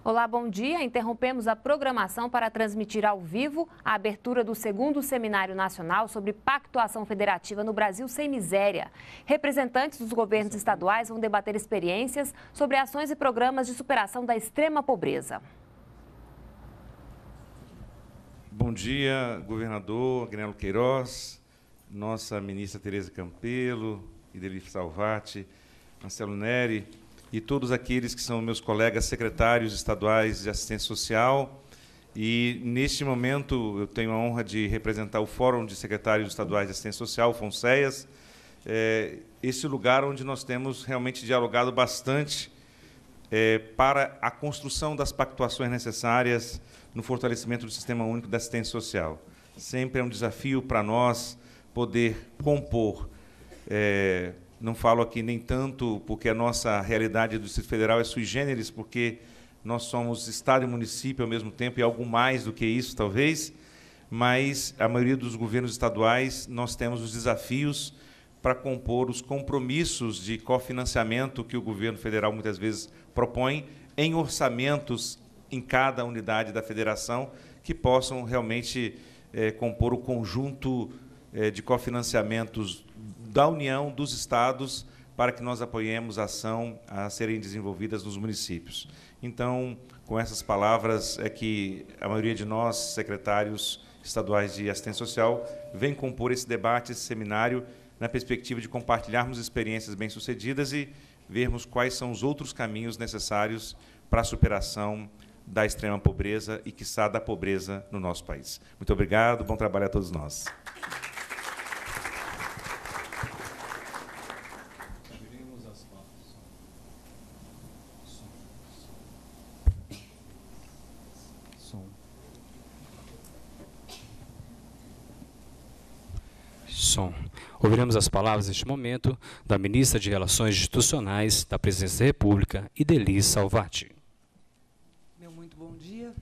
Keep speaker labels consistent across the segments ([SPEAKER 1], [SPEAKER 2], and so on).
[SPEAKER 1] Olá, bom dia. Interrompemos a programação para transmitir ao vivo a abertura do 2º Seminário Nacional sobre Pactuação Federativa no Brasil Sem Miséria. Representantes dos governos estaduais vão debater experiências sobre ações e programas de superação da extrema pobreza.
[SPEAKER 2] Bom dia, governador Agnello Queiroz, nossa ministra Tereza Campelo, Ideli Salvati, Marcelo Neri, e todos aqueles que são meus colegas secretários estaduais de assistência social. E, neste momento, eu tenho a honra de representar o Fórum de Secretários Estaduais de Assistência Social, o FONSEAS, esse lugar onde nós temos realmente dialogado bastante para a construção das pactuações necessárias no fortalecimento do Sistema Único de Assistência Social. Sempre é um desafio para nós poder compor. Não falo aqui nem tanto porque a nossa realidade do Distrito Federal é sui generis, porque nós somos Estado e município ao mesmo tempo, e algo mais do que isso, talvez, mas a maioria dos governos estaduais nós temos os desafios para compor os compromissos de cofinanciamento que o governo federal muitas vezes propõe em orçamentos em cada unidade da federação, que possam realmente compor o conjunto de cofinanciamentos da União, dos estados, para que nós apoiemos a ação a serem desenvolvidas nos municípios. Então, com essas palavras, é que a maioria de nós, secretários estaduais de assistência social, vem compor esse debate, esse seminário, na perspectiva de compartilharmos experiências bem-sucedidas e vermos quais são os outros caminhos necessários para a superação da extrema pobreza e, quiçá, da pobreza no nosso país. Muito obrigado, bom trabalho a todos nós.
[SPEAKER 3] Ouviremos as palavras neste momento da ministra de Relações Institucionais da Presidência da República, Ideli Salvati.
[SPEAKER 4] Meu muito bom dia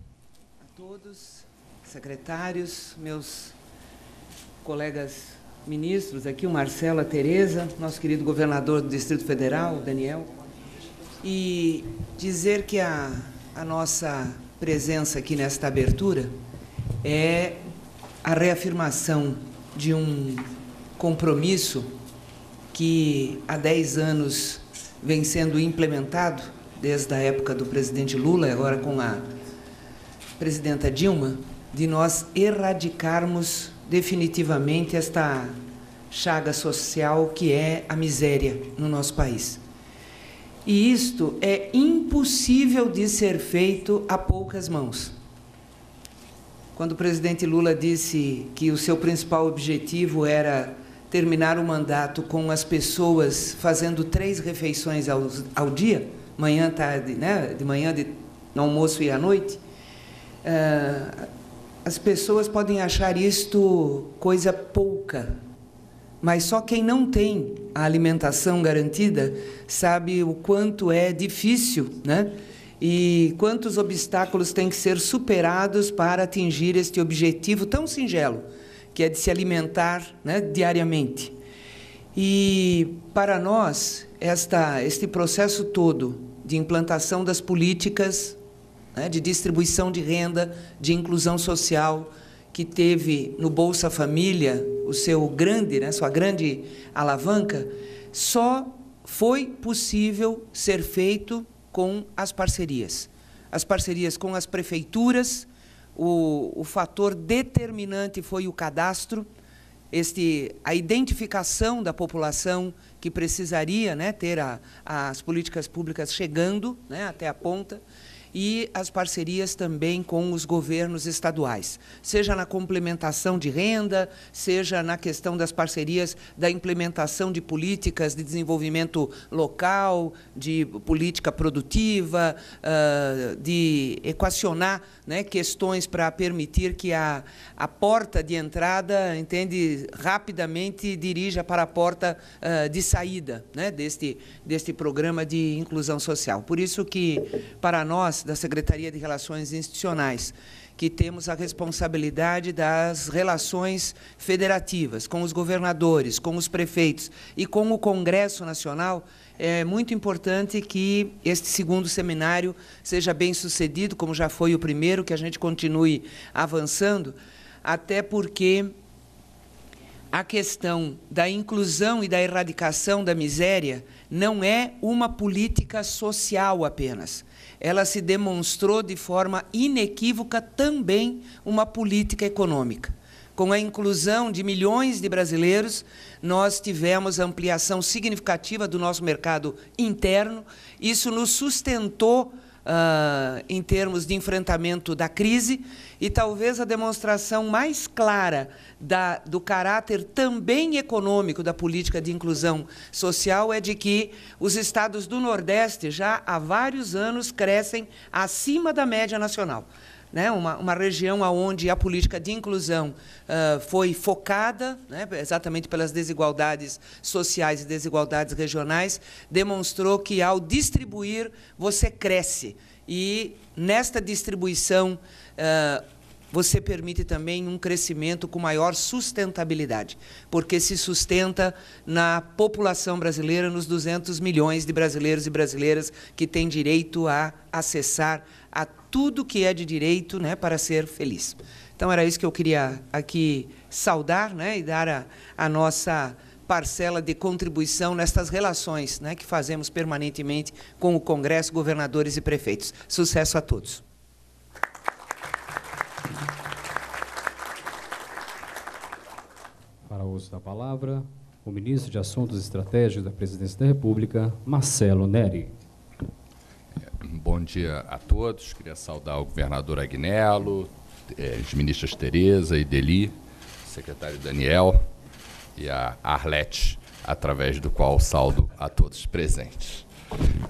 [SPEAKER 4] a todos, secretários, meus colegas ministros aqui, o Marcelo, a Tereza, nosso querido governador do Distrito Federal, o Daniel, e dizer que a nossa presença aqui nesta abertura é a reafirmação de um compromisso que há 10 anos vem sendo implementado, desde a época do presidente Lula, agora com a presidenta Dilma, de nós erradicarmos definitivamente esta chaga social que é a miséria no nosso país. E isto é impossível de ser feito a poucas mãos. Quando o presidente Lula disse que o seu principal objetivo era terminar o mandato com as pessoas fazendo 3 refeições ao dia, manhã, tarde, né? De manhã, no almoço e à noite, as pessoas podem achar isto coisa pouca, mas só quem não tem a alimentação garantida sabe o quanto é difícil, né? E quantos obstáculos têm que ser superados para atingir este objetivo tão singelo, que é de se alimentar, né, diariamente. E, para nós, este processo todo de implantação das políticas, né, de distribuição de renda, de inclusão social, que teve no Bolsa Família o seu grande, né, sua grande alavanca, só foi possível ser feito com as parcerias com as prefeituras. O fator determinante foi o cadastro, a identificação da população que precisaria, né, ter as políticas públicas chegando, né, até a ponta, e as parcerias também com os governos estaduais, seja na complementação de renda, seja na questão das parcerias da implementação de políticas de desenvolvimento local, de política produtiva, de equacionar, né, questões para permitir que a porta de entrada, rapidamente dirija para a porta de saída, né, deste programa de inclusão social. Por isso que, para nós, da Secretaria de Relações Institucionais, que temos a responsabilidade das relações federativas com os governadores, com os prefeitos e com o Congresso Nacional, é muito importante que este segundo seminário seja bem sucedido, como já foi o primeiro, que a gente continue avançando, até porque a questão da inclusão e da erradicação da miséria não é uma política social apenas. Ela se demonstrou de forma inequívoca também uma política econômica. Com a inclusão de milhões de brasileiros, nós tivemos ampliação significativa do nosso mercado interno. Isso nos sustentou em termos de enfrentamento da crise, e talvez a demonstração mais clara do caráter também econômico da política de inclusão social é de que os estados do Nordeste já há vários anos crescem acima da média nacional. Né, uma região onde a política de inclusão foi focada, né, exatamente pelas desigualdades sociais e desigualdades regionais, demonstrou que, ao distribuir, você cresce. E, nesta distribuição, você permite também um crescimento com maior sustentabilidade, porque se sustenta na população brasileira, nos 200 milhões de brasileiros e brasileiras que têm direito a acessar a tudo que é de direito, né, para ser feliz. Então, era isso que eu queria aqui saudar, né, e dar a nossa parcela de contribuição nestas relações, né, que fazemos permanentemente com o Congresso, governadores e prefeitos. Sucesso a todos.
[SPEAKER 3] Para o uso da palavra, o ministro de Assuntos Estratégicos da Presidência da República, Marcelo Neri.
[SPEAKER 5] Bom dia a todos. Queria saudar o governador Agnello, as ministras Tereza e Deli, o secretário Daniel e a Arlete, através do qual saúdo a todos presentes.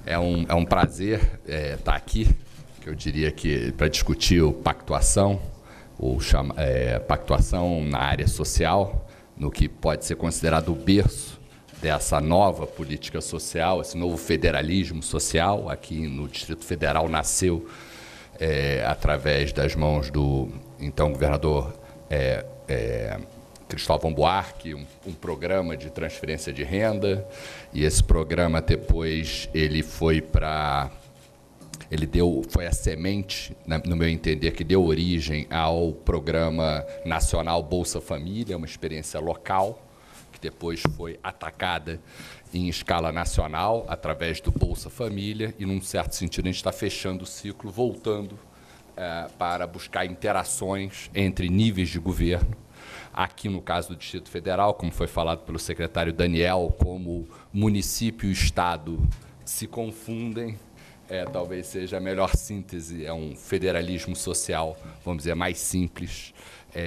[SPEAKER 5] É um prazer estar aqui, que eu diria que para discutir o pactuação, pactuação na área social, no que pode ser considerado o berço dessa nova política social, esse novo federalismo social. Aqui no Distrito Federal nasceu através das mãos do então governador Cristóvão Buarque, um programa de transferência de renda, e esse programa depois foi a semente, no meu entender, que deu origem ao Programa Nacional Bolsa Família, uma experiência local, que depois foi atacada em escala nacional, através do Bolsa Família, e, num certo sentido, a gente está fechando o ciclo, voltando para buscar interações entre níveis de governo. Aqui, no caso do Distrito Federal, como foi falado pelo secretário Daniel, como município e Estado se confundem, talvez seja a melhor síntese, é um federalismo social, vamos dizer, mais simples.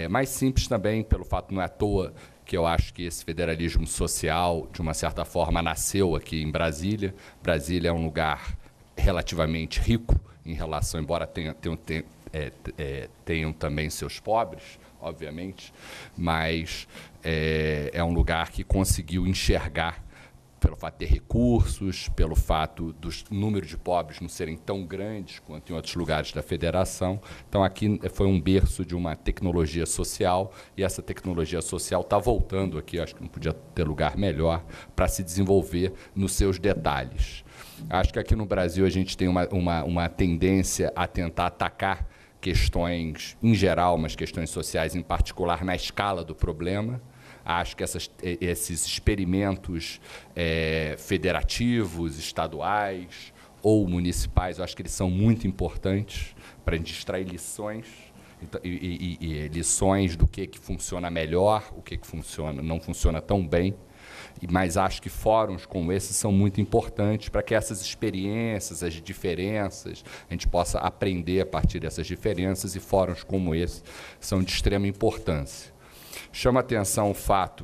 [SPEAKER 5] Mais simples também pelo fato, não é à toa, que eu acho que esse federalismo social, de uma certa forma, nasceu aqui em Brasília. Brasília é um lugar relativamente rico em relação, embora tenham também seus pobres, obviamente, mas é um lugar que conseguiu enxergar, pelo fato de ter recursos, pelo fato do número de pobres não serem tão grandes quanto em outros lugares da federação. Então, aqui foi um berço de uma tecnologia social, e essa tecnologia social está voltando aqui, acho que não podia ter lugar melhor, para se desenvolver nos seus detalhes. Acho que aqui no Brasil a gente tem uma tendência a tentar atacar questões em geral, mas questões sociais em particular, na escala do problema. Acho que esses experimentos federativos, estaduais ou municipais, eu acho que eles são muito importantes para a gente extrair lições, e lições do que funciona melhor, o que não funciona tão bem. Mas acho que fóruns como esses são muito importantes para que essas experiências, as diferenças, a gente possa aprender a partir dessas diferenças, e fóruns como esse são de extrema importância. Chama a atenção o fato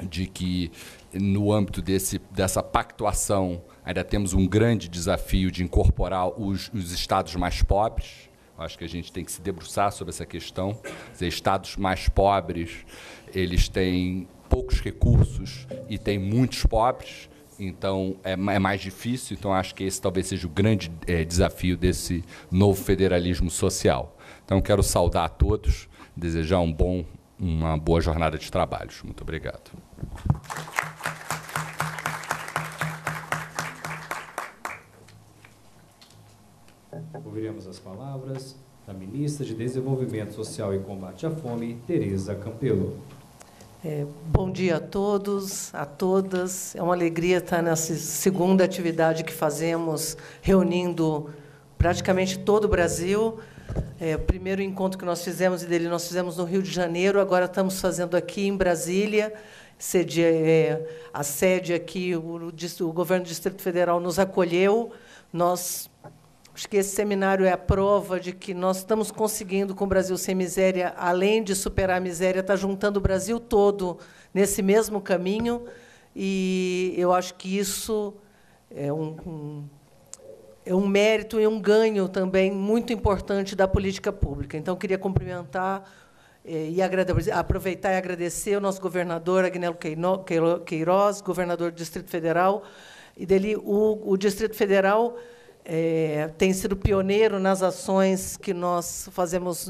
[SPEAKER 5] de que, no âmbito dessa pactuação, ainda temos um grande desafio de incorporar os estados mais pobres. Acho que a gente tem que se debruçar sobre essa questão. Os estados mais pobres, eles têm poucos recursos e têm muitos pobres. Então, é mais difícil. Então, acho que esse talvez seja o grande desafio desse novo federalismo social. Então, quero saudar a todos, desejar uma boa jornada de trabalhos. Muito obrigado.
[SPEAKER 3] Ouviremos as palavras da ministra de Desenvolvimento Social e Combate à Fome, Tereza Campelo.
[SPEAKER 6] Bom dia a todos, a todas. É uma alegria estar nessa segunda atividade que fazemos, reunindo praticamente todo o Brasil. O primeiro encontro que nós fizemos, nós fizemos no Rio de Janeiro, agora estamos fazendo aqui em Brasília. A sede aqui, o governo do Distrito Federal nos acolheu. Acho que esse seminário é a prova de que nós estamos conseguindo, com o Brasil Sem Miséria, além de superar a miséria, estar juntando o Brasil todo nesse mesmo caminho. E eu acho que isso é um mérito e um ganho também muito importante da política pública. Então, queria cumprimentar e aproveitar e agradecer ao nosso governador, Agnello Queiroz, governador do Distrito Federal. E dele, o Distrito Federal tem sido pioneiro nas ações que nós fazemos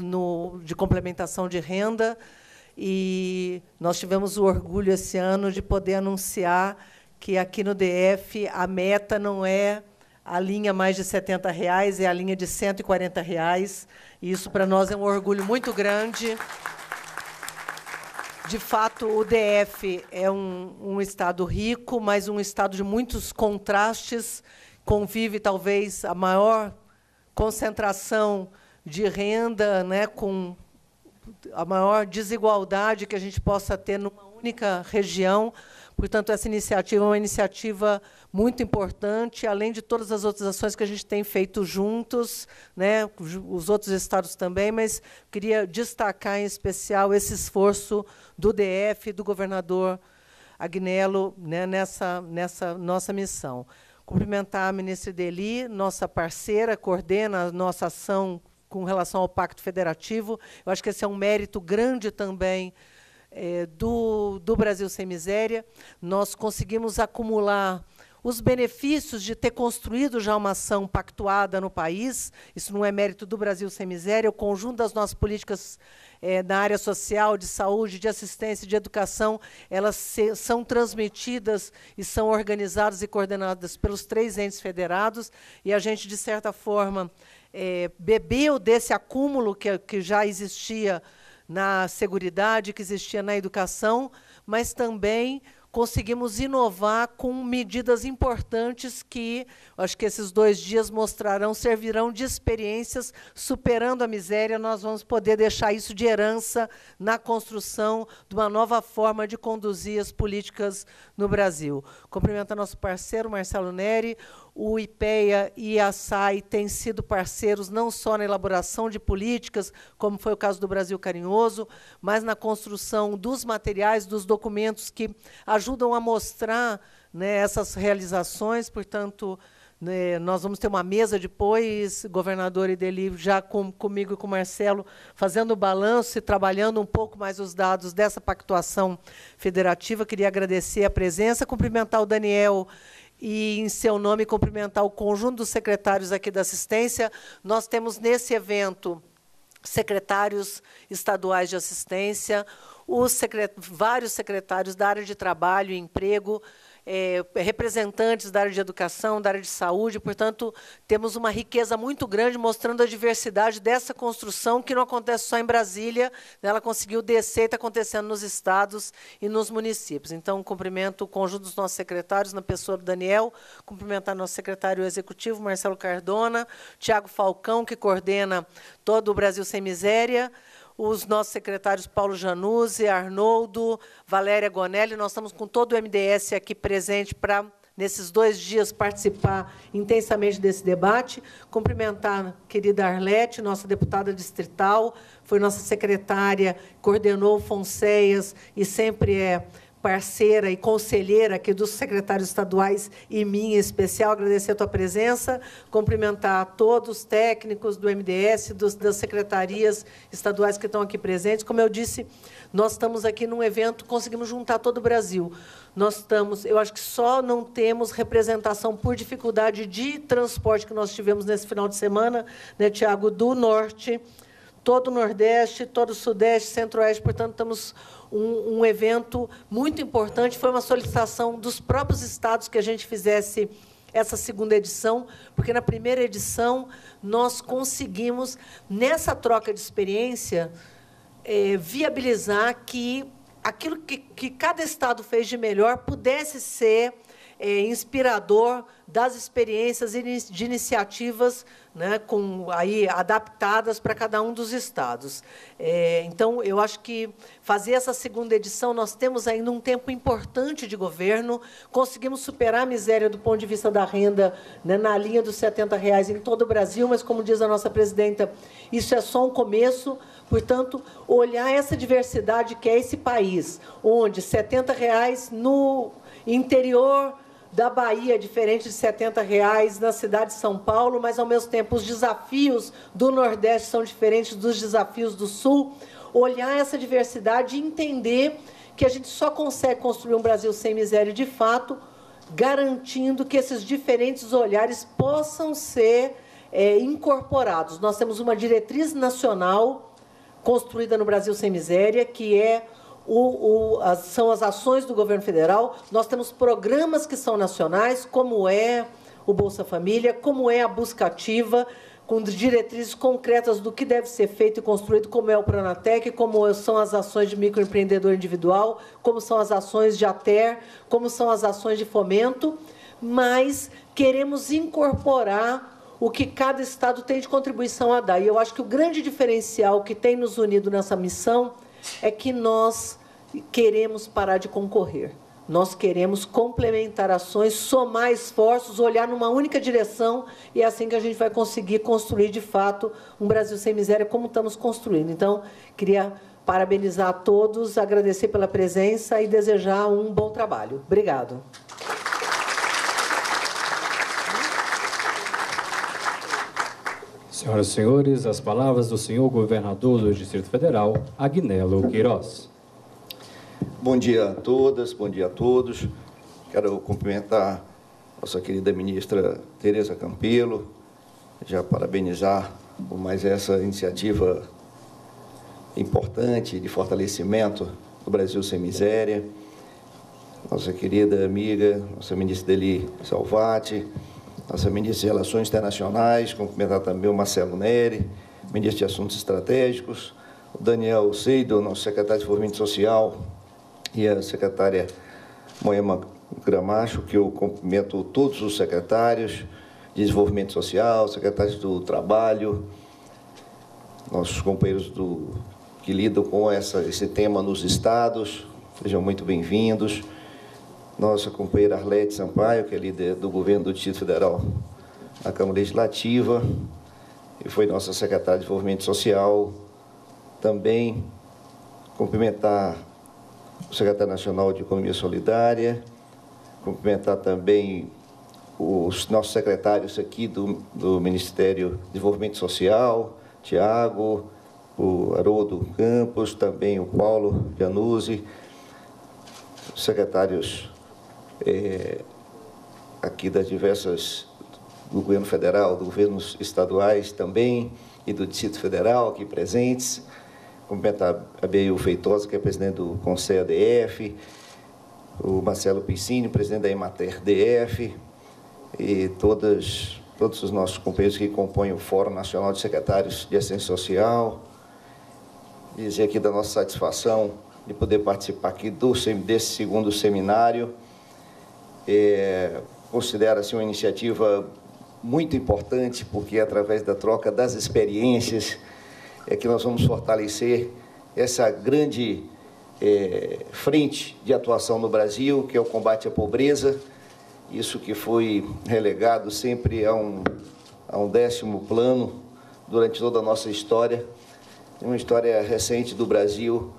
[SPEAKER 6] de complementação de renda, e nós tivemos o orgulho, esse ano, de poder anunciar que, aqui no DF, a meta não é a linha mais de R$ 70, é a linha de R$ 140. E isso, para nós, é um orgulho muito grande. De fato, o DF é um estado rico, mas um estado de muitos contrastes, convive, talvez, a maior concentração de renda, né, com a maior desigualdade que a gente possa ter numa única região. Portanto, essa iniciativa é uma iniciativa muito importante, além de todas as outras ações que a gente tem feito juntos, né, os outros estados também, mas queria destacar, em especial, esse esforço do DF, do governador Agnello, né, nessa nossa missão. Cumprimentar a ministra Ideli, nossa parceira, coordena a nossa ação com relação ao Pacto Federativo. Eu acho que esse é um mérito grande também do Brasil Sem Miséria. Nós conseguimos acumular os benefícios de ter construído já uma ação pactuada no país. Isso não é mérito do Brasil Sem Miséria. O conjunto das nossas políticas na área social, de saúde, de assistência, de educação, elas são transmitidas e são organizadas e coordenadas pelos 3 entes federados, e a gente, de certa forma, bebeu desse acúmulo que já existia na seguridade, que existia na educação, mas também conseguimos inovar com medidas importantes que, acho que esses 2 dias servirão de experiências. Superando a miséria, nós vamos poder deixar isso de herança na construção de uma nova forma de conduzir as políticas no Brasil. Cumprimento nosso parceiro, Marcelo Neri. O IPEA e a SAI têm sido parceiros não só na elaboração de políticas, como foi o caso do Brasil Carinhoso, mas na construção dos materiais, dos documentos que ajudam a mostrar, né, essas realizações. Portanto, né, nós vamos ter uma mesa depois, governador Ideli, já comigo e com o Marcelo, fazendo o balanço e trabalhando um pouco mais os dados dessa pactuação federativa. Queria agradecer a presença, cumprimentar o Daniel e, em seu nome, cumprimentar o conjunto dos secretários aqui da assistência. Nós temos, nesse evento, secretários estaduais de assistência, vários secretários da área de trabalho e emprego, representantes da área de educação, da área de saúde. Portanto, temos uma riqueza muito grande, mostrando a diversidade dessa construção, que não acontece só em Brasília, ela conseguiu descer e está acontecendo nos estados e nos municípios. Então, cumprimento o conjunto dos nossos secretários, na pessoa do Daniel, cumprimentar nosso secretário executivo, Marcelo Cardona, Tiago Falcão, que coordena todo o Brasil Sem Miséria, os nossos secretários Paulo Januzzi, Arnoldo, Valéria Gonelli. Nós estamos com todo o MDS aqui presente para, nesses 2 dias, participar intensamente desse debate. Cumprimentar a querida Arlete, nossa deputada distrital, foi nossa secretária, coordenou o FONSEIAS e sempre parceira e conselheira aqui dos secretários estaduais e minha em especial, agradecer a tua presença, cumprimentar todos os técnicos do MDS, das secretarias estaduais que estão aqui presentes. Como eu disse, nós estamos aqui num evento, conseguimos juntar todo o Brasil. Nós estamos, eu acho que só não temos representação por dificuldade de transporte que nós tivemos nesse final de semana, né, Tiago, do Norte, todo o Nordeste, todo o Sudeste, Centro-Oeste. Portanto, estamos um evento muito importante. Foi uma solicitação dos próprios estados que a gente fizesse essa segunda edição, porque na primeira edição nós conseguimos, nessa troca de experiência, viabilizar que aquilo que cada estado fez de melhor pudesse ser inspirador das experiências e de iniciativas, né, aí adaptadas para cada um dos estados. Então, eu acho que fazer essa segunda edição, nós temos ainda um tempo importante de governo, conseguimos superar a miséria do ponto de vista da renda, né, na linha dos R$70 em todo o Brasil, mas, como diz a nossa presidenta, isso é só um começo. Portanto, olhar essa diversidade que é esse país, onde R$70 no interior da Bahia, diferente de R$70 na cidade de São Paulo, mas, ao mesmo tempo, os desafios do Nordeste são diferentes dos desafios do Sul. Olhar essa diversidade e entender que a gente só consegue construir um Brasil sem miséria de fato, garantindo que esses diferentes olhares possam ser incorporados. Nós temos uma diretriz nacional construída no Brasil Sem Miséria, que são as ações do governo federal. Nós temos programas que são nacionais, como é o Bolsa Família, como é a Busca Ativa, com diretrizes concretas do que deve ser feito e construído, como é o Pronatec, como são as ações de microempreendedor individual, como são as ações de ATER, como são as ações de fomento, mas queremos incorporar o que cada estado tem de contribuição a dar. E eu acho que o grande diferencial que tem nos unido nessa missão é que nós queremos parar de concorrer. Nós queremos complementar ações, somar esforços, olhar numa única direção, e é assim que a gente vai conseguir construir, de fato, um Brasil sem miséria, como estamos construindo. Então, queria parabenizar a todos, agradecer pela presença e desejar um bom trabalho. Obrigado.
[SPEAKER 3] Senhoras e senhores, as palavras do senhor governador do Distrito Federal, Agnello Queiroz.
[SPEAKER 7] Bom dia a todas, bom dia a todos. Quero cumprimentar a nossa querida ministra Tereza Campelo, já parabenizar por mais essa iniciativa importante de fortalecimento do Brasil Sem Miséria. Nossa querida amiga, nossa ministra Deli Salvati, nossa ministra de Relações Internacionais, cumprimentar também o Marcelo Neri, ministro de Assuntos Estratégicos, o Daniel Seido, nosso secretário de Desenvolvimento Social, e a secretária Moema Gramacho, que eu cumprimento todos os secretários de Desenvolvimento Social, secretários do Trabalho, nossos companheiros que lidam com esse tema nos estados, sejam muito bem-vindos. Nossa companheira Arlete Sampaio, que é líder do governo do Distrito Federal na Câmara Legislativa, e foi nossa secretária de Desenvolvimento Social. Também cumprimentar o secretário nacional de Economia Solidária, cumprimentar também os nossos secretários aqui do Ministério de Desenvolvimento Social, Tiago, o Haroldo Campos, também o Paulo Giannuzzi, os secretários aqui das diversas, do governo federal, dos governos estaduais também, e do Distrito Federal aqui presentes. Cumprimentar a Beil Feitosa, que é presidente do Conselho ADF, o Marcelo Piscini, presidente da Emater DF, e todos os nossos companheiros que compõem o Fórum Nacional de Secretários de Assistência Social. Dizer aqui da nossa satisfação de poder participar aqui desse segundo seminário. Considera-se uma iniciativa muito importante, porque através da troca das experiências é que nós vamos fortalecer essa grande frente de atuação no Brasil, que é o combate à pobreza, isso que foi relegado sempre a um 10º plano durante toda a nossa história. Uma história recente do Brasil,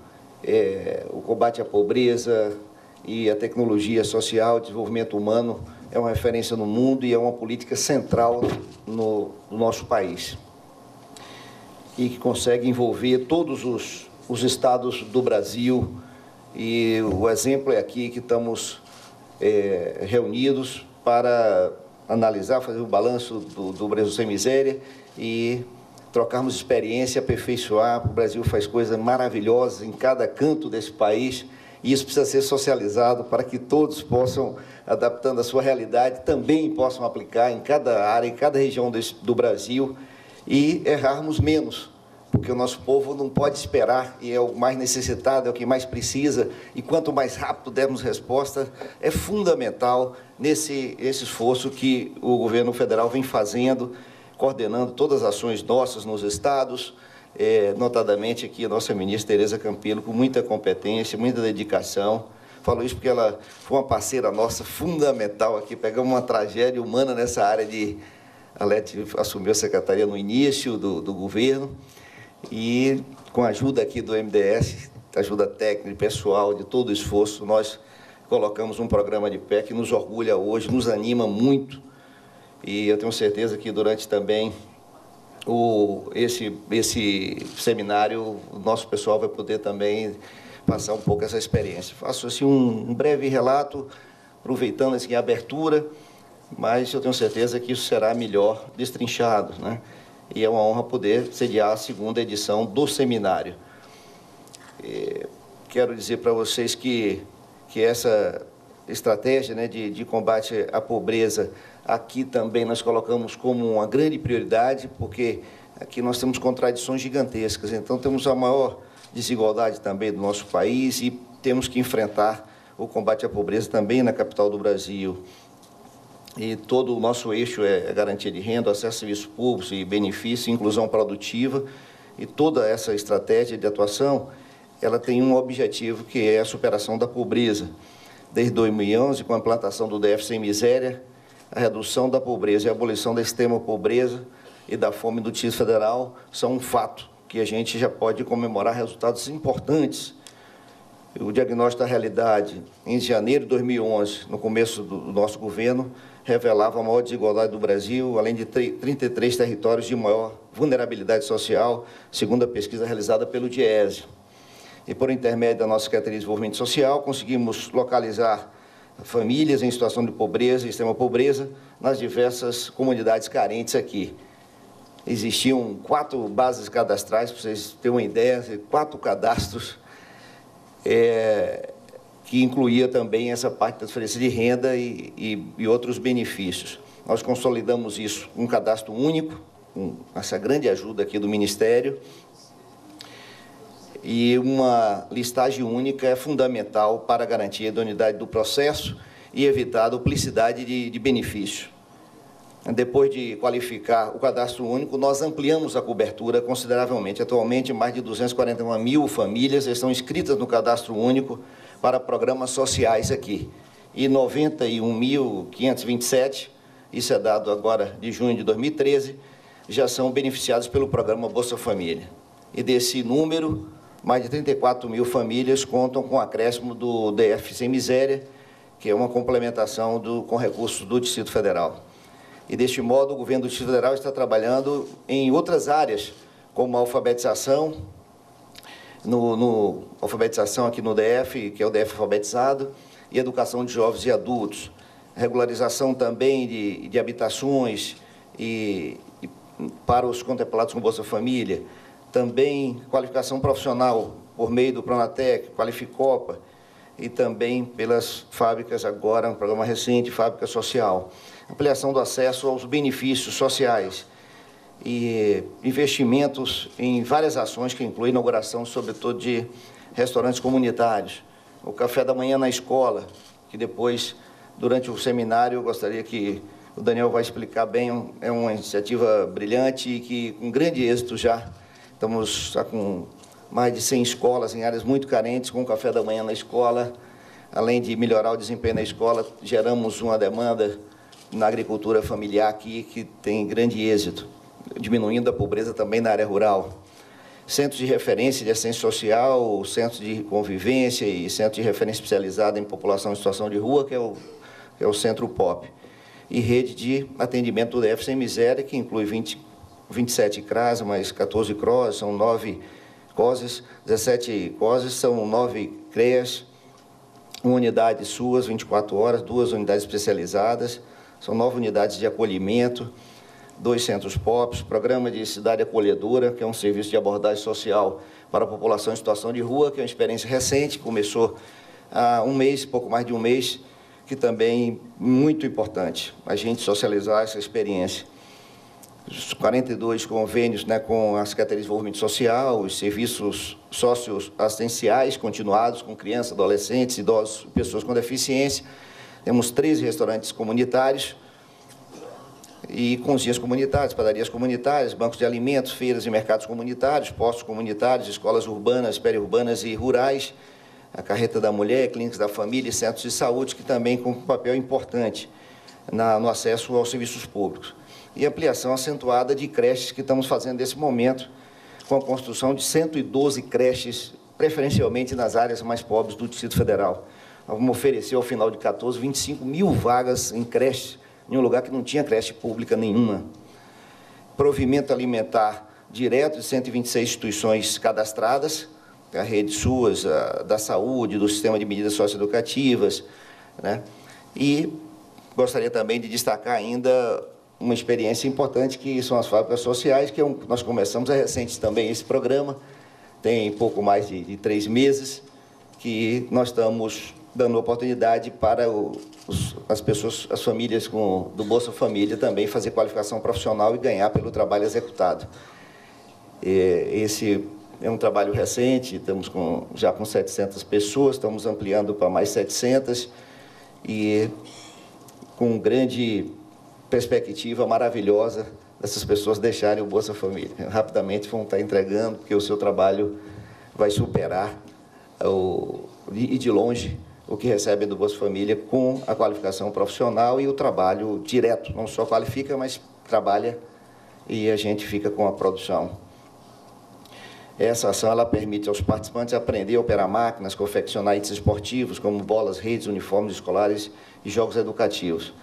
[SPEAKER 7] o combate à pobreza e a tecnologia social, o desenvolvimento humano é uma referência no mundo e é uma política central no nosso país. E que consegue envolver todos os estados do Brasil. E o exemplo é aqui que estamos reunidos para analisar, fazer o balanço do Brasil Sem Miséria e trocarmos experiência, aperfeiçoar. O Brasil faz coisas maravilhosas em cada canto desse país e isso precisa ser socializado para que todos possam, adaptando a sua realidade, também possam aplicar em cada área, em cada região do Brasil e errarmos menos, porque o nosso povo não pode esperar e é o mais necessitado, é o que mais precisa, e quanto mais rápido dermos resposta, é fundamental nesse esforço que o governo federal vem fazendo, coordenando todas as ações nossas nos estados, notadamente aqui a nossa ministra Tereza Campelo, com muita competência, muita dedicação. Falo isso porque ela foi uma parceira nossa fundamental aqui, pegamos uma tragédia humana nessa área de... A Lete assumiu a secretaria no início do governo, e com a ajuda aqui do MDS, ajuda técnica, pessoal, de todo o esforço, nós colocamos um programa de pé que nos orgulha hoje, nos anima muito, e eu tenho certeza que durante também esse seminário, o nosso pessoal vai poder também passar um pouco essa experiência. Faço assim um breve relato, aproveitando assim, a abertura, mas eu tenho certeza que isso será melhor destrinchado, né? E é uma honra poder sediar a segunda edição do seminário. Quero dizer para vocês que essa estratégia, né, de combate à pobreza, aqui também nós colocamos como uma grande prioridade, porque aqui nós temos contradições gigantescas, então temos a maior desigualdade também do nosso país e temos que enfrentar o combate à pobreza também na capital do Brasil. E todo o nosso eixo é garantia de renda, acesso a serviços públicos e benefícios, inclusão produtiva, e toda essa estratégia de atuação, ela tem um objetivo, que é a superação da pobreza. Desde 2011, com a implantação do DF Sem Miséria, a redução da pobreza e a abolição da extrema pobreza e da fome do Distrito Federal são um fato que a gente já pode comemorar resultados importantes. O diagnóstico da realidade, em janeiro de 2011, no começo do nosso governo, revelava a maior desigualdade do Brasil, além de 33 territórios de maior vulnerabilidade social, segundo a pesquisa realizada pelo DIEESE. E, por intermédio da nossa Secretaria de Desenvolvimento Social, conseguimos localizar famílias em situação de pobreza e extrema pobreza nas diversas comunidades carentes aqui. Existiam 4 bases cadastrais, para vocês terem uma ideia, 4 cadastros, que incluía também essa parte da transferência de renda e outros benefícios. Nós consolidamos isso, um cadastro único, com essa grande ajuda aqui do Ministério, e uma listagem única é fundamental para garantir a idoneidade do processo e evitar a duplicidade de benefício. Depois de qualificar o cadastro único, nós ampliamos a cobertura consideravelmente. Atualmente, mais de 241 mil famílias estão inscritas no cadastro único para programas sociais aqui. E 91.527, isso é dado agora de junho de 2013, já são beneficiados pelo programa Bolsa Família. E desse número, mais de 34 mil famílias contam com o acréscimo do DF Sem Miséria, que é uma complementação com recursos do Distrito Federal. E, deste modo, o governo do Distrito Federal está trabalhando em outras áreas, como a alfabetização, alfabetização aqui no DF, que é o DF alfabetizado, e educação de jovens e adultos. Regularização também de habitações para os contemplados com Bolsa Família. Também qualificação profissional por meio do Pronatec, Qualificopa, e também pelas fábricas agora, um programa recente, Fábrica Social. Ampliação do acesso aos benefícios sociais e investimentos em várias ações que incluem inauguração, sobretudo, de restaurantes comunitários. O café da manhã na escola, que depois, durante o seminário, eu gostaria que o Daniel vai explicar bem, é uma iniciativa brilhante e que, com grande êxito já, estamos já com mais de 100 escolas em áreas muito carentes, com o café da manhã na escola. Além de melhorar o desempenho na escola, geramos uma demanda na agricultura familiar aqui, que tem grande êxito, diminuindo a pobreza também na área rural. centros de referência de assistência social, centros de convivência e centro de referência especializada em população em situação de rua, que é o Centro POP. E rede de atendimento do DF Sem Miséria, que inclui 27 CRAS, mais 14 CROS, são 9 COSES, 17 COSES, são 9 CREAS, uma unidade SUAS, 24 horas, 2 unidades especializadas, são 9 unidades de acolhimento, 2 centros POPs, programa de cidade acolhedora, que é um serviço de abordagem social para a população em situação de rua, que é uma experiência recente, começou há um mês, pouco mais de um mês, que também é muito importante a gente socializar essa experiência. Os 42 convênios, né, com a Secretaria de Desenvolvimento Social, os serviços socioassistenciais continuados com crianças, adolescentes, idosos, pessoas com deficiência. Temos 13 restaurantes comunitários, e cozinhas comunitárias, padarias comunitárias, bancos de alimentos, feiras e mercados comunitários, postos comunitários, escolas urbanas, periurbanas e rurais, a Carreta da Mulher, clínicas da família e centros de saúde, que também com um papel importante no acesso aos serviços públicos. E ampliação acentuada de creches que estamos fazendo nesse momento, com a construção de 112 creches, preferencialmente nas áreas mais pobres do Distrito Federal. Vamos oferecer, ao final de 14, 25 mil vagas em creches, em um lugar que não tinha creche pública nenhuma. Provimento alimentar direto de 126 instituições cadastradas, a rede SUAS, da saúde, do sistema de medidas socioeducativas, né? E gostaria também de destacar ainda uma experiência importante, que são as fábricas sociais, que nós começamos, é recente também esse programa, tem pouco mais de 3 meses, que nós estamos dando oportunidade para as pessoas, as famílias do Bolsa Família também fazer qualificação profissional e ganhar pelo trabalho executado. Esse é um trabalho recente, estamos já com 700 pessoas, estamos ampliando para mais 700 e com grande perspectiva maravilhosa dessas pessoas deixarem o Bolsa Família. Rapidamente vão estar entregando, porque o seu trabalho vai superar e de longe o que recebem do Bolsa Família com a qualificação profissional e o trabalho direto. Não só qualifica, mas trabalha e a gente fica com a produção. Essa ação ela permite aos participantes aprender a operar máquinas, confeccionar itens esportivos, como bolas, redes, uniformes escolares e jogos educativos.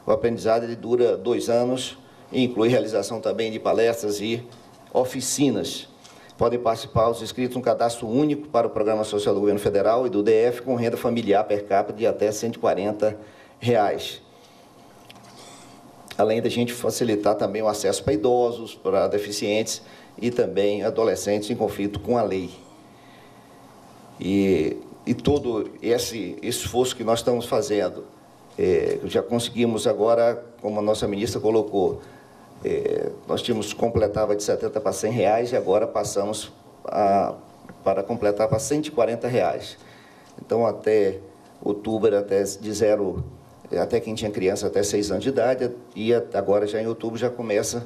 [SPEAKER 7] O aprendizado ele dura 2 anos e inclui realização também de palestras e oficinas. Podem participar os inscritos num cadastro único para o Programa Social do Governo Federal e do DF com renda familiar per capita de até R$ 140. Além da gente facilitar também o acesso para idosos, para deficientes e também adolescentes em conflito com a lei. E todo esse esforço que nós estamos fazendo, já conseguimos agora, como a nossa ministra colocou, nós completava de R$ 70 para R$ 100 e agora passamos para completar para R$ 140. Então, até outubro, até quem tinha criança até 6 anos de idade, e agora já em outubro já começa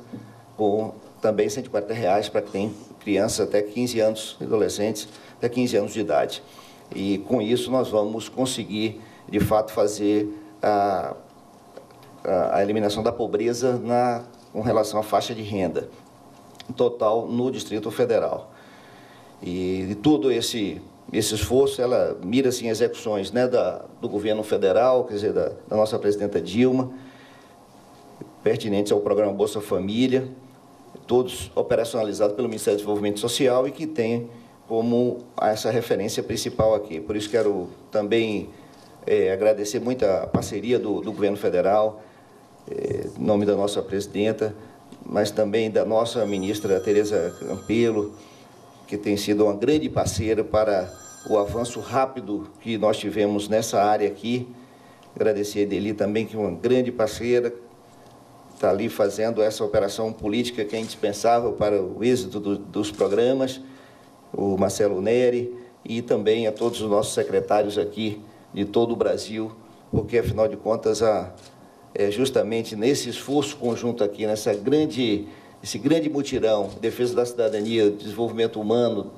[SPEAKER 7] com também R$ 140 para quem tem criança até 15 anos, adolescentes até 15 anos de idade. E com isso nós vamos conseguir, de fato, fazer a eliminação da pobreza com relação à faixa de renda total no Distrito Federal. E todo esse esforço, ela mira assim, execuções, né, do governo federal, quer dizer, da nossa presidenta Dilma, pertinentes ao programa Bolsa Família, todos operacionalizados pelo Ministério do Desenvolvimento Social e que tem como essa referência principal aqui. Por isso quero também agradecer muito a parceria do governo federal, em nome da nossa presidenta, mas também da nossa ministra Tereza Campelo, que tem sido uma grande parceira para o avanço rápido que nós tivemos nessa área aqui. Agradecer a Edeli também, que é uma grande parceira, está ali fazendo essa operação política que é indispensável para o êxito dos programas, o Marcelo Neri, e também a todos os nossos secretários aqui de todo o Brasil, porque, afinal de contas, justamente nesse esforço conjunto aqui, esse grande mutirão, defesa da cidadania, desenvolvimento humano,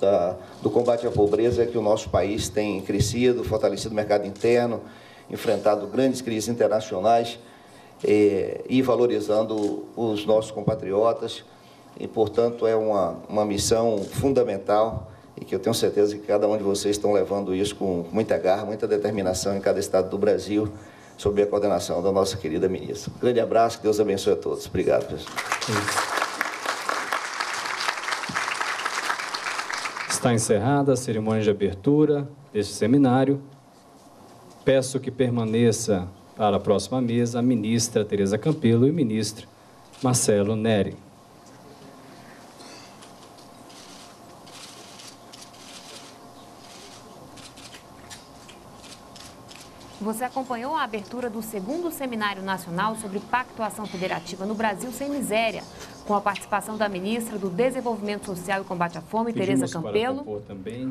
[SPEAKER 7] do combate à pobreza, que o nosso país tem crescido, fortalecido o mercado interno, enfrentado grandes crises internacionais e valorizando os nossos compatriotas e, portanto, é uma missão fundamental e que eu tenho certeza que cada um de vocês estão levando isso com muita garra, muita determinação em cada estado do Brasil, sob a coordenação da nossa querida ministra. Um grande abraço, que Deus abençoe a todos. Obrigado, pessoal.
[SPEAKER 3] Está encerrada a cerimônia de abertura deste seminário. Peço que permaneça para a próxima mesa a ministra Tereza Campelo e o ministro Marcelo Neri.
[SPEAKER 1] Você acompanhou a abertura do 2º Seminário Nacional sobre Pactuação Federativa no Brasil Sem Miséria, com a participação da ministra do Desenvolvimento Social e Combate à Fome, Tereza Campelo,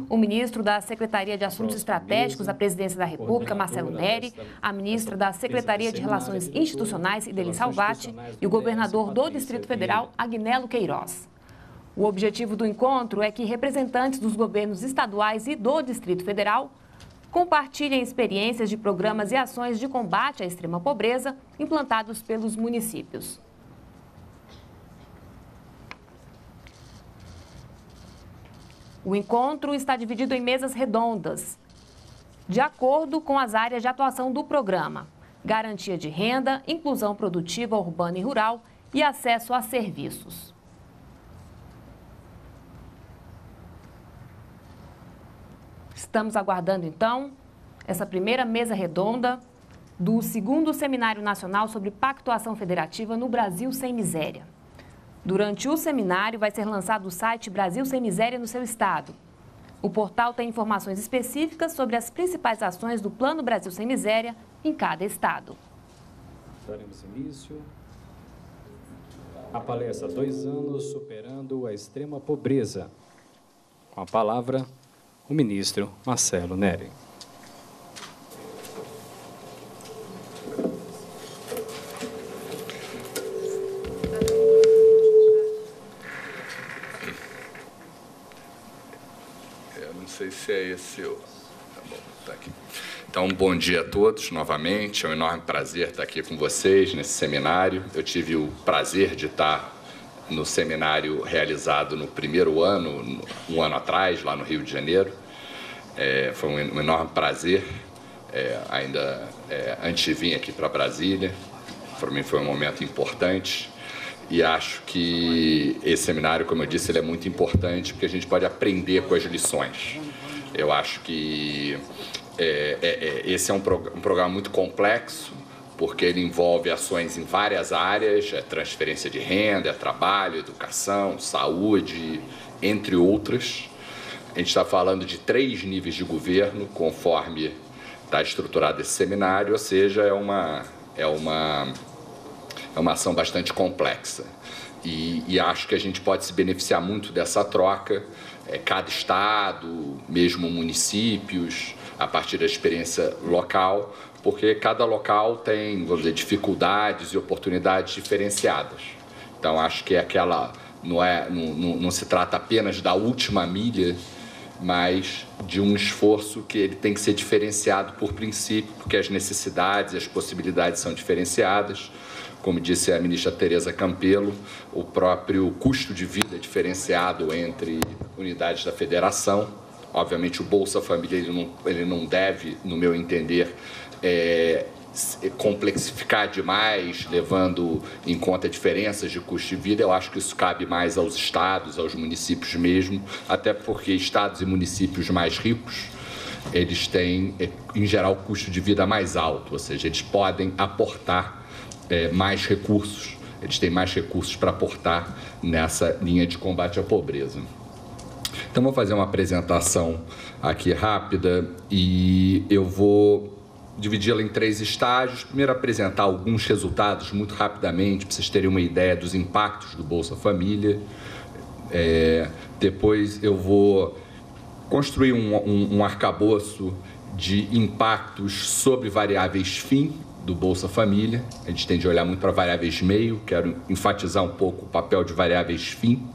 [SPEAKER 1] o ministro da Secretaria de Assuntos Estratégicos da Presidência da República, Marcelo Neri, a ministra da Secretaria de Relações Institucionais, Ideli Salvati, e o governador do Distrito Federal, Agnello Queiroz. O objetivo do encontro é que representantes dos governos estaduais e do Distrito Federal compartilhem experiências de programas e ações de combate à extrema pobreza implantados pelos municípios. O encontro está dividido em mesas redondas, de acordo com as áreas de atuação do programa: garantia de renda, inclusão produtiva urbana e rural e acesso a serviços. Estamos aguardando, então, essa primeira mesa redonda do 2º Seminário Nacional sobre Pactuação Federativa no Brasil Sem Miséria. Durante o seminário, vai ser lançado o site Brasil Sem Miséria no seu estado. O portal tem informações específicas sobre as principais ações do Plano Brasil Sem Miséria em cada estado.
[SPEAKER 3] Daremos início à palestra 2 anos superando a extrema pobreza. Com a palavra, o ministro Marcelo Neri.
[SPEAKER 5] Eu não sei se é esse o... Tá bom, tá aqui. Então, bom dia a todos, novamente. É um enorme prazer estar aqui com vocês nesse seminário. Eu tive o prazer de estar no seminário realizado no primeiro ano, um ano atrás, lá no Rio de Janeiro. Foi um enorme prazer, antes de vir aqui para Brasília. Para mim foi um momento importante e acho que esse seminário, como eu disse, ele é muito importante porque a gente pode aprender com as lições. Eu acho que esse é um programa muito complexo, porque ele envolve ações em várias áreas, transferência de renda, trabalho, educação, saúde, entre outras. A gente está falando de 3 níveis de governo, conforme está estruturado esse seminário, ou seja, é uma ação bastante complexa. E acho que a gente pode se beneficiar muito dessa troca, cada estado, mesmo municípios, a partir da experiência local, porque cada local tem, vamos dizer, dificuldades e oportunidades diferenciadas. Então, acho que não se trata apenas da última milha, mas de um esforço que ele tem que ser diferenciado por princípio, porque as necessidades e as possibilidades são diferenciadas. Como disse a ministra Tereza Campelo, o próprio custo de vida é diferenciado entre unidades da federação. Obviamente, o Bolsa Família ele não deve, no meu entender, complexificar demais, levando em conta diferenças de custo de vida. Eu acho que isso cabe mais aos estados, aos municípios mesmo, até porque estados e municípios mais ricos, eles têm, em geral, custo de vida mais alto, ou seja, eles podem aportar mais recursos, eles têm mais recursos para aportar nessa linha de combate à pobreza. Então, vou fazer uma apresentação aqui rápida e eu vou dividi-la em 3 estágios. Primeiro, apresentar alguns resultados muito rapidamente, para vocês terem uma ideia dos impactos do Bolsa Família. Depois, eu vou construir um arcabouço de impactos sobre variáveis fim do Bolsa Família. A gente tem de olhar muito para variáveis meio, quero enfatizar um pouco o papel de variáveis fim,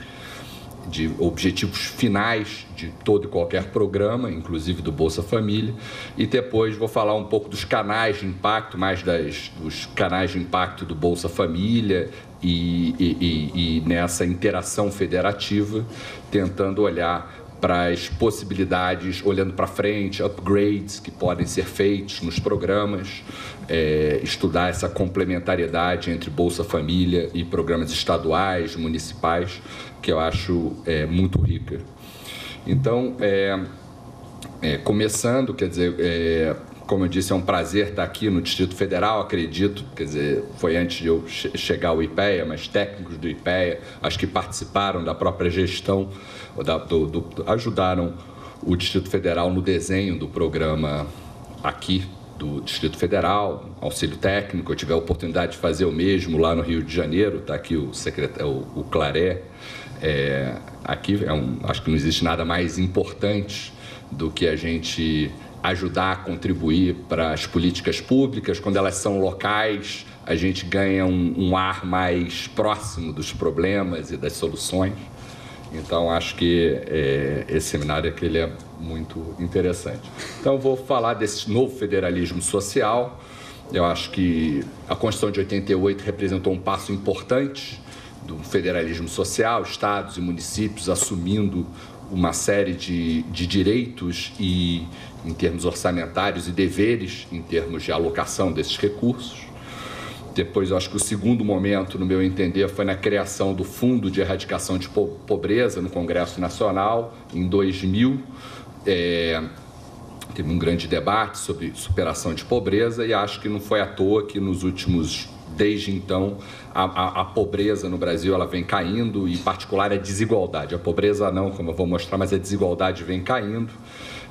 [SPEAKER 5] de objetivos finais de todo e qualquer programa, inclusive do Bolsa Família, e depois vou falar um pouco dos canais de impacto, mais dos canais de impacto do Bolsa Família e nessa interação federativa, tentando olhar para as possibilidades, olhando para frente, upgrades que podem ser feitos nos programas, estudar essa complementariedade entre Bolsa Família e programas estaduais, municipais, que eu acho muito rica. Então, começando, quer dizer, como eu disse, é um prazer estar aqui no Distrito Federal, acredito, quer dizer, foi antes de eu chegar ao IPEA, mas técnicos do IPEA, acho que participaram da própria gestão, ajudaram o Distrito Federal no desenho do programa aqui do Distrito Federal, auxílio técnico. Eu tive a oportunidade de fazer o mesmo lá no Rio de Janeiro, está aqui o secretário, o Claré. Aqui, acho que não existe nada mais importante do que a gente ajudar a contribuir para as políticas públicas. Quando elas são locais, a gente ganha um ar mais próximo dos problemas e das soluções. Então, acho que esse seminário aqui ele é muito interessante. Então, eu vou falar desse novo federalismo social. Eu acho que a Constituição de 88 representou um passo importante do federalismo social, estados e municípios assumindo uma série de direitos e em termos orçamentários e deveres em termos de alocação desses recursos. Depois, eu acho que o segundo momento, no meu entender, foi na criação do Fundo de Erradicação de Pobreza no Congresso Nacional, em 2000. Teve um grande debate sobre superação de pobreza e acho que não foi à toa que nos últimos, desde então, a pobreza no Brasil ela vem caindo, e em particular a desigualdade. A pobreza não, como eu vou mostrar, mas a desigualdade vem caindo.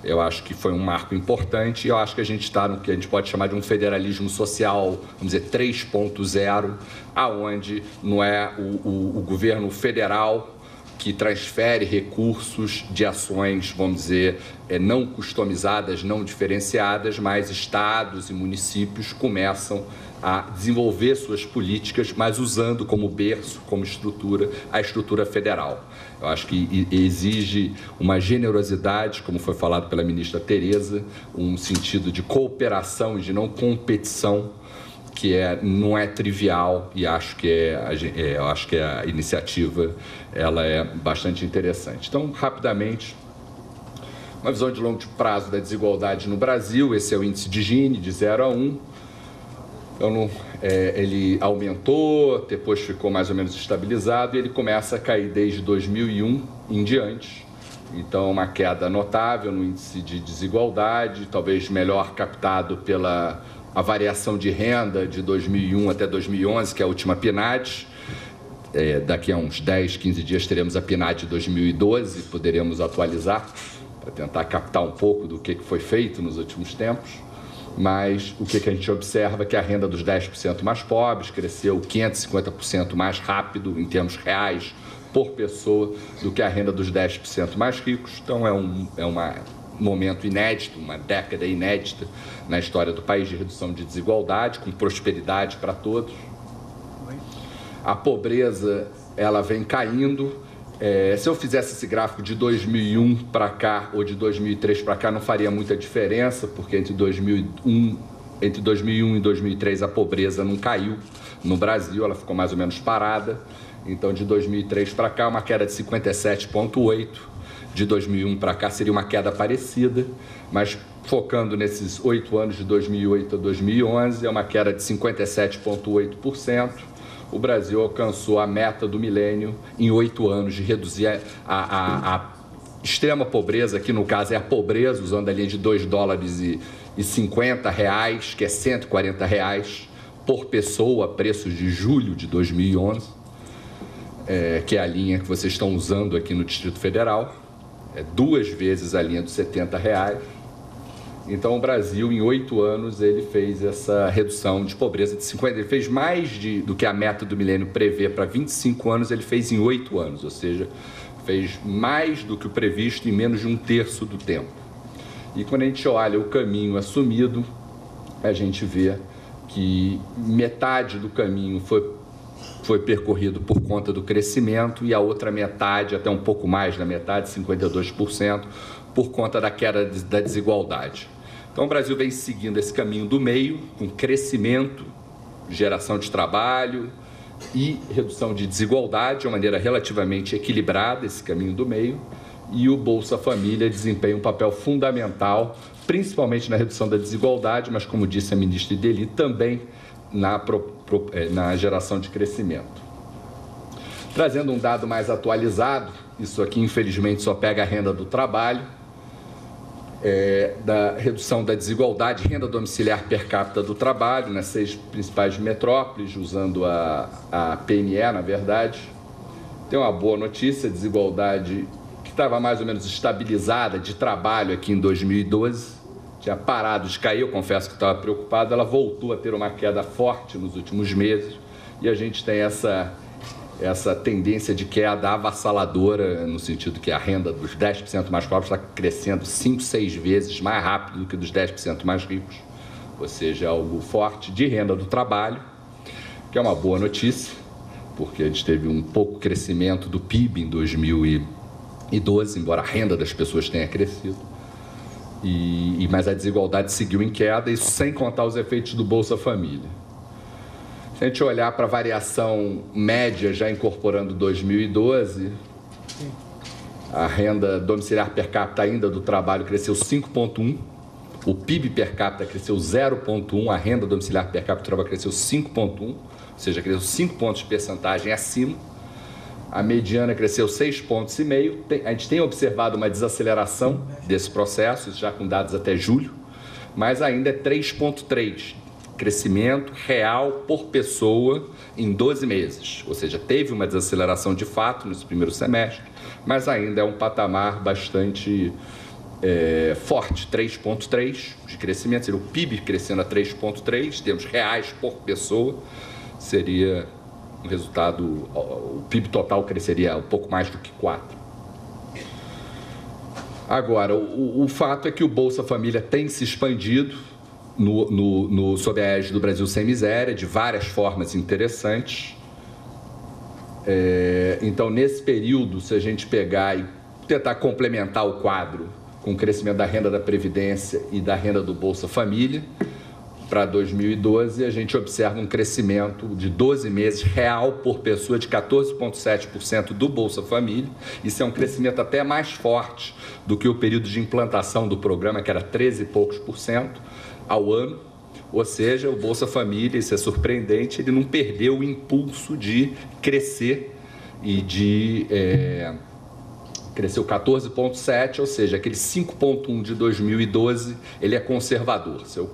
[SPEAKER 5] Eu acho que foi um marco importante e eu acho que a gente está no que a gente pode chamar de um federalismo social, vamos dizer, 3.0, aonde não é o governo federal que transfere recursos de ações, vamos dizer, não customizadas, não diferenciadas, mas estados e municípios começam a desenvolver suas políticas, mas usando como berço, como estrutura, a estrutura federal. Eu acho que exige uma generosidade, como foi falado pela ministra Tereza, um sentido de cooperação e de não competição, que não é trivial, e acho que eu acho que a iniciativa ela é bastante interessante. Então, rapidamente, uma visão de longo prazo da desigualdade no Brasil. Esse é o índice de Gini, de 0 a 1. Ele aumentou, depois ficou mais ou menos estabilizado e ele começa a cair desde 2001 em diante. Então, uma queda notável no índice de desigualdade, talvez melhor captado pela a variação de renda de 2001 até 2011, que é a última PNAD. Daqui a uns 10, 15 dias teremos a PNAD de 2012, poderemos atualizar para tentar captar um pouco do que foi feito nos últimos tempos. Mas o que a gente observa é que a renda dos 10% mais pobres cresceu 550% mais rápido, em termos reais, por pessoa, do que a renda dos 10% mais ricos. Então, é um momento inédito, uma década inédita na história do país de redução de desigualdade, com prosperidade para todos. A pobreza, ela vem caindo. Se eu fizesse esse gráfico de 2001 para cá ou de 2003 para cá, não faria muita diferença, porque entre 2001 e 2003 a pobreza não caiu no Brasil, ela ficou mais ou menos parada. Então, de 2003 para cá, uma queda de 57,8%. De 2001 para cá seria uma queda parecida, mas focando nesses 8 anos de 2008 a 2011, é uma queda de 57,8%. O Brasil alcançou a meta do milênio em 8 anos de reduzir a extrema pobreza, que no caso é a pobreza, usando a linha de $2,50, que é R$140 por pessoa, preços de julho de 2011, que é a linha que vocês estão usando aqui no Distrito Federal. 2 vezes a linha dos R$70. Então, o Brasil, em 8 anos, ele fez essa redução de pobreza de 50%. Ele fez mais do que a meta do milênio prevê para 25 anos, ele fez em 8 anos, ou seja, fez mais do que o previsto em menos de 1/3 do tempo. E quando a gente olha o caminho assumido, a gente vê que metade do caminho foi percorrido por conta do crescimento e a outra metade, até um pouco mais da metade, 52%, por conta da queda da desigualdade. Então, o Brasil vem seguindo esse caminho do meio, com crescimento, geração de trabalho, e redução de desigualdade de uma maneira relativamente equilibrada, esse caminho do meio, e o Bolsa Família desempenha um papel fundamental, principalmente na redução da desigualdade, mas, como disse a ministra Ideli, também na geração de crescimento. Trazendo um dado mais atualizado, isso aqui infelizmente só pega a renda do trabalho, da redução da desigualdade, renda domiciliar per capita do trabalho, nas 6 principais metrópoles, usando a PNE, na verdade. Tem uma boa notícia, a desigualdade que estava mais ou menos estabilizada de trabalho aqui em 2012, tinha parado de cair, eu confesso que estava preocupado, ela voltou a ter uma queda forte nos últimos meses, e a gente tem essa tendência de queda avassaladora, no sentido que a renda dos 10% mais pobres está crescendo 5, 6 vezes mais rápido do que dos 10% mais ricos, ou seja, algo forte de renda do trabalho, que é uma boa notícia, porque a gente teve um pouco crescimento do PIB em 2012, embora a renda das pessoas tenha crescido, mas a desigualdade seguiu em queda, isso sem contar os efeitos do Bolsa Família. Se a gente olhar para a variação média, já incorporando 2012, a renda domiciliar per capita ainda do trabalho cresceu 5,1%, o PIB per capita cresceu 0,1%, a renda domiciliar per capita do trabalho cresceu 5,1%, ou seja, cresceu 5 pontos de percentagem acima, a mediana cresceu 6,5 pontos. A gente tem observado uma desaceleração desse processo, já com dados até julho, mas ainda é 3,3%. Crescimento real por pessoa em 12 meses, ou seja, teve uma desaceleração de fato nesse primeiro semestre, mas ainda é um patamar bastante forte, 3,3% de crescimento, seria o PIB crescendo a 3,3%, termos reais por pessoa, seria um resultado, o PIB total cresceria um pouco mais do que 4%. Agora, o fato é que o Bolsa Família tem se expandido, sob a égide do Brasil Sem Miséria, de várias formas interessantes. Então, nesse período, se a gente pegar e tentar complementar o quadro com o crescimento da renda da Previdência e da renda do Bolsa Família, para 2012, a gente observa um crescimento de 12 meses real por pessoa de 14,7% do Bolsa Família. Isso é um crescimento até mais forte do que o período de implantação do programa, que era 13 e poucos por cento ao ano, ou seja, o Bolsa Família, isso é surpreendente, ele não perdeu o impulso de crescer e cresceu 14,7%, ou seja, aquele 5,1% de 2012, ele é conservador. Se eu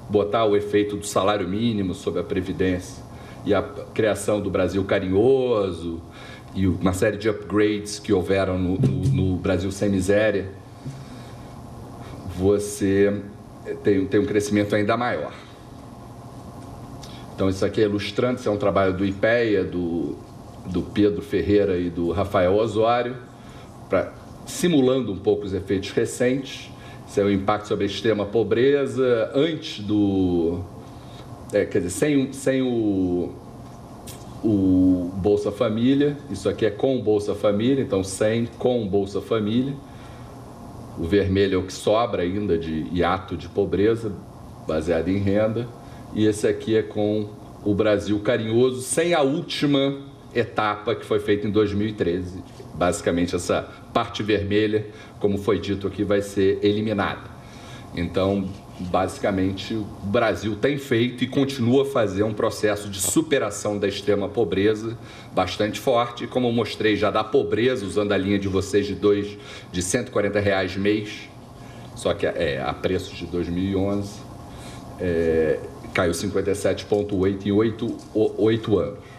[SPEAKER 5] botar o efeito do salário mínimo sobre a Previdência e a criação do Brasil Carinhoso e uma série de upgrades que houveram no Brasil Sem Miséria, você tem um crescimento ainda maior. Então, isso aqui é ilustrando, isso é um trabalho do IPEA, do Pedro Ferreira e do Rafael Osório, simulando um pouco os efeitos recentes. Isso é o impacto sobre a extrema pobreza, antes quer dizer, sem o Bolsa Família, isso aqui é com o Bolsa Família, então sem, com o Bolsa Família. O vermelho é o que sobra ainda de hiato de pobreza, baseado em renda. E esse aqui é com o Brasil Carinhoso, sem a última etapa que foi feita em 2013. Basicamente, essa parte vermelha, como foi dito aqui, vai ser eliminada. Então, basicamente, o Brasil tem feito e continua a fazer um processo de superação da extrema pobreza bastante forte. E como eu mostrei já da pobreza, usando a linha de vocês de R$140 mês, só que a preços de 2011, caiu 57,8% em 8 anos.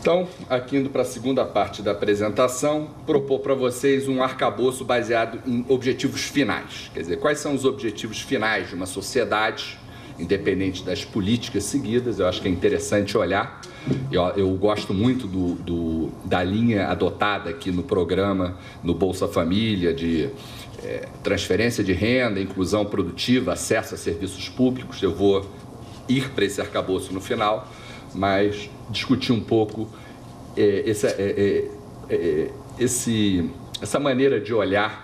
[SPEAKER 5] Então, aqui indo para a segunda parte da apresentação, propor para vocês um arcabouço baseado em objetivos finais. Quer dizer, quais são os objetivos finais de uma sociedade, independente das políticas seguidas. Eu acho que é interessante olhar. Eu gosto muito da linha adotada aqui no programa, no Bolsa Família, de transferência de renda, inclusão produtiva, acesso a serviços públicos. Eu vou ir para esse arcabouço no final, mas discutir um pouco essa maneira de olhar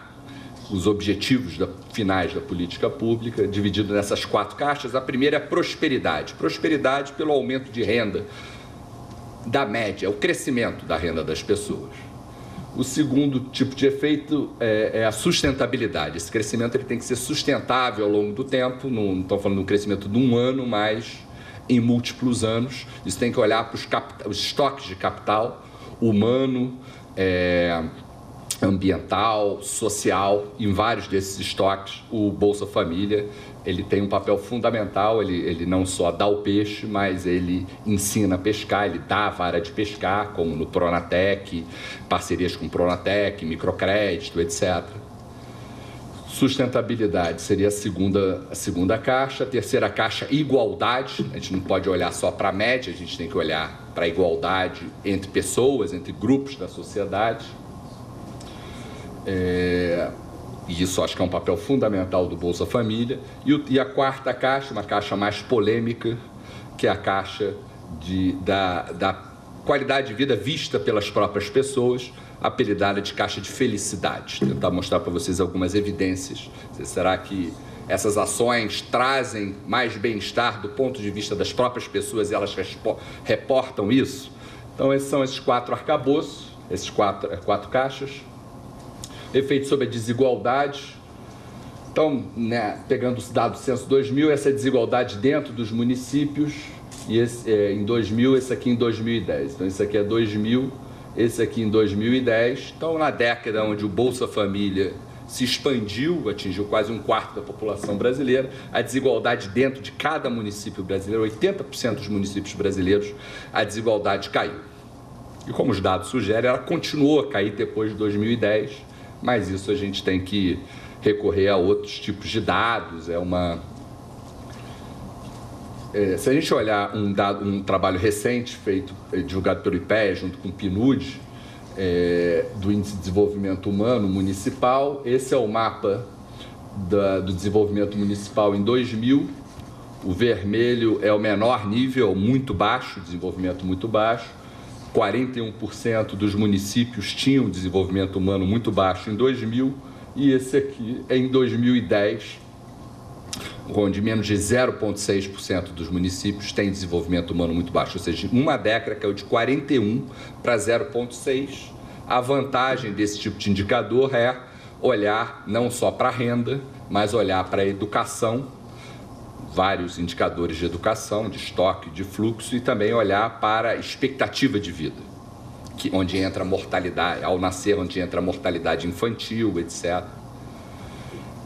[SPEAKER 5] os objetivos finais da política pública, dividido nessas 4 caixas. A primeira é prosperidade. Prosperidade pelo aumento de renda da média, o crescimento da renda das pessoas. O segundo tipo de efeito é a sustentabilidade. Esse crescimento ele tem que ser sustentável ao longo do tempo, não estamos falando de um crescimento de um ano, mas em múltiplos anos. Isso tem que olhar para os estoques de capital humano, ambiental, social. Em vários desses estoques, o Bolsa Família ele tem um papel fundamental. Ele não só dá o peixe, mas ele ensina a pescar, ele dá a vara de pescar, como no Pronatec, parcerias com Pronatec, microcrédito, etc. Sustentabilidade seria a segunda caixa. A terceira caixa, igualdade. A gente não pode olhar só para a média, a gente tem que olhar para a igualdade entre pessoas, entre grupos da sociedade. E isso acho que é um papel fundamental do Bolsa Família. E a quarta caixa, uma caixa mais polêmica, que é a caixa da qualidade de vida vista pelas próprias pessoas, apelidada de caixa de felicidade. Vou tentar mostrar para vocês algumas evidências. Será que essas ações trazem mais bem-estar do ponto de vista das próprias pessoas e elas reportam isso? Então, esses são esses 4 arcabouços, esses quatro caixas. Efeito sobre a desigualdade. Então, pegando os dados do Censo 2000, essa desigualdade dentro dos municípios, e em 2000, esse aqui em 2010. Então, esse aqui é 2000, esse aqui em 2010. Então, na década onde o Bolsa Família se expandiu, atingiu quase 1/4 da população brasileira, a desigualdade dentro de cada município brasileiro, 80% dos municípios brasileiros, a desigualdade caiu. E como os dados sugerem, ela continuou a cair depois de 2010, mas isso a gente tem que recorrer a outros tipos de dados. Se a gente olhar um trabalho recente feito, divulgado pelo IPEA, junto com o PNUD, do Índice de Desenvolvimento Humano Municipal, esse é o mapa do desenvolvimento municipal em 2000. O vermelho é o menor nível, muito baixo, desenvolvimento muito baixo. 41% dos municípios tinham desenvolvimento humano muito baixo em 2000, e esse aqui é em 2010, onde menos de 0,6% dos municípios têm desenvolvimento humano muito baixo, ou seja, uma década caiu de 41 para 0,6. A vantagem desse tipo de indicador é olhar não só para a renda, mas olhar para a educação, vários indicadores de educação, de estoque, de fluxo, e também olhar para a expectativa de vida, onde entra a mortalidade, ao nascer, onde entra a mortalidade infantil, etc.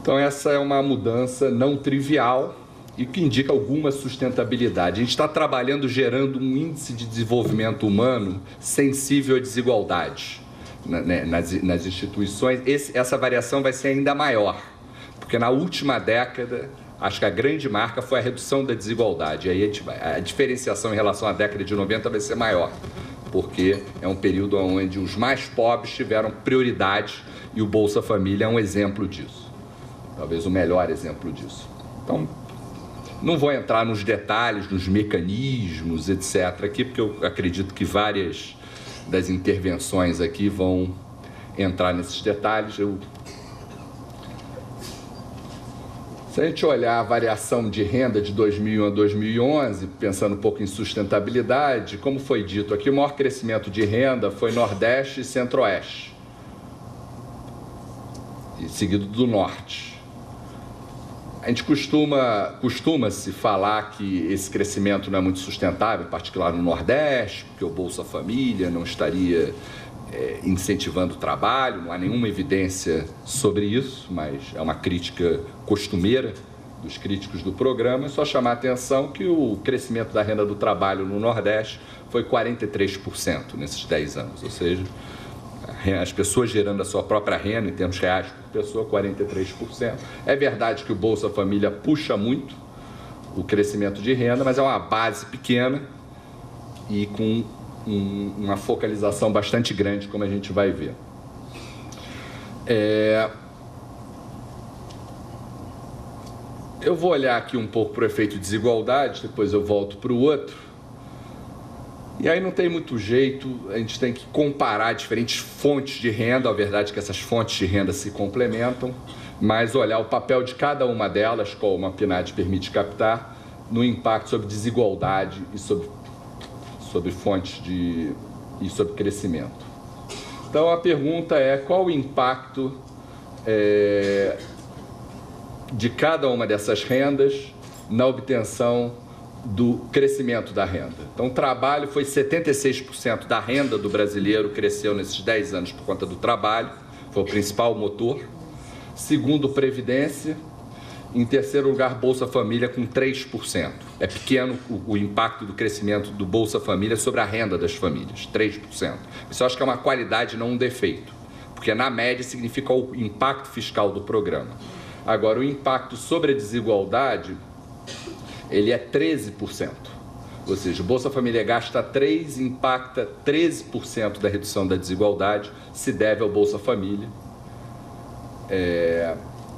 [SPEAKER 5] Então, essa é uma mudança não trivial e que indica alguma sustentabilidade. A gente está trabalhando, gerando um índice de desenvolvimento humano sensível à desigualdade nas instituições. Essa variação vai ser ainda maior, porque na última década, acho que a grande marca foi a redução da desigualdade. Aí a diferenciação em relação à década de 90 vai ser maior, porque é um período onde os mais pobres tiveram prioridade e o Bolsa Família é um exemplo disso. Talvez o melhor exemplo disso. Então, não vou entrar nos detalhes, nos mecanismos, etc. aqui, porque eu acredito que várias das intervenções aqui vão entrar nesses detalhes. Se a gente olhar a variação de renda de 2001 a 2011, pensando um pouco em sustentabilidade, como foi dito aqui, o maior crescimento de renda foi Nordeste e Centro-Oeste, e seguido do Norte. A gente costuma-se falar que esse crescimento não é muito sustentável, em particular no Nordeste, porque o Bolsa Família não estaria incentivando o trabalho, não há nenhuma evidência sobre isso, mas é uma crítica costumeira dos críticos do programa. É só chamar a atenção que o crescimento da renda do trabalho no Nordeste foi 43% nesses 10 anos, ou seja, as pessoas gerando a sua própria renda, em termos reais por pessoa, 43%. É verdade que o Bolsa Família puxa muito o crescimento de renda, mas é uma base pequena e com uma focalização bastante grande, como a gente vai ver. Eu vou olhar aqui um pouco para o efeito de desigualdade, depois eu volto para o outro. E aí não tem muito jeito, a gente tem que comparar diferentes fontes de renda. A verdade é que essas fontes de renda se complementam. mas olhar o papel de cada uma delas, como a PNAD permite captar, no impacto sobre desigualdade e sobre fontes e sobre crescimento. Então, a pergunta é qual o impacto de cada uma dessas rendas na obtenção do crescimento da renda. Então, o trabalho foi 76% da renda do brasileiro, cresceu nesses 10 anos por conta do trabalho, foi o principal motor. Segundo, Previdência. Em terceiro lugar, Bolsa Família, com 3%. É pequeno o impacto do crescimento do Bolsa Família sobre a renda das famílias, 3%. Isso eu acho que é uma qualidade, não um defeito, porque na média significa o impacto fiscal do programa. Agora, o impacto sobre a desigualdade, ele é 13%. Ou seja, o Bolsa Família gasta 3, impacta 13% da redução da desigualdade, se deve ao Bolsa Família.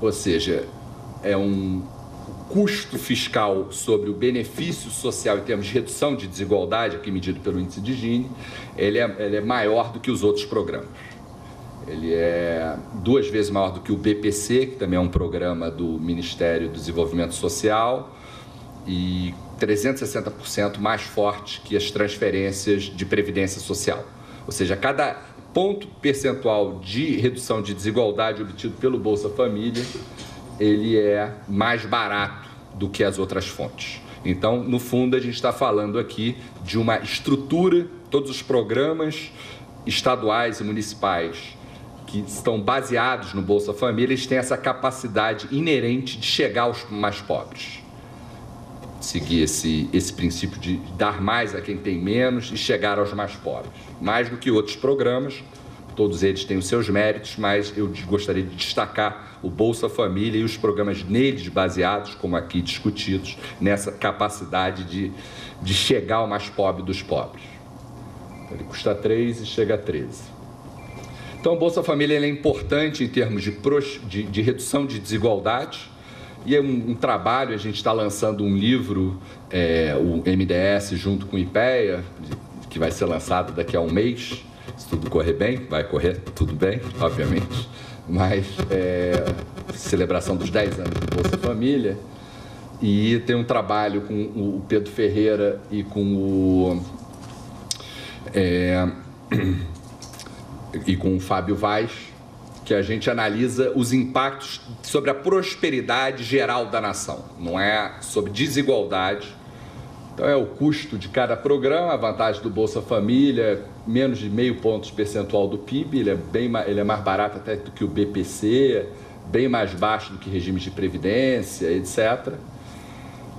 [SPEAKER 5] Ou seja, é um custo fiscal sobre o benefício social em termos de redução de desigualdade, aqui medido pelo índice de Gini, ele é maior do que os outros programas. Ele é 2 vezes maior do que o BPC, que também é um programa do Ministério do Desenvolvimento Social, e 360% mais forte que as transferências de previdência social. Ou seja, cada ponto percentual de redução de desigualdade obtido pelo Bolsa Família, ele é mais barato do que as outras fontes. Então, no fundo, a gente está falando aqui de uma estrutura, todos os programas estaduais e municipais que estão baseados no Bolsa Família, eles têm essa capacidade inerente de chegar aos mais pobres. Seguir esse princípio de dar mais a quem tem menos e chegar aos mais pobres. Mais do que outros programas, todos eles têm os seus méritos, mas eu gostaria de destacar o Bolsa Família e os programas neles baseados, como aqui discutidos, nessa capacidade de chegar ao mais pobre dos pobres. Ele custa 3 e chega a 13. Então, o Bolsa Família ele é importante em termos de redução de desigualdade, e é um trabalho, a gente está lançando um livro, o MDS junto com o IPEA, que vai ser lançado daqui a um mês, se tudo correr bem, vai correr tudo bem, obviamente, mas celebração dos 10 anos do Bolsa Família, e tem um trabalho com o Pedro Ferreira e com o Fábio Vaz, que a gente analisa os impactos sobre a prosperidade geral da nação, não é sobre desigualdade. Então, é o custo de cada programa, a vantagem do Bolsa Família, menos de 0,5 pontos percentual do PIB, ele é mais barato até do que o BPC, bem mais baixo do que regimes de previdência, etc.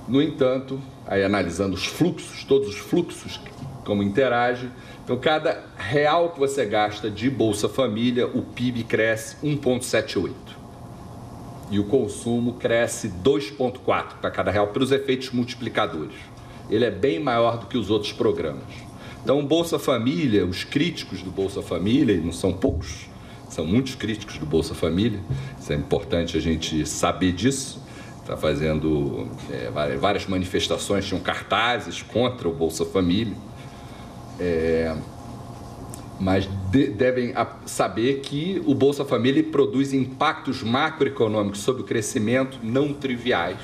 [SPEAKER 5] No entanto, aí analisando os fluxos, todos os fluxos, como interage, então, cada real que você gasta de Bolsa Família, o PIB cresce 1,78. E o consumo cresce 2,4 para cada real, pelos efeitos multiplicadores. Ele é bem maior do que os outros programas. Então, o Bolsa Família, os críticos do Bolsa Família, e não são poucos, são muitos críticos do Bolsa Família, isso é importante a gente saber disso, está fazendo várias manifestações, tinham cartazes contra o Bolsa Família, mas devem saber que o Bolsa Família produz impactos macroeconômicos sobre o crescimento não triviais.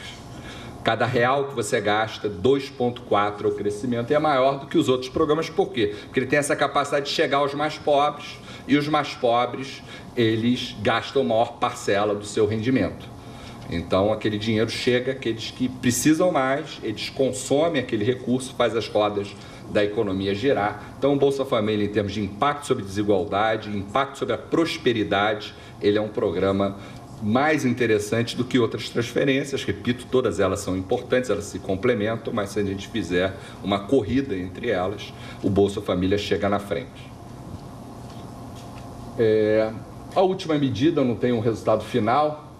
[SPEAKER 5] Cada real que você gasta, 2,4 é o crescimento, e é maior do que os outros programas. Por quê? Porque ele tem essa capacidade de chegar aos mais pobres, e os mais pobres, eles gastam a maior parcela do seu rendimento. Então, aquele dinheiro chega àqueles que precisam mais, eles consomem aquele recurso, faz as rodas da economia girar. Então, o Bolsa Família, em termos de impacto sobre desigualdade, impacto sobre a prosperidade, ele é um programa mais interessante do que outras transferências. Repito, todas elas são importantes, elas se complementam, mas se a gente fizer uma corrida entre elas, o Bolsa Família chega na frente. A última medida, não tem um resultado final,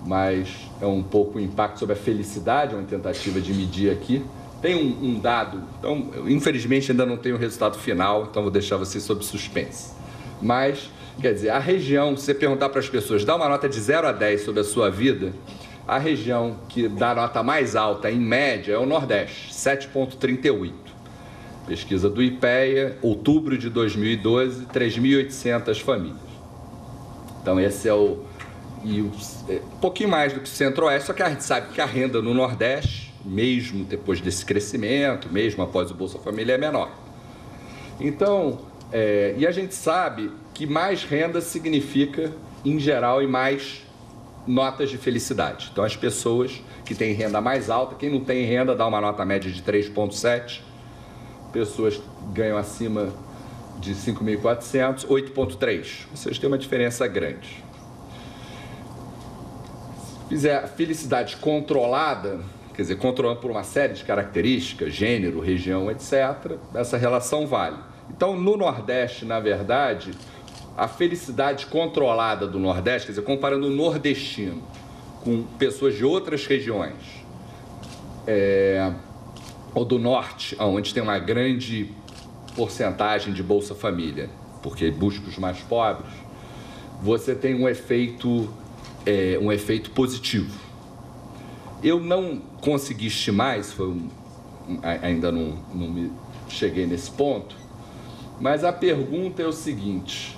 [SPEAKER 5] mas é um pouco o impacto sobre a felicidade, é uma tentativa de medir aqui. Tem um dado, então, infelizmente ainda não tem o resultado final, então vou deixar vocês sob suspense. Mas, quer dizer, a região, se você perguntar para as pessoas, dá uma nota de 0 a 10 sobre a sua vida, a região que dá a nota mais alta, em média, é o Nordeste, 7,38. Pesquisa do IPEA, outubro de 2012, 3.800 famílias. Então, esse é um pouquinho mais do que o Centro-Oeste, só que a gente sabe que a renda no Nordeste, mesmo depois desse crescimento, mesmo após o Bolsa Família, é menor. Então, e a gente sabe que mais renda significa, em geral, e mais notas de felicidade. Então, as pessoas que têm renda mais alta, quem não tem renda dá uma nota média de 3,7, pessoas que ganham acima de 5.400, 8,3. Ou seja, tem uma diferença grande. Se fizer a felicidade controlada, quer dizer, controlando por uma série de características, gênero, região, etc., essa relação vale. Então, no Nordeste, na verdade, a felicidade controlada do Nordeste, quer dizer, comparando o nordestino com pessoas de outras regiões, ou do Norte, onde tem uma grande porcentagem de Bolsa Família, porque busca os mais pobres, você tem um efeito positivo. Eu não consegui estimar, isso ainda não me cheguei nesse ponto, mas a pergunta é o seguinte: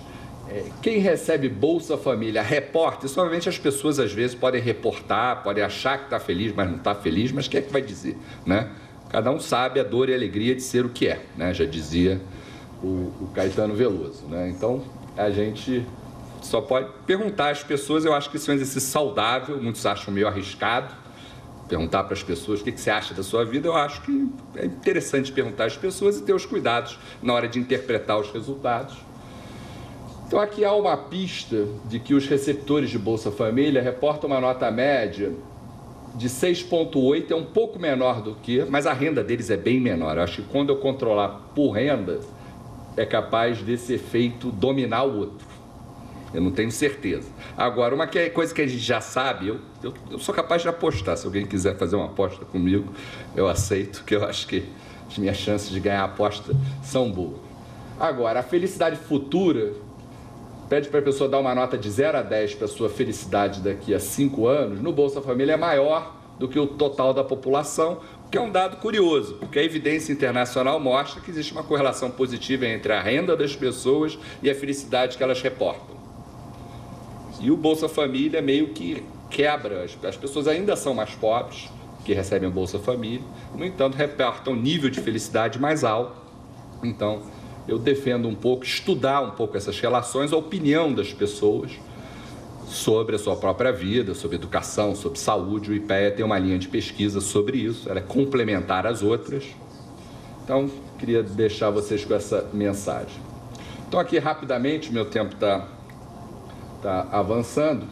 [SPEAKER 5] quem recebe Bolsa Família reporta? Isso, obviamente, as pessoas às vezes podem reportar, podem achar que está feliz, mas não está feliz, mas quem é que vai dizer, né? Cada um sabe a dor e a alegria de ser o que é, né? Já dizia o Caetano Veloso, né? Então, a gente só pode perguntar às pessoas. Eu acho que isso é um exercício saudável, muitos acham meio arriscado perguntar para as pessoas o que você acha da sua vida. Eu acho que é interessante perguntar às pessoas e ter os cuidados na hora de interpretar os resultados. Então, aqui há uma pista de que os receptores de Bolsa Família reportam uma nota média de 6,8, é um pouco menor do que, mas a renda deles é bem menor. Eu acho que quando eu controlar por renda, é capaz desse efeito dominar o outro. Eu não tenho certeza. Agora, uma coisa que a gente já sabe, eu sou capaz de apostar. Se alguém quiser fazer uma aposta comigo, eu aceito, que eu acho que as minhas chances de ganhar a aposta são boas. Agora, a felicidade futura pede para a pessoa dar uma nota de 0 a 10 para a sua felicidade daqui a 5 anos, no Bolsa Família é maior do que o total da população, que é um dado curioso, porque a evidência internacional mostra que existe uma correlação positiva entre a renda das pessoas e a felicidade que elas reportam. E o Bolsa Família meio que quebra, as pessoas ainda são mais pobres, que recebem o Bolsa Família, no entanto, reportam um nível de felicidade mais alto. Então, eu defendo um pouco, estudar um pouco essas relações, a opinião das pessoas sobre a sua própria vida, sobre educação, sobre saúde. O IPEA tem uma linha de pesquisa sobre isso, ela é complementar às outras. Então, queria deixar vocês com essa mensagem. Então, aqui rapidamente, meu tempo está avançando,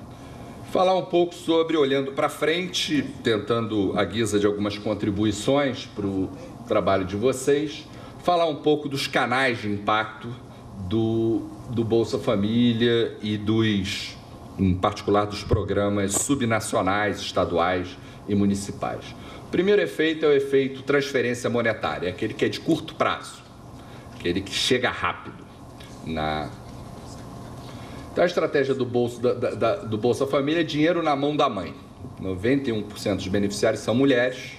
[SPEAKER 5] falar um pouco sobre, olhando para frente, tentando a guisa de algumas contribuições para o trabalho de vocês, falar um pouco dos canais de impacto do Bolsa Família e em particular dos programas subnacionais, estaduais e municipais. O primeiro efeito é o efeito transferência monetária, aquele que é de curto prazo, aquele que chega rápido. Então, a estratégia do Bolsa Família é dinheiro na mão da mãe. 91% dos beneficiários são mulheres.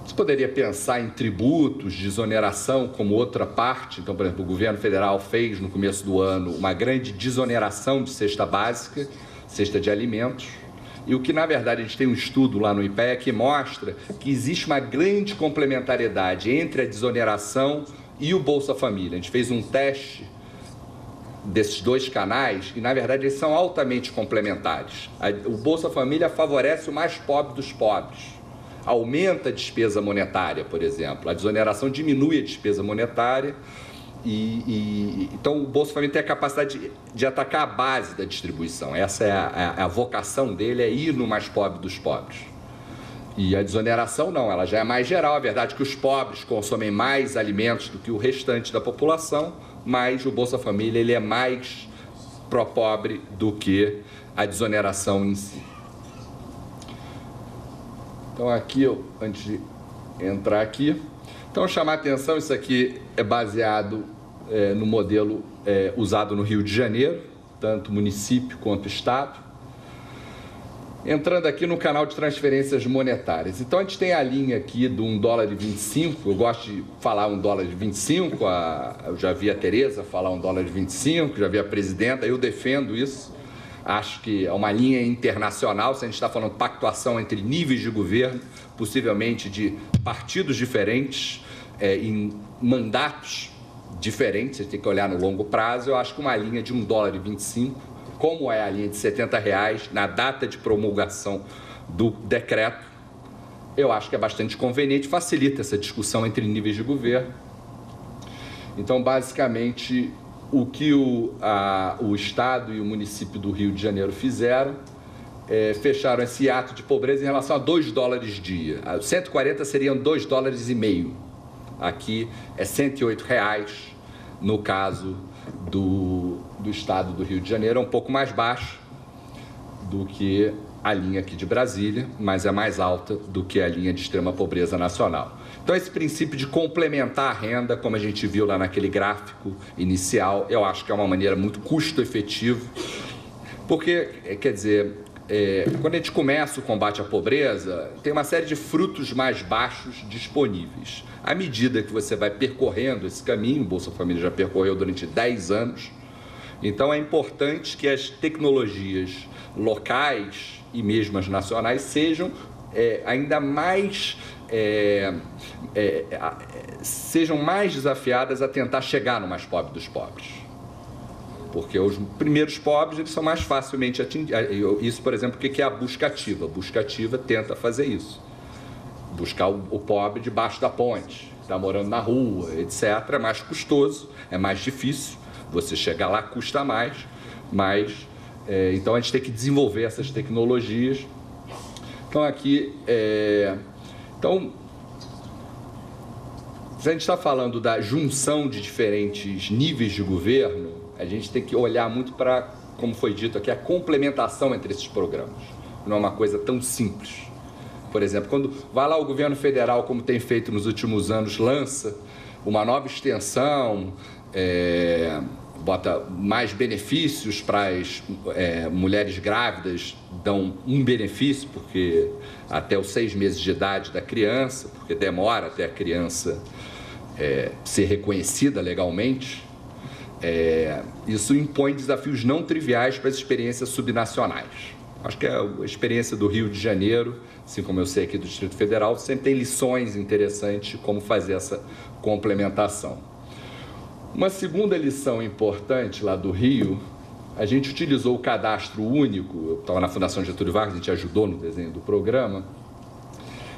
[SPEAKER 5] Você poderia pensar em tributos, de exoneração como outra parte. Então, por exemplo, o governo federal fez no começo do ano uma grande desoneração de cesta básica, cesta de alimentos. E o que, na verdade, a gente tem um estudo lá no IPEA que mostra que existe uma grande complementariedade entre a desoneração e o Bolsa Família. A gente fez um teste desses dois canais e, na verdade, eles são altamente complementares. O Bolsa Família favorece o mais pobre dos pobres. Aumenta a despesa monetária, por exemplo. A desoneração diminui a despesa monetária. Então, o Bolsa Família tem a capacidade de atacar a base da distribuição. Essa é a vocação dele, é ir no mais pobre dos pobres. E a desoneração não, ela já é mais geral. A verdade é que os pobres consomem mais alimentos do que o restante da população, mas o Bolsa Família ele é mais pró-pobre do que a desoneração em si. Então, aqui, antes de entrar aqui, então, chamar a atenção, isso aqui é baseado no modelo usado no Rio de Janeiro, tanto município quanto estado. Entrando aqui no canal de transferências monetárias. Então, a gente tem a linha aqui do $1,25. Eu gosto de falar $1,25. Eu já vi a Tereza falar $1,25, já vi a presidenta. Eu defendo isso. Acho que é uma linha internacional. Se a gente está falando de pactuação entre níveis de governo, possivelmente de partidos diferentes, em mandatos diferentes, você tem que olhar no longo prazo. Eu acho que uma linha de $1,25, como é a linha de R$70 na data de promulgação do decreto, eu acho que é bastante conveniente, facilita essa discussão entre níveis de governo. Então, basicamente, o que o Estado e o município do Rio de Janeiro fizeram, fecharam esse ato de pobreza em relação a $2 dia. 140 seriam $2,5. Aqui é R$108, no caso do Estado do Rio de Janeiro, é um pouco mais baixo do que a linha aqui de Brasília, mas é mais alta do que a linha de extrema pobreza nacional. Então, esse princípio de complementar a renda, como a gente viu lá naquele gráfico inicial, eu acho que é uma maneira muito custo-efetiva, porque, quer dizer, quando a gente começa o combate à pobreza, tem uma série de frutos mais baixos disponíveis. À medida que você vai percorrendo esse caminho, o Bolsa Família já percorreu durante 10 anos, então é importante que as tecnologias locais e mesmo as nacionais sejam ainda mais sejam mais desafiadas a tentar chegar no mais pobre dos pobres. Porque os primeiros pobres eles são mais facilmente atingidos. Isso, por exemplo, o que é a busca ativa? A busca ativa tenta fazer isso. Buscar o pobre debaixo da ponte, está morando na rua, etc. É mais custoso, é mais difícil. Você chegar lá custa mais, mas então a gente tem que desenvolver essas tecnologias. Então aqui, então, se a gente está falando da junção de diferentes níveis de governo, a gente tem que olhar muito para, como foi dito aqui, a complementação entre esses programas. Não é uma coisa tão simples. Por exemplo, quando vai lá o governo federal, como tem feito nos últimos anos, lança uma nova extensão, bota mais benefícios para as mulheres grávidas, dão um benefício, porque até os 6 meses de idade da criança, porque demora até a criança ser reconhecida legalmente. Isso impõe desafios não triviais para as experiências subnacionais. Acho que a experiência do Rio de Janeiro, assim como eu sei aqui do Distrito Federal, sempre tem lições interessantes de como fazer essa complementação. Uma segunda lição importante lá do Rio, a gente utilizou o cadastro único, eu estava na Fundação Getúlio Vargas, a gente ajudou no desenho do programa,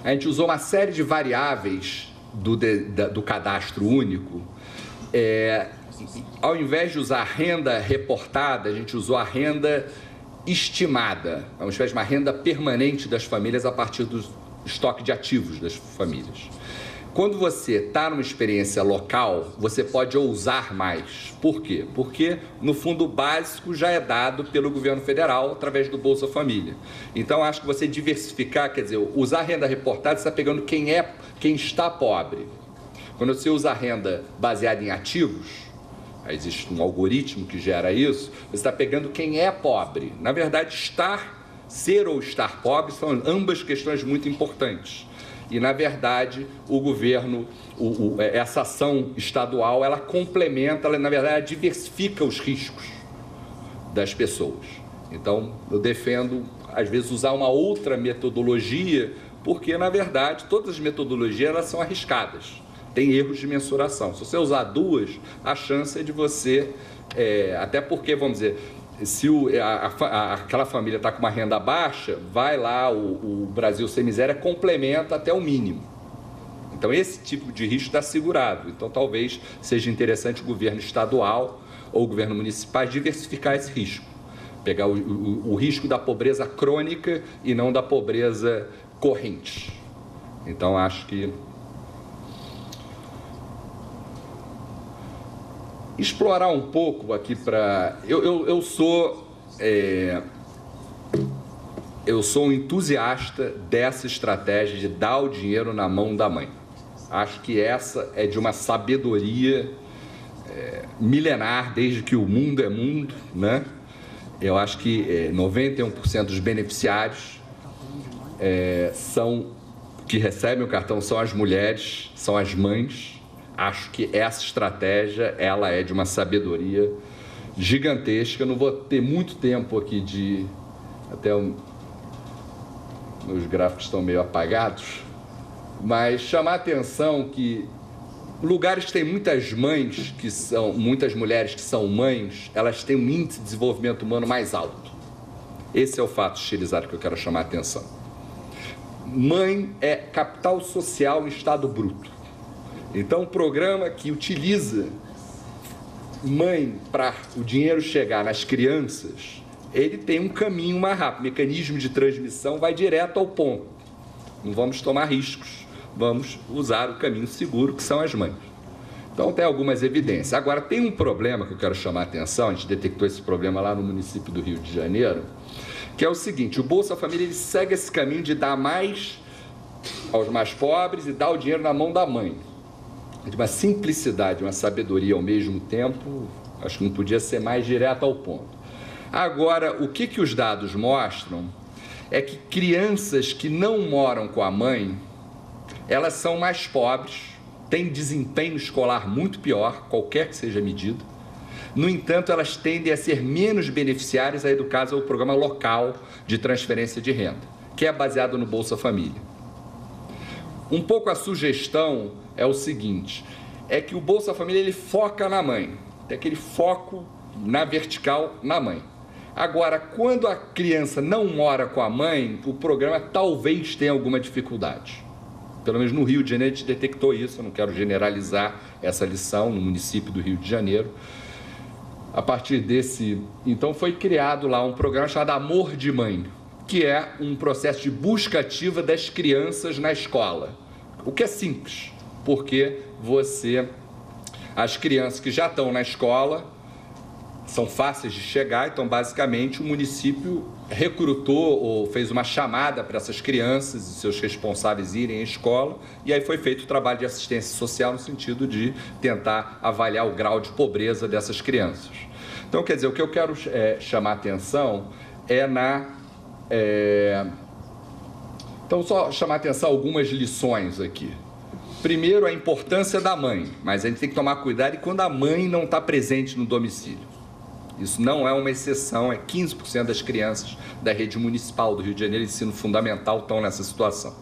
[SPEAKER 5] a gente usou uma série de variáveis do cadastro único. Ao invés de usar renda reportada, a gente usou a renda estimada, é uma espécie de uma renda permanente das famílias a partir do estoque de ativos das famílias. Quando você está numa experiência local, você pode ousar mais. Por quê? Porque, no fundo, o básico já é dado pelo governo federal através do Bolsa Família. Então, acho que você diversificar, quer dizer, usar a renda reportada, você está pegando quem está pobre. Quando você usa a renda baseada em ativos, existe um algoritmo que gera isso, você está pegando quem é pobre. Na verdade, ser ou estar pobre são ambas questões muito importantes. E, na verdade, o governo, essa ação estadual, ela complementa, ela, na verdade, ela diversifica os riscos das pessoas. Então, eu defendo, às vezes, usar uma outra metodologia, porque, na verdade, todas as metodologias elas são arriscadas. Tem erros de mensuração. Se você usar duas, a chance é de você... até porque, vamos dizer... Se aquela família está com uma renda baixa, vai lá, o Brasil Sem Miséria complementa até o mínimo. Então, esse tipo de risco está assegurado. Então, talvez seja interessante o governo estadual ou o governo municipal diversificar esse risco. Pegar o risco da pobreza crônica e não da pobreza corrente. Então, acho que... explorar um pouco aqui para... Eu sou um entusiasta dessa estratégia de dar o dinheiro na mão da mãe. Acho que essa é de uma sabedoria milenar, desde que o mundo é mundo, né? Eu acho que 91% dos beneficiários que recebem o cartão são as mulheres, são as mães. Acho que essa estratégia, ela é de uma sabedoria gigantesca. Eu não vou ter muito tempo aqui meus gráficos estão meio apagados, mas chamar a atenção que lugares que tem muitas mulheres que são mães, elas têm um índice de desenvolvimento humano mais alto. Esse é o fato estilizado que eu quero chamar a atenção. Mãe é capital social em estado bruto. Então, um programa que utiliza mãe para o dinheiro chegar nas crianças, ele tem um caminho mais rápido. O mecanismo de transmissão vai direto ao ponto. Não vamos tomar riscos, vamos usar o caminho seguro, que são as mães. Então, tem algumas evidências. Agora, tem um problema que eu quero chamar a atenção, a gente detectou esse problema lá no município do Rio de Janeiro, que é o seguinte: o Bolsa Família ele segue esse caminho de dar mais aos mais pobres e dar o dinheiro na mão da mãe. De uma simplicidade, uma sabedoria ao mesmo tempo, acho que não podia ser mais direto ao ponto. Agora, o que os dados mostram é que crianças que não moram com a mãe, elas são mais pobres, têm desempenho escolar muito pior, qualquer que seja a medida. No entanto, elas tendem a ser menos beneficiárias aí do caso ao programa local de transferência de renda, que é baseado no Bolsa Família. Um pouco a sugestão é o seguinte, é que o Bolsa Família ele foca na mãe, tem aquele foco na vertical na mãe. Agora, quando a criança não mora com a mãe, o programa talvez tenha alguma dificuldade. Pelo menos no Rio de Janeiro a gente detectou isso, eu não quero generalizar essa lição no município do Rio de Janeiro. A partir desse, então foi criado lá um programa chamado Amor de Mãe, que é um processo de busca ativa das crianças na escola. O que é simples, porque as crianças que já estão na escola são fáceis de chegar, então basicamente o município recrutou ou fez uma chamada para essas crianças e seus responsáveis irem à escola, e aí foi feito o trabalho de assistência social no sentido de tentar avaliar o grau de pobreza dessas crianças. Então, quer dizer, o que eu quero chamar a atenção Então, só chamar a atenção algumas lições aqui. Primeiro, a importância da mãe, mas a gente tem que tomar cuidado quando a mãe não está presente no domicílio. Isso não é uma exceção, 15% das crianças da rede municipal do Rio de Janeiro, ensino fundamental, estão nessa situação.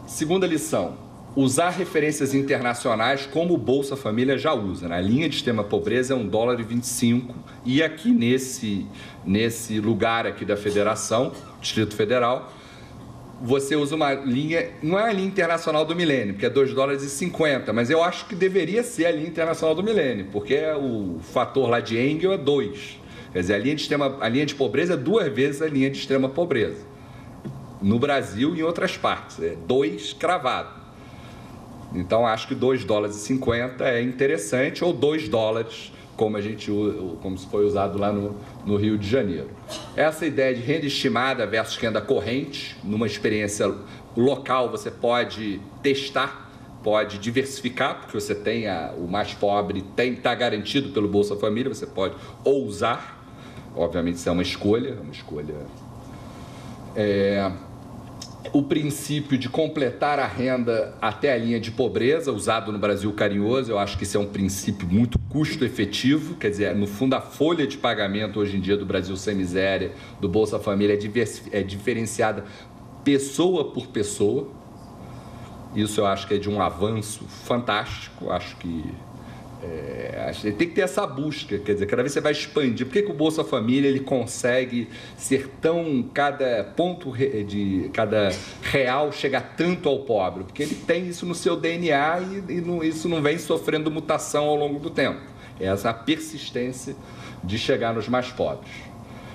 [SPEAKER 5] Segunda lição, usar referências internacionais como o Bolsa Família já usa. A linha de extrema pobreza é $1,25 e aqui nesse lugar aqui da Federação, Distrito Federal, você usa uma linha, não é a linha internacional do milênio, porque é $2,50, mas eu acho que deveria ser a linha internacional do milênio, porque o fator lá de Engel é 2. Quer dizer, a linha de pobreza é 2 vezes a linha de extrema pobreza. No Brasil e em outras partes, é 2 cravado. Então, acho que $2,50 é interessante, ou $2, como se foi usado lá no Rio de Janeiro. Essa ideia de renda estimada versus renda corrente, numa experiência local, você pode testar, pode diversificar, porque você tem o mais pobre, está garantido pelo Bolsa Família, você pode ousar, obviamente isso é uma escolha. O princípio de completar a renda até a linha de pobreza, usado no Brasil Carinhoso, eu acho que isso é um princípio muito custo-efetivo, quer dizer, no fundo a folha de pagamento hoje em dia do Brasil Sem Miséria, do Bolsa Família, é diferenciada pessoa por pessoa. Isso eu acho que é de um avanço fantástico, acho que tem que ter essa busca, quer dizer, cada vez você vai expandir. Por que o Bolsa Família ele consegue ser tão, cada ponto de cada real chegar tanto ao pobre? Porque ele tem isso no seu DNA e isso não vem sofrendo mutação ao longo do tempo. Essa persistência de chegar nos mais pobres.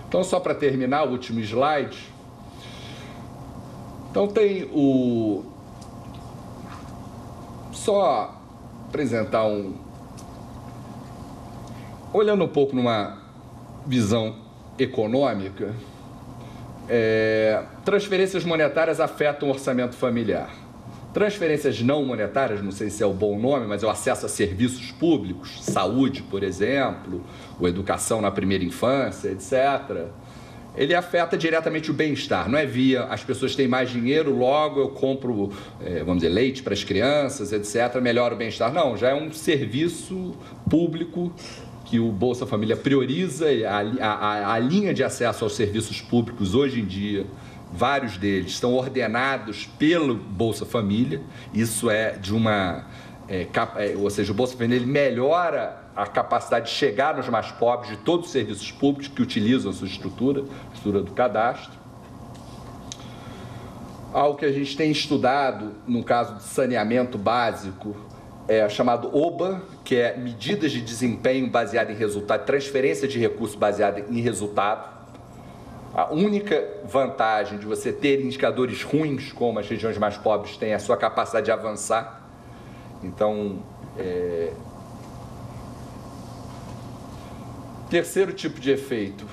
[SPEAKER 5] Então, só para terminar, o último slide. Então, tem só apresentar olhando um pouco numa visão econômica, transferências monetárias afetam o orçamento familiar. Transferências não monetárias, não sei se é o bom nome, mas é o acesso a serviços públicos, saúde, por exemplo, ou educação na primeira infância, etc., ele afeta diretamente o bem-estar. Não é via as pessoas têm mais dinheiro, logo eu compro, vamos dizer, leite para as crianças, etc., melhora o bem-estar. Não, já é um serviço público que o Bolsa Família prioriza. A linha de acesso aos serviços públicos, hoje em dia, vários deles estão ordenados pelo Bolsa Família. Isso é de uma... ou seja, o Bolsa Família ele melhora a capacidade de chegar nos mais pobres de todos os serviços públicos que utilizam a sua estrutura do cadastro. Algo que a gente tem estudado, no caso de saneamento básico, é chamado OBA, que é medidas de desempenho baseada em resultado, transferência de recursos baseada em resultado. A única vantagem de você ter indicadores ruins, como as regiões mais pobres têm, é a sua capacidade de avançar. Então, terceiro tipo de efeito,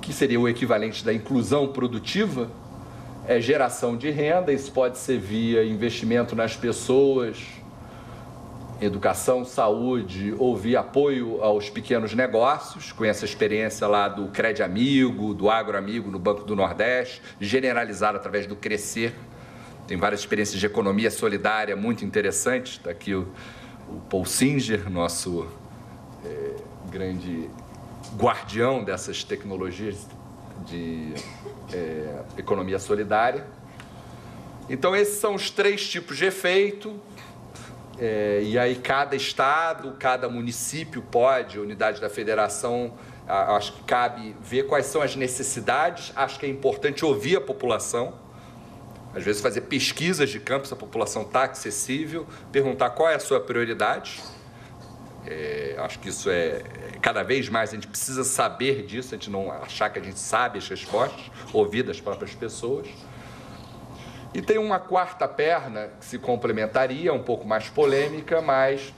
[SPEAKER 5] que seria o equivalente da inclusão produtiva, é geração de renda. Isso pode ser via investimento nas pessoas, educação, saúde, ou via apoio aos pequenos negócios, com essa experiência lá do Crédito Amigo, do Agro Amigo no Banco do Nordeste, generalizada através do Crescer. Tem várias experiências de economia solidária muito interessantes. Está aqui o Paul Singer, nosso grande guardião dessas tecnologias de economia solidária. Então, esses são os 3 tipos de efeito. E aí cada estado, cada município pode, unidade da federação, acho que cabe ver quais são as necessidades. Acho que é importante ouvir a população, às vezes fazer pesquisas de campo, se a população está acessível, perguntar qual é a sua prioridade. Acho que isso cada vez mais a gente precisa saber disso, a gente não achar que a gente sabe as respostas, ouvir das próprias pessoas. E tem uma quarta perna que se complementaria, um pouco mais polêmica, mas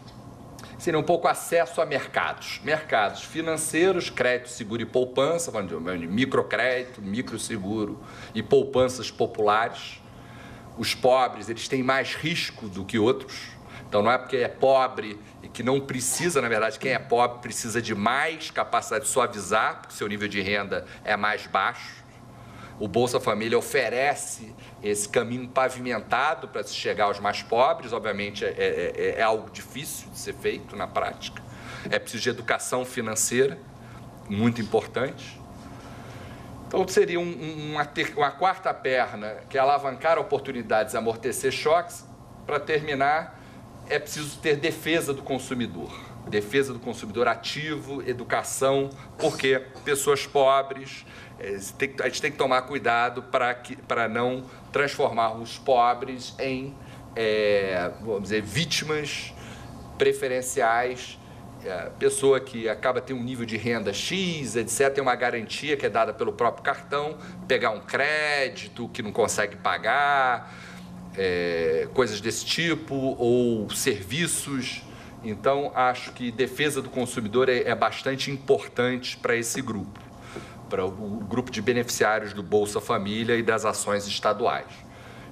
[SPEAKER 5] seria um pouco acesso a mercados. Mercados financeiros, crédito, seguro e poupança, falando de microcrédito, microseguro e poupanças populares. Os pobres, eles têm mais risco do que outros. Então, não é porque é pobre e que não precisa, na verdade, quem é pobre precisa de mais capacidade de suavizar, porque seu nível de renda é mais baixo. O Bolsa Família oferece esse caminho pavimentado para se chegar aos mais pobres. Obviamente, é algo difícil de ser feito na prática. É preciso de educação financeira, muito importante. Então, seria uma quarta perna, que é alavancar oportunidades, amortecer choques. Para terminar, é preciso ter defesa do consumidor ativo, educação, porque pessoas pobres, a gente tem que tomar cuidado para não transformar os pobres em, vamos dizer, vítimas preferenciais. Pessoa que acaba tendo um nível de renda X, etc., tem uma garantia que é dada pelo próprio cartão, pegar um crédito que não consegue pagar, coisas desse tipo, ou serviços. Então, acho que defesa do consumidor é bastante importante para esse grupo, para o grupo de beneficiários do Bolsa Família e das ações estaduais.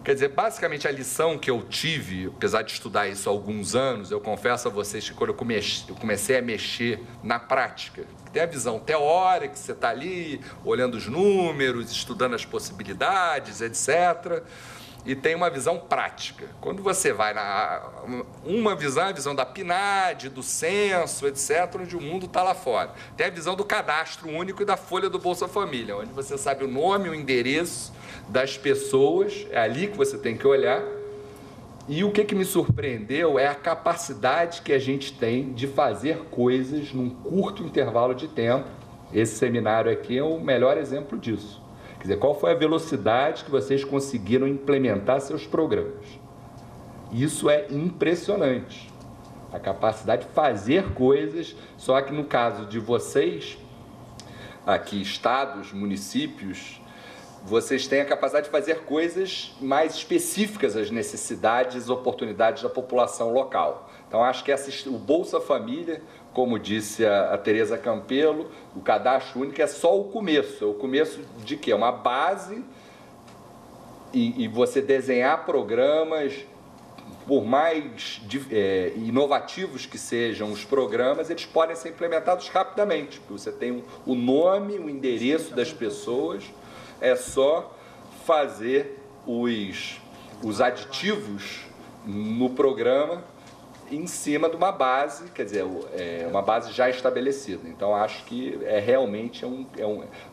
[SPEAKER 5] Quer dizer, basicamente a lição que eu tive, apesar de estudar isso há alguns anos, eu confesso a vocês que quando eu comecei a mexer na prática, tem a visão teórica, que você está ali olhando os números, estudando as possibilidades, etc., e tem uma visão prática. Quando você vai uma visão, a visão da PNAD, do censo, etc., onde o mundo está lá fora. Tem a visão do cadastro único e da folha do Bolsa Família, onde você sabe o nome, o endereço das pessoas, é ali que você tem que olhar. E o que me surpreendeu é a capacidade que a gente tem de fazer coisas num curto intervalo de tempo. Esse seminário aqui é o melhor exemplo disso. Quer dizer, qual foi a velocidade que vocês conseguiram implementar seus programas? Isso é impressionante. A capacidade de fazer coisas, só que no caso de vocês, aqui estados, municípios, vocês têm a capacidade de fazer coisas mais específicas às necessidades e oportunidades da população local. Então, acho que o Bolsa Família, como disse a Tereza Campelo, o cadastro único é só o começo. É o começo de quê? Uma base e você desenhar programas por mais inovativos que sejam os programas, eles podem ser implementados rapidamente. Você tem o nome, o endereço das pessoas, é só fazer os aditivos no programa em cima de uma base, quer dizer, uma base já estabelecida. Então, acho que realmente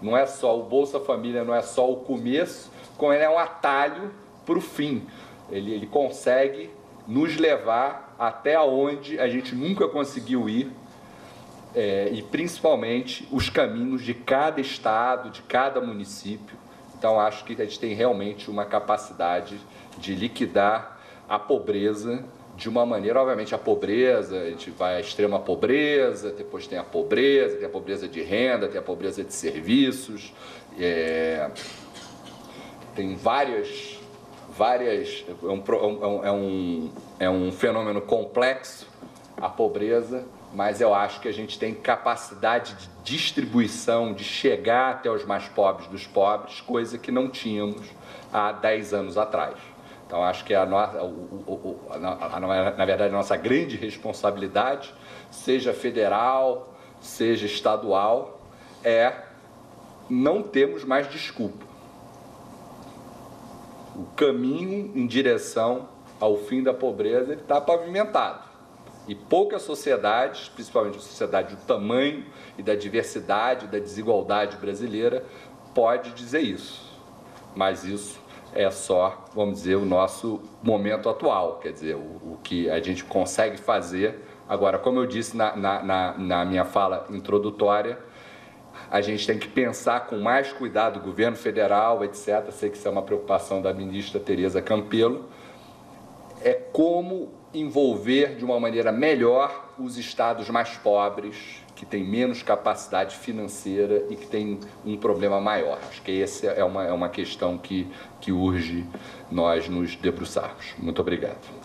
[SPEAKER 5] não é só o Bolsa Família, não é só o começo, como ele é um atalho para o fim. Ele consegue nos levar até onde a gente nunca conseguiu ir, e principalmente os caminhos de cada estado, de cada município. Então, acho que a gente tem realmente uma capacidade de liquidar a pobreza de uma maneira, obviamente, a pobreza, a gente vai à extrema pobreza, depois tem a pobreza de renda, tem a pobreza de serviços, tem várias é um fenômeno complexo, a pobreza, mas eu acho que a gente tem capacidade de distribuição, de chegar até os mais pobres dos pobres, coisa que não tínhamos há 10 anos atrás. Então, acho que na verdade, a nossa grande responsabilidade, seja federal, seja estadual, não temos mais desculpa. O caminho em direção ao fim da pobreza está pavimentado. E poucas sociedades, principalmente a sociedade do tamanho e da diversidade, da desigualdade brasileira, pode dizer isso. Mas isso é só, vamos dizer, o nosso momento atual, quer dizer, o que a gente consegue fazer. Agora, como eu disse na minha fala introdutória, a gente tem que pensar com mais cuidado, o governo federal, etc., sei que isso é uma preocupação da ministra Tereza Campelo, como envolver de uma maneira melhor os estados mais pobres, que têm menos capacidade financeira e que têm um problema maior. Acho que essa é uma questão que urge nós nos debruçarmos. Muito obrigado.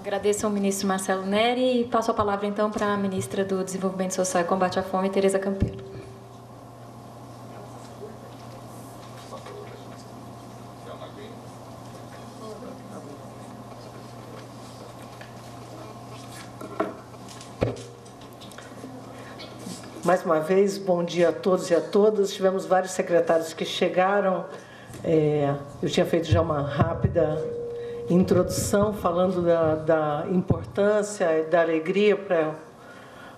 [SPEAKER 8] Agradeço ao ministro Marcelo Neri e passo a palavra, então, para a ministra do Desenvolvimento Social e Combate à Fome, Tereza Campelo.
[SPEAKER 6] Mais uma vez, bom dia a todos e a todas. Tivemos vários secretários que chegaram. Eu tinha feito já uma rápida introdução falando da importância e da alegria para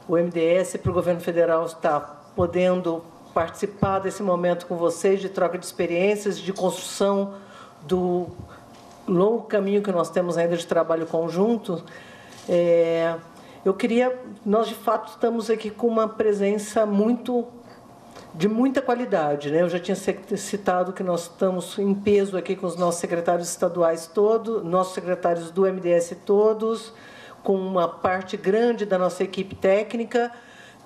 [SPEAKER 6] o MDS e para o governo federal estar podendo participar desse momento com vocês, de troca de experiências, de construção do longo caminho que nós temos ainda de trabalho conjunto. Nós, de fato, estamos aqui com uma presença de muita qualidade, né? Eu já tinha citado que nós estamos em peso aqui com os nossos secretários estaduais todos, nossos secretários do MDS todos, com uma parte grande da nossa equipe técnica.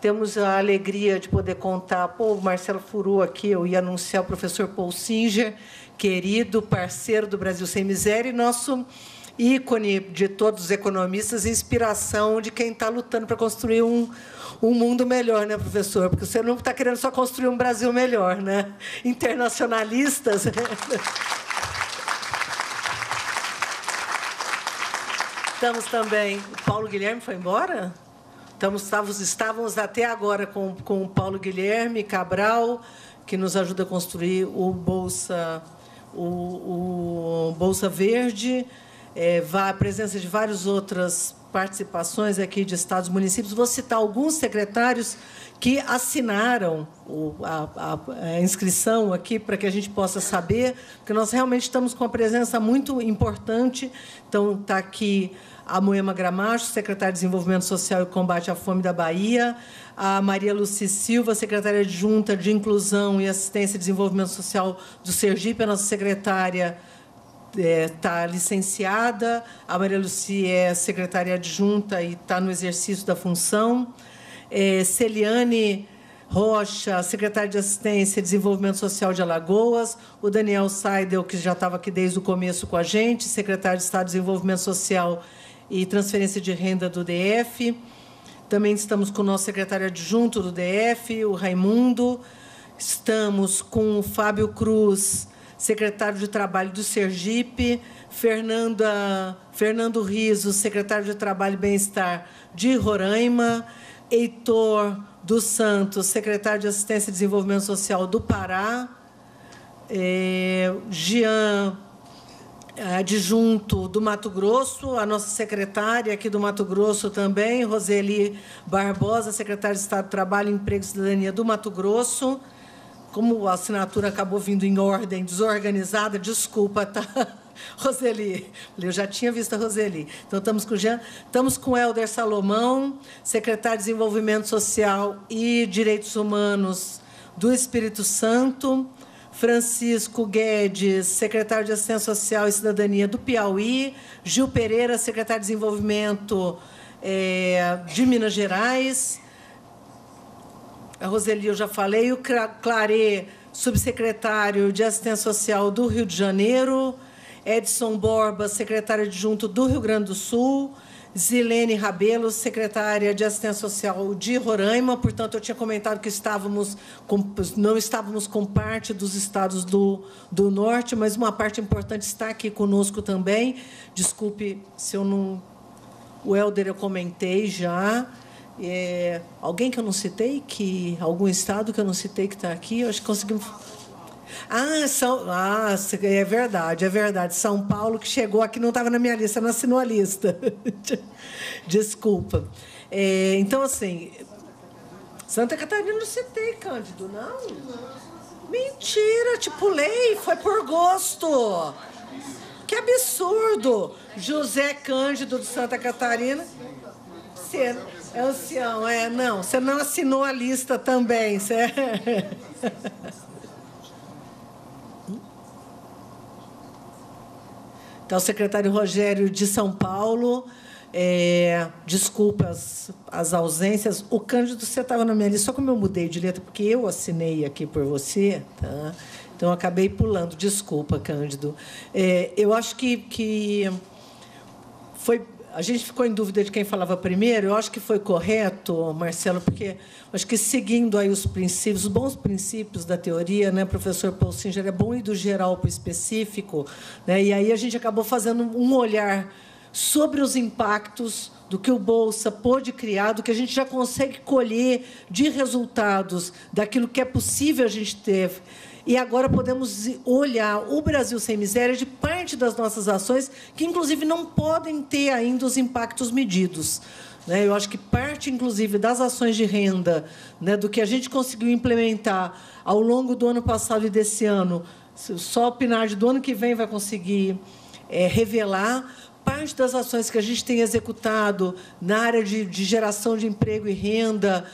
[SPEAKER 6] Temos a alegria de poder contar, o Marcelo Furu aqui, eu ia anunciar o professor Paul Singer, querido parceiro do Brasil Sem Miséria, e nosso ícone de todos os economistas, inspiração de quem está lutando para construir um mundo melhor, né, professor? Porque você não está querendo só construir um Brasil melhor, né? Internacionalistas. Estamos também... O Paulo Guilherme foi embora? Estávamos até agora com o Paulo Guilherme Cabral, que nos ajuda a construir o Bolsa Verde, a presença de várias outras participações aqui de estados e municípios. Vou citar alguns secretários que assinaram a inscrição aqui para que a gente possa saber, porque nós realmente estamos com uma presença muito importante. Então, está aqui a Moema Gramacho, secretária de Desenvolvimento Social e Combate à Fome da Bahia, a Maria Luci Silva, secretária adjunta de Inclusão e Assistência e Desenvolvimento Social do Sergipe, a nossa secretária está licenciada, a Maria Luci é secretária adjunta e está no exercício da função. Celiane Rocha, secretário de Assistência e Desenvolvimento Social de Alagoas, o Daniel Seidel, que já estava aqui desde o começo com a gente, secretário de Estado de Desenvolvimento Social e Transferência de Renda do DF. Também estamos com o nosso secretário adjunto do DF, o Raimundo. Estamos com o Fábio Cruz, secretário de Trabalho do Sergipe, Fernando Riso, secretário de Trabalho e Bem-Estar de Roraima, Heitor dos Santos, secretário de Assistência e Desenvolvimento Social do Pará, Jean, adjunto do Mato Grosso, a nossa secretária aqui do Mato Grosso também, Roseli Barbosa, secretária de Estado do Trabalho, Emprego e Cidadania do Mato Grosso. Como a assinatura acabou vindo em ordem desorganizada, desculpa, tá? Roseli, eu já tinha visto a Roseli. Então, estamos com o Jean, estamos com o Helder Salomão, secretário de Desenvolvimento Social e Direitos Humanos do Espírito Santo, Francisco Guedes, secretário de Assistência Social e Cidadania do Piauí, Gil Pereira, secretário de Desenvolvimento de Minas Gerais, a Roseli eu já falei, o Clarê, subsecretário de Assistência Social do Rio de Janeiro, Edson Borba, secretário adjunto do Rio Grande do Sul, Zilene Rabelo, secretária de Assistência Social de Roraima. Portanto, eu tinha comentado que não estávamos com parte dos estados do Norte, mas uma parte importante está aqui conosco também. Desculpe se eu não... O Helder eu comentei já. Alguém que eu não citei? Algum estado que eu não citei que está aqui? Eu acho que conseguimos... é verdade. São Paulo, que chegou aqui, não estava na minha lista, não assinou a lista. Desculpa. Então, assim, Santa Catarina não citei, Cândido, não? Mentira, te pulei, foi por gosto. Que absurdo. José Cândido, de Santa Catarina. Você é ancião, não, você não assinou a lista também, certo? Então, o secretário Rogério de São Paulo, desculpa as ausências. O Cândido, você estava na minha lista, só como eu mudei de letra, porque eu assinei aqui por você, tá? Então, eu acabei pulando. Desculpa, Cândido. Eu acho que foi... A gente ficou em dúvida de quem falava primeiro. Eu acho que foi correto, Marcelo, porque acho que, seguindo aí os princípios, os bons princípios da teoria, né, professor Paul Singer, é bom ir do geral para o específico, né, e aí a gente acabou fazendo um olhar sobre os impactos do que o Bolsa pôde criar, do que a gente já consegue colher de resultados daquilo que é possível a gente ter. E agora podemos olhar o Brasil Sem Miséria de parte das nossas ações, que, inclusive, não podem ter ainda os impactos medidos. Eu acho que parte, inclusive, das ações de renda, do que a gente conseguiu implementar ao longo do ano passado e desse ano, só o PNAD do ano que vem vai conseguir revelar. Parte das ações que a gente tem executado na área de geração de emprego e renda,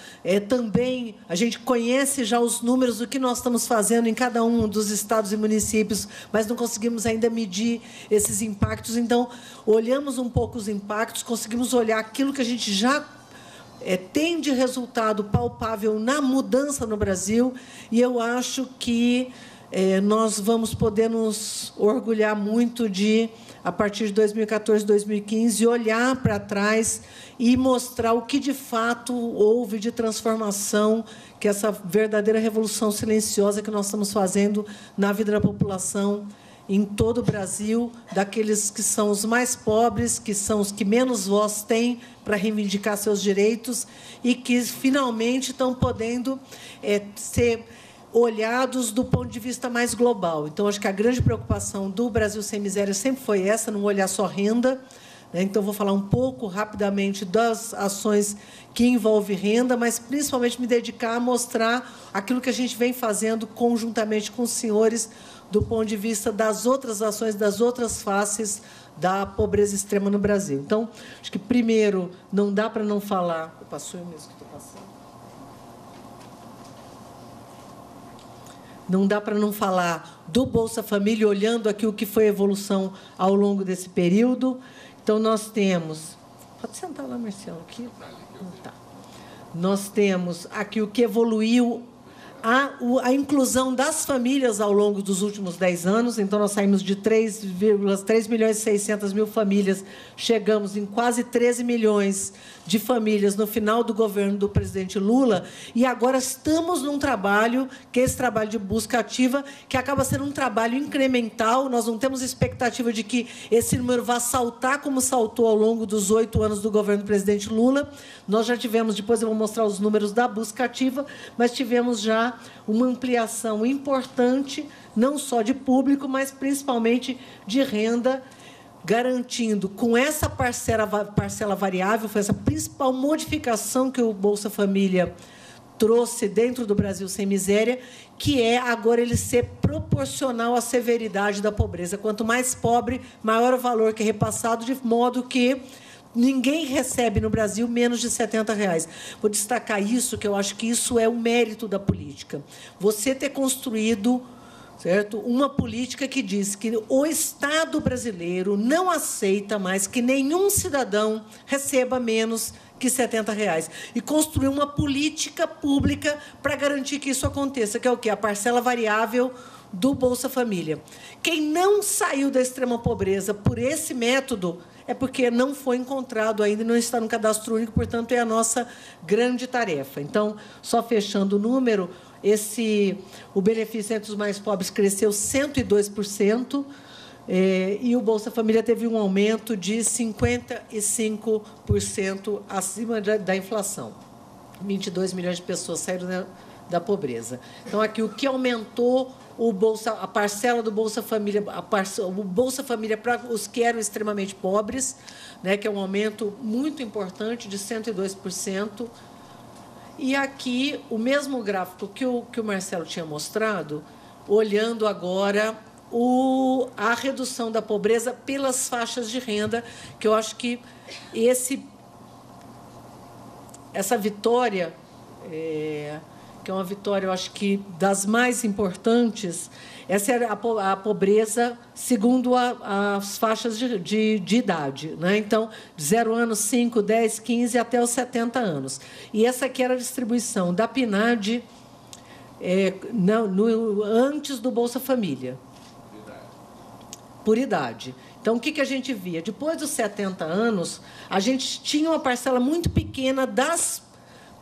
[SPEAKER 6] também a gente conhece já os números do que nós estamos fazendo em cada um dos estados e municípios, mas não conseguimos ainda medir esses impactos. Então, olhamos um pouco os impactos, conseguimos olhar aquilo que a gente já tem de resultado palpável na mudança no Brasil, e eu acho que nós vamos poder nos orgulhar muito de, a partir de 2014, 2015, olhar para trás e mostrar o que, de fato, houve de transformação, que essa verdadeira revolução silenciosa que nós estamos fazendo na vida da população em todo o Brasil, daqueles que são os mais pobres, que são os que menos voz têm para reivindicar seus direitos e que, finalmente, estão podendo ser olhados do ponto de vista mais global. Então, acho que a grande preocupação do Brasil Sem Miséria sempre foi essa, não olhar só renda. Então, vou falar um pouco, rapidamente, das ações que envolvem renda, mas, principalmente, me dedicar a mostrar aquilo que a gente vem fazendo conjuntamente com os senhores do ponto de vista das outras ações, das outras faces da pobreza extrema no Brasil. Então, acho que, primeiro, não dá para não falar... Opa, sou eu mesmo que estou passando. Não dá para não falar do Bolsa Família, olhando aqui o que foi a evolução ao longo desse período. Então, nós temos... Pode sentar lá, Marcelo, aqui. Tá. nós temos aqui o que evoluiu, a inclusão das famílias ao longo dos últimos 10 anos. Então, nós saímos de 3.600.000 famílias, chegamos em quase 13 milhões de famílias no final do governo do presidente Lula, e agora estamos num trabalho, que é esse trabalho de busca ativa, que acaba sendo um trabalho incremental. Nós não temos expectativa de que esse número vá saltar como saltou ao longo dos 8 anos do governo do presidente Lula. Nós já tivemos, depois eu vou mostrar os números da busca ativa, mas tivemos já uma ampliação importante, não só de público, mas principalmente de renda, garantindo, com essa parcela variável, foi essa principal modificação que o Bolsa Família trouxe dentro do Brasil Sem Miséria, que é agora ele ser proporcional à severidade da pobreza. Quanto mais pobre, maior o valor que é repassado, de modo que ninguém recebe no Brasil menos de R$ 70. Vou destacar isso, que eu acho que isso é um mérito da política. Você ter construído, certo, uma política que diz que o Estado brasileiro não aceita mais que nenhum cidadão receba menos que R$ 70. E construir uma política pública para garantir que isso aconteça, que é o quê? A parcela variável do Bolsa Família. Quem não saiu da extrema pobreza por esse método é porque não foi encontrado ainda, não está no cadastro único, portanto, é a nossa grande tarefa. Então, só fechando o número, o benefício entre os mais pobres cresceu 102%, e o Bolsa Família teve um aumento de 55% acima da inflação. 22 milhões de pessoas saíram da pobreza. Então, aqui, o que aumentou a parcela do Bolsa Família, o Bolsa Família para os que eram extremamente pobres, né, que é um aumento muito importante de 102%. E aqui, o mesmo gráfico que o Marcelo tinha mostrado, olhando agora a redução da pobreza pelas faixas de renda, que eu acho que essa vitória que é uma vitória, eu acho que das mais importantes, essa é a pobreza segundo as faixas de idade, né? Então, 0 anos, 5, 10, 15 até os 70 anos. E essa aqui era a distribuição da PNAD antes do Bolsa Família. Por idade. Então, o que a gente via? Depois dos 70 anos, a gente tinha uma parcela muito pequena das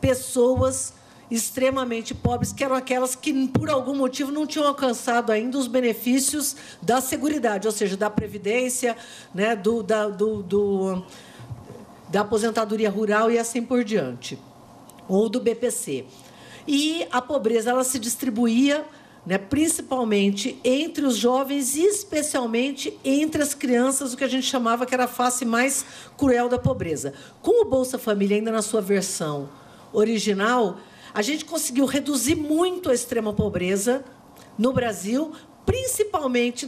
[SPEAKER 6] pessoas extremamente pobres, que eram aquelas que, por algum motivo, não tinham alcançado ainda os benefícios da Seguridade, ou seja, da Previdência, né, da aposentadoria rural e assim por diante, ou do BPC. E a pobreza ela se distribuía, né, principalmente entre os jovens e especialmente entre as crianças, o que a gente chamava que era a face mais cruel da pobreza. Com o Bolsa Família, ainda na sua versão original, a gente conseguiu reduzir muito a extrema pobreza no Brasil, principalmente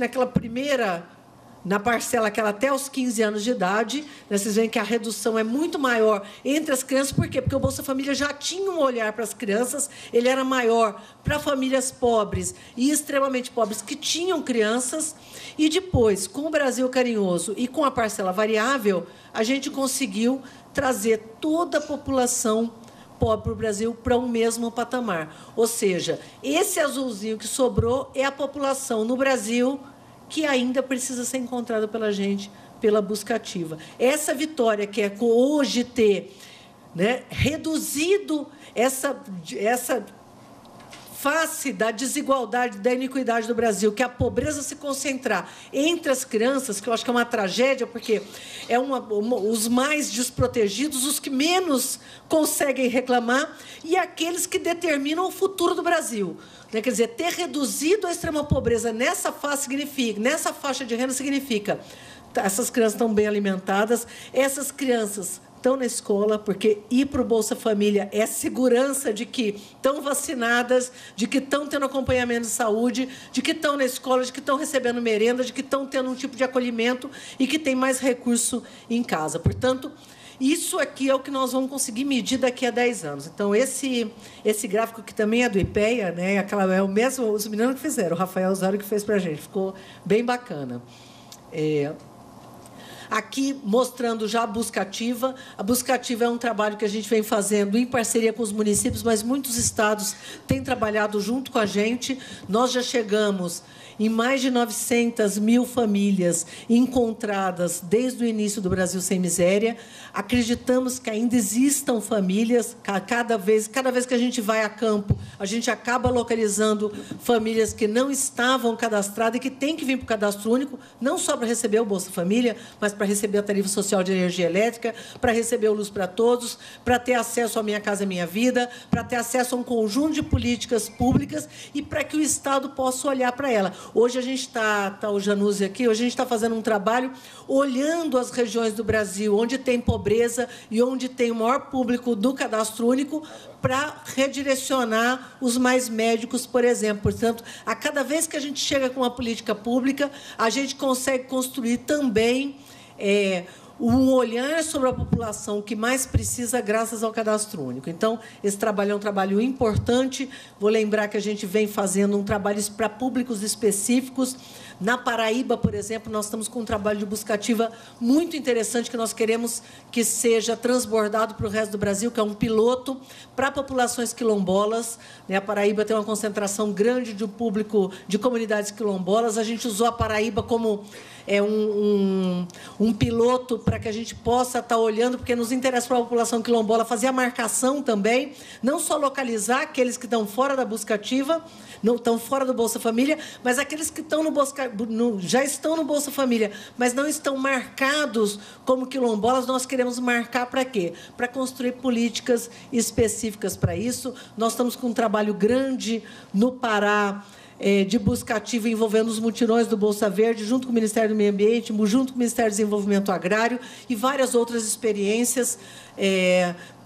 [SPEAKER 6] na parcela aquela até os 15 anos de idade. Vocês veem que a redução é muito maior entre as crianças. Por quê? Porque o Bolsa Família já tinha um olhar para as crianças, ele era maior para famílias pobres e extremamente pobres que tinham crianças. E depois, com o Brasil Carinhoso e com a parcela variável, a gente conseguiu trazer toda a população pobre para o Brasil para um mesmo patamar. Ou seja, esse azulzinho que sobrou é a população no Brasil que ainda precisa ser encontrada pela gente, pela busca ativa. Essa vitória que é hoje ter, né, reduzido essa face da desigualdade, da iniquidade do Brasil, que a pobreza se concentrar entre as crianças, que eu acho que é uma tragédia, porque é os mais desprotegidos, os que menos conseguem reclamar, e aqueles que determinam o futuro do Brasil. Quer dizer, ter reduzido a extrema pobreza nessa faixa de renda significa essas crianças estão bem alimentadas, essas crianças estão na escola, porque ir para o Bolsa Família é a segurança de que estão vacinadas, de que estão tendo acompanhamento de saúde, de que estão na escola, de que estão recebendo merenda, de que estão tendo um tipo de acolhimento e que tem mais recurso em casa. Portanto, isso aqui é o que nós vamos conseguir medir daqui a 10 anos. Então, esse gráfico, que também é do IPEA, né, é o mesmo, os meninos que fizeram, o Rafael Osório que fez para a gente, ficou bem bacana. Aqui, mostrando já a Busca Ativa. A Busca Ativa é um trabalho que a gente vem fazendo em parceria com os municípios, mas muitos estados têm trabalhado junto com a gente. Nós já chegamos em mais de 900 mil famílias encontradas desde o início do Brasil Sem Miséria. Acreditamos que ainda existam famílias, cada vez que a gente vai a campo, a gente acaba localizando famílias que não estavam cadastradas e que têm que vir para o cadastro único, não só para receber o Bolsa Família, mas para receber a tarifa social de energia elétrica, para receber o Luz para Todos, para ter acesso à Minha Casa Minha Vida, para ter acesso a um conjunto de políticas públicas e para que o Estado possa olhar para ela. Hoje a gente está o Januzzi aqui, hoje a gente está fazendo um trabalho olhando as regiões do Brasil onde tem pobreza e onde tem o maior público do cadastro único para redirecionar os mais médicos, por exemplo. Portanto, a cada vez que a gente chega com uma política pública, a gente consegue construir também um olhar sobre a população que mais precisa graças ao cadastro único. Então, esse trabalho é um trabalho importante. Vou lembrar que a gente vem fazendo um trabalho para públicos específicos. Na Paraíba, por exemplo, nós estamos com um trabalho de busca ativa muito interessante que nós queremos que seja transbordado para o resto do Brasil, que é um piloto para populações quilombolas. A Paraíba tem uma concentração grande de público de comunidades quilombolas. A gente usou a Paraíba como um piloto para que a gente possa estar olhando, porque nos interessa para a população quilombola fazer a marcação também, não só localizar aqueles que estão fora da busca ativa, não estão fora do Bolsa Família, mas aqueles que estão já estão no Bolsa Família, mas não estão marcados como quilombolas. Nós queremos marcar para quê? Para construir políticas específicas para isso. Nós estamos com um trabalho grande no Pará, de busca ativa envolvendo os mutirões do Bolsa Verde, junto com o Ministério do Meio Ambiente, junto com o Ministério do Desenvolvimento Agrário e várias outras experiências,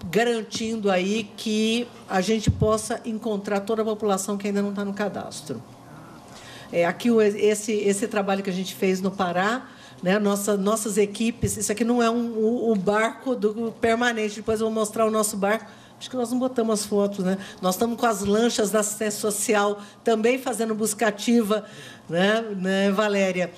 [SPEAKER 6] garantindo aí que a gente possa encontrar toda a população que ainda não está no cadastro. Aqui esse trabalho que a gente fez no Pará, né, nossas equipes, isso aqui não é o barco permanente, depois eu vou mostrar o nosso barco. Acho que nós não botamos as fotos, né? Nós estamos com as lanchas da assistência social também fazendo busca ativa, né, Valéria?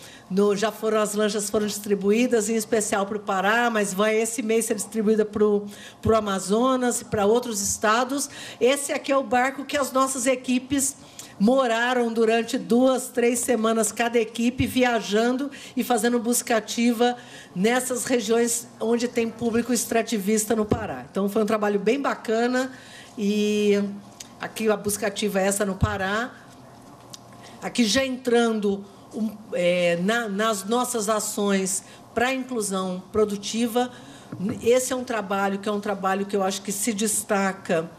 [SPEAKER 6] As lanchas foram distribuídas, em especial para o Pará, mas vai esse mês ser distribuída para o Amazonas e para outros estados. Esse aqui é o barco que as nossas equipes moraram durante 2, 3 semanas, cada equipe, viajando e fazendo busca ativa nessas regiões onde tem público extrativista no Pará. Então, foi um trabalho bem bacana. E aqui a busca ativa é essa no Pará. Aqui já entrando nas nossas ações para a inclusão produtiva. Esse é um trabalho que eu acho que se destaca,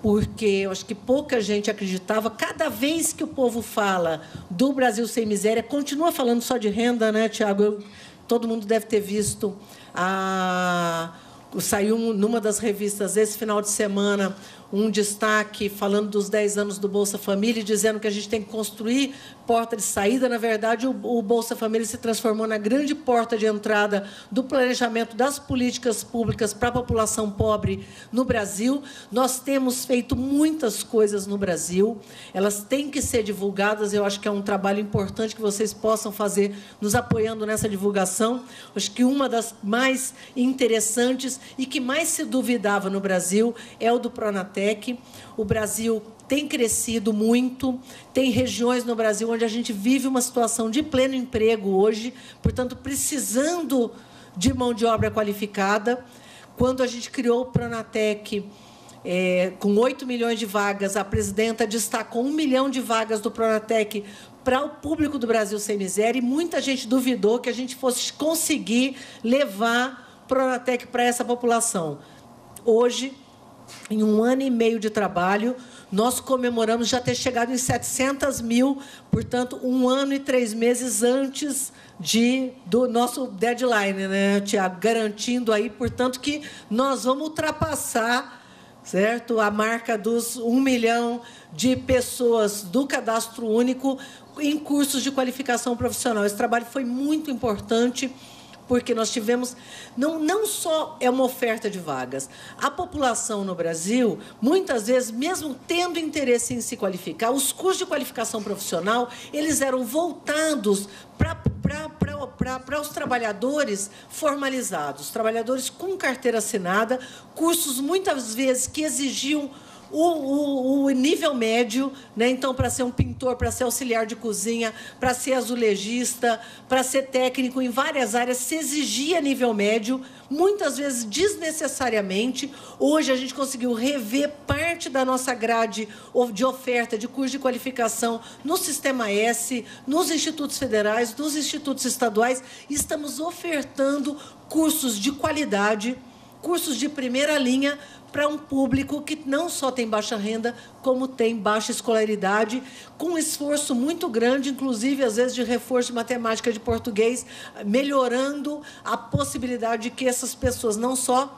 [SPEAKER 6] porque eu acho que pouca gente acreditava. Cada vez que o povo fala do Brasil Sem Miséria, continua falando só de renda, né, Tiago? Todo mundo deve ter visto. Saiu numa das revistas esse final de semana um destaque falando dos 10 anos do Bolsa Família, dizendo que a gente tem que construir porta de saída. Na verdade, o Bolsa Família se transformou na grande porta de entrada do planejamento das políticas públicas para a população pobre no Brasil. Nós temos feito muitas coisas no Brasil, elas têm que ser divulgadas. Eu acho que é um trabalho importante que vocês possam fazer, nos apoiando nessa divulgação. Acho que uma das mais interessantes e que mais se duvidava no Brasil é o do Pronatec. O Brasil tem crescido muito, tem regiões no Brasil onde a gente vive uma situação de pleno emprego hoje, portanto, precisando de mão de obra qualificada. Quando a gente criou o Pronatec, com 8 milhões de vagas, a presidenta destacou 1 milhão de vagas do Pronatec para o público do Brasil Sem Miséria, e muita gente duvidou que a gente fosse conseguir levar o Pronatec para essa população. Hoje, em 1 ano e meio de trabalho, nós comemoramos já ter chegado em 700 mil, portanto, 1 ano e 3 meses antes do nosso deadline, né, Tiago? Garantindo aí, portanto, que nós vamos ultrapassar, certo, a marca dos 1 milhão de pessoas do cadastro único em cursos de qualificação profissional. Esse trabalho foi muito importante, porque nós tivemos, não só é uma oferta de vagas, a população no Brasil, muitas vezes, mesmo tendo interesse em se qualificar, os cursos de qualificação profissional, eles eram voltados para para os trabalhadores formalizados, trabalhadores com carteira assinada, cursos muitas vezes que exigiam o nível médio, né? Então, para ser um pintor, para ser auxiliar de cozinha, para ser azulejista, para ser técnico em várias áreas, se exigia nível médio, muitas vezes desnecessariamente. Hoje, a gente conseguiu rever parte da nossa grade de oferta de curso de qualificação no Sistema S, nos institutos federais, nos institutos estaduais. Estamos ofertando cursos de qualidade, cursos de primeira linha, para um público que não só tem baixa renda, como tem baixa escolaridade, com um esforço muito grande, inclusive, às vezes, de reforço de matemática, de português, melhorando a possibilidade de que essas pessoas não só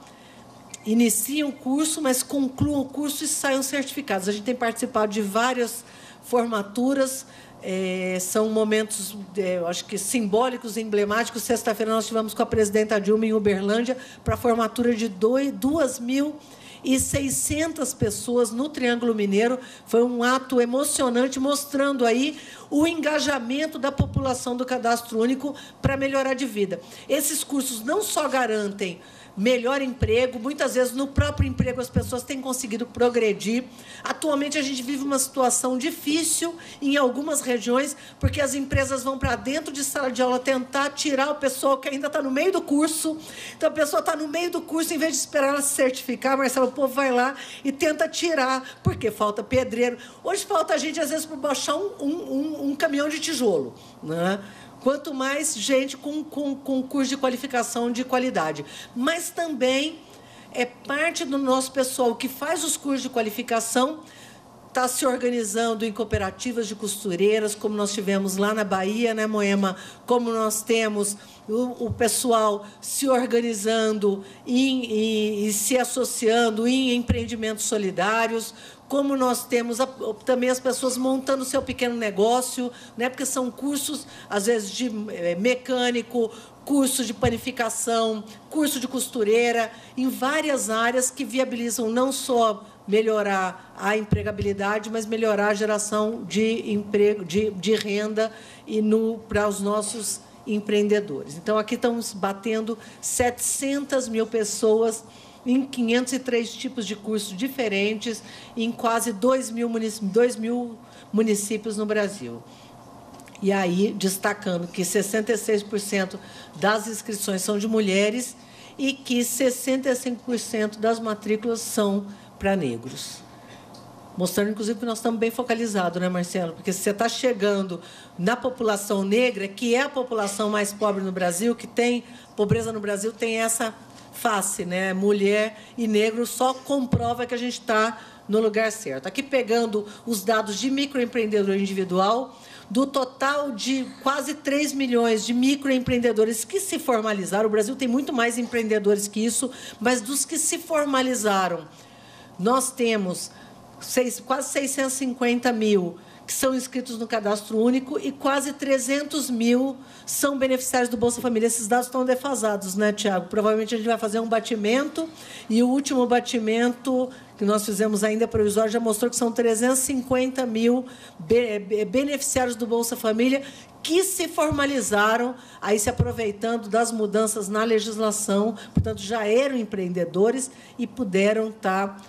[SPEAKER 6] iniciem o curso, mas concluam o curso e saiam certificados. A gente tem participado de várias formaturas, são momentos, eu acho que simbólicos e emblemáticos. Sexta-feira nós estivemos com a presidenta Dilma em Uberlândia para a formatura de 2.600 pessoas no Triângulo Mineiro. Foi um ato emocionante, mostrando aí o engajamento da população do Cadastro Único para melhorar de vida. Esses cursos não só garantem melhor emprego, muitas vezes no próprio emprego as pessoas têm conseguido progredir. Atualmente a gente vive uma situação difícil em algumas regiões, porque as empresas vão para dentro de sala de aula tentar tirar o pessoal que ainda está no meio do curso. Então a pessoa está no meio do curso, em vez de esperar ela se certificar, Marcelo, o povo vai lá e tenta tirar, porque falta pedreiro. Hoje falta gente, às vezes, para baixar um caminhão de tijolo, né? Quanto mais gente com curso de qualificação de qualidade. Mas também parte do nosso pessoal que faz os cursos de qualificação está se organizando em cooperativas de costureiras, como nós tivemos lá na Bahia, né, Moema? Como nós temos o pessoal se organizando e se associando em empreendimentos solidários, como nós temos também as pessoas montando seu pequeno negócio, né? Porque são cursos, às vezes, de mecânico, curso de panificação, curso de costureira, em várias áreas que viabilizam não só melhorar a empregabilidade, mas melhorar a geração de emprego, de renda para os nossos empreendedores. Então, aqui estamos batendo 700 mil pessoas em 503 tipos de cursos diferentes, em quase 2 mil municípios no Brasil. E aí, destacando que 66% das inscrições são de mulheres e que 65% das matrículas são para negros. Mostrando, inclusive, que nós estamos bem focalizados, né, Marcelo? Porque se você está chegando na população negra, que é a população mais pobre no Brasil, que tem pobreza no Brasil, tem essa face, né? Mulher e negro só comprova que a gente está no lugar certo. Aqui, pegando os dados de microempreendedor individual, do total de quase 3 milhões de microempreendedores que se formalizaram, o Brasil tem muito mais empreendedores que isso, mas dos que se formalizaram, nós temos quase 650 mil que são inscritos no Cadastro Único e quase 300 mil são beneficiários do Bolsa Família. Esses dados estão defasados, né, Tiago? Provavelmente a gente vai fazer um batimento, e o último batimento que nós fizemos ainda provisório já mostrou que são 350 mil beneficiários do Bolsa Família que se formalizaram, aí se aproveitando das mudanças na legislação, portanto, já eram empreendedores e puderam estar